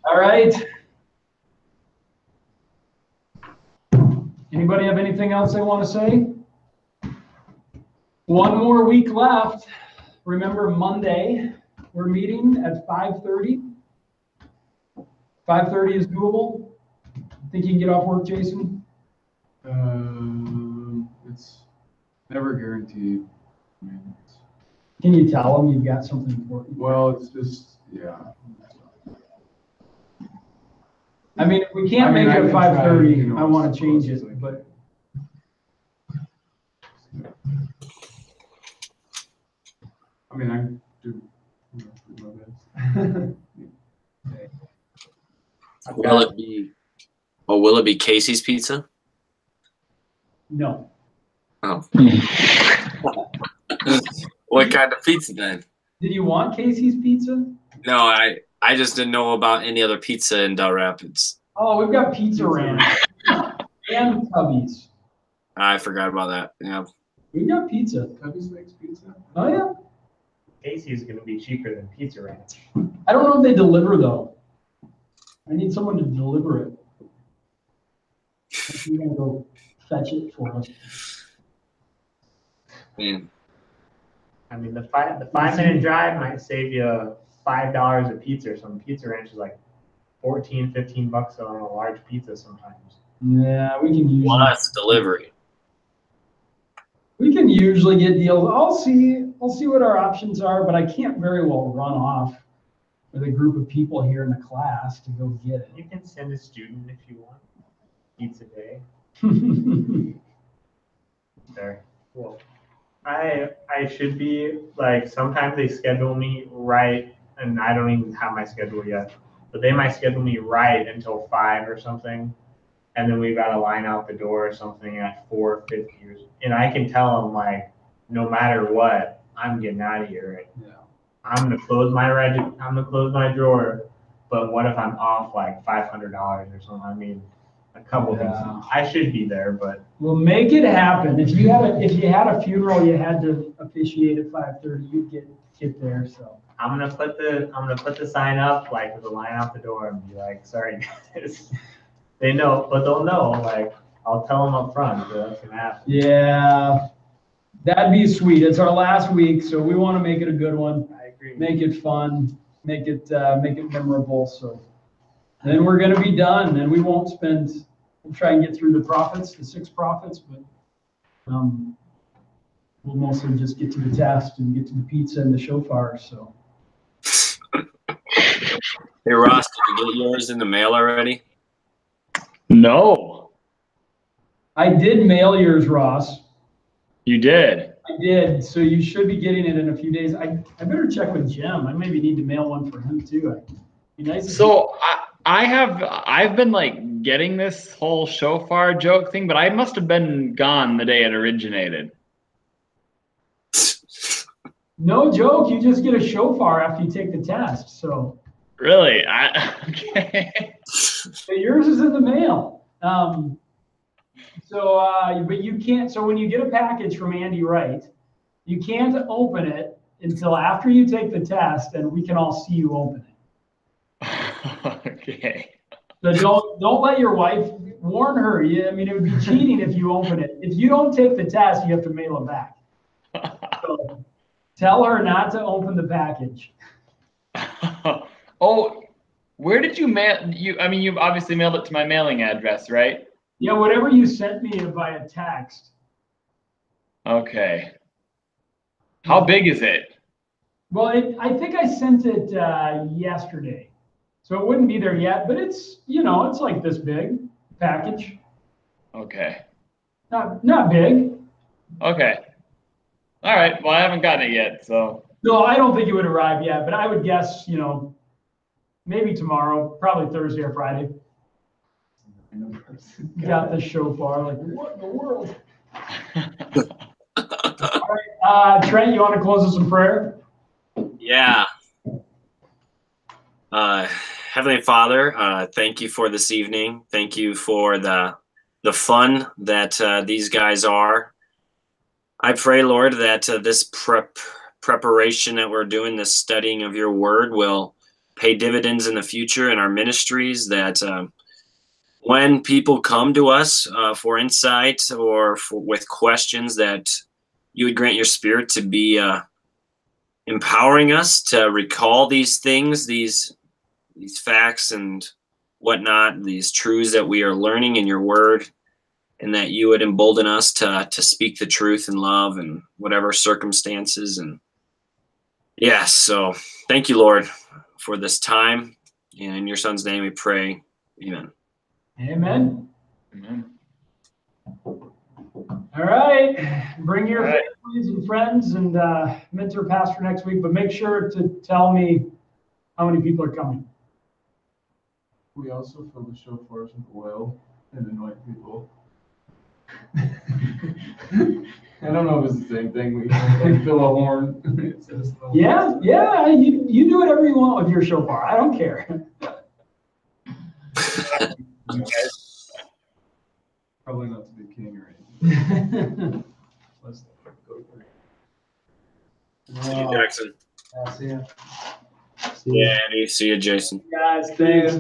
all right. Anybody have anything else they want to say? One more week left. Remember, Monday, we're meeting at 5:30. 5:30 is doable. Think you can get off work, Jason? It's never guaranteed. I mean, Can you tell them you've got something important? well, it's just, yeah. I mean, if we can't make it I at can try, 5:30, you know, I want as to change close as it, I can. but I mean, I do, do my best. Will it be Casey's Pizza? no. Oh. What kind of pizza then? Did you want Casey's Pizza? No, I just didn't know about any other pizza in Del Rapids. Oh, we've got Pizza Ranch and Cubby's. I forgot about that. Yeah. We've got pizza. Cubby's makes pizza? Oh, yeah. Casey's going to be cheaper than Pizza Ranch. I don't know if they deliver, though. I need someone to deliver it. You're going to go fetch it for us. Man. I mean, the 5-minute drive might save you $5 a pizza or something. Pizza Ranch is like $14-15 on a large pizza sometimes. Yeah, we can usually. Plus delivery. We can usually get deals. I'll see what our options are, but I can't very well run off with a group of people here in the class to go get You can send a student if you want. Pizza day. it. There. Cool. I should be like, sometimes they schedule me right, and I don't even have my schedule yet, but they might schedule me right until 5 or something. and then we've got to line out the door or something at 4:50, and I can tell them like, no matter what, I'm getting out of here. Yeah. I'm gonna close my drawer, but what if I'm off like $500 or something? I mean, a couple things. I should be there, but We'll make it happen. If you had a funeral you had to officiate at 5:30, you'd get there. So I'm gonna put the sign up like with a line out the door and be like, sorry guys. They know, but they'll know. Like I'll tell them up front that that's gonna happen. yeah, that'd be sweet. It's our last week, so we want to make it a good one. I agree. Make it fun. Make it memorable. So then we're gonna be done, and we won't spend. We'll try and get through the 6 prophets, but we'll mostly just get to the test and get to the pizza and the shofar. So. Hey Ross, did you get yours in the mail already? No. I did mail yours, Ross. You did? I did, so you should be getting it in a few days. I better check with Jim. I maybe need to mail one for him too. Be nice. So I've been like getting this whole shofar joke thing, but I must have been gone the day it originated. No joke. You just get a shofar after you take the test. So Really? Okay. so yours is in the mail. But you can't. So when you get a package from Andy Wright, you can't open it until after you take the test, and we can all see you open it. Okay. So don't let your wife warn her. I mean, it would be cheating if you open it. If you don't take the test, you have to mail it back. So tell her not to open the package. Oh, where did you mail? I mean, you've obviously mailed it to my mailing address, right? Yeah, whatever you sent me via text. Okay. How big is it? Well, I think I sent it yesterday, so it wouldn't be there yet. But it's it's like this big package. Okay. Not big. Okay. All right. Well, I haven't gotten it yet, so. No, I don't think it would arrive yet. But I would guess maybe tomorrow, probably Thursday or Friday. Got the shofar. Like, what in the world? All right, Trent, you want to close us in prayer? Yeah. Heavenly Father, thank you for this evening. Thank you for the fun that these guys are. I pray, Lord, that this preparation that we're doing, this studying of your word, will pay dividends in the future in our ministries, that when people come to us for insight or with questions, that you would grant your spirit to be empowering us to recall these things, these facts and whatnot, these truths that we are learning in your word, and that you would embolden us to speak the truth in love and whatever circumstances. And yes, so thank you, Lord, for this time. And in your son's name we pray. Amen. Amen. Amen. All right. Bring your families and friends and mentor pastor next week, but make sure to tell me how many people are coming. We also fill the shofars with oil and anoint people. I don't know if it's the same thing. We fill a horn. It says Yeah. You do whatever you want with your shofar. I don't care. Probably not to be king or anything. Let's go for it. See you, Jackson. See ya. Yeah, Andy. See you, Jason. Guys, thanks.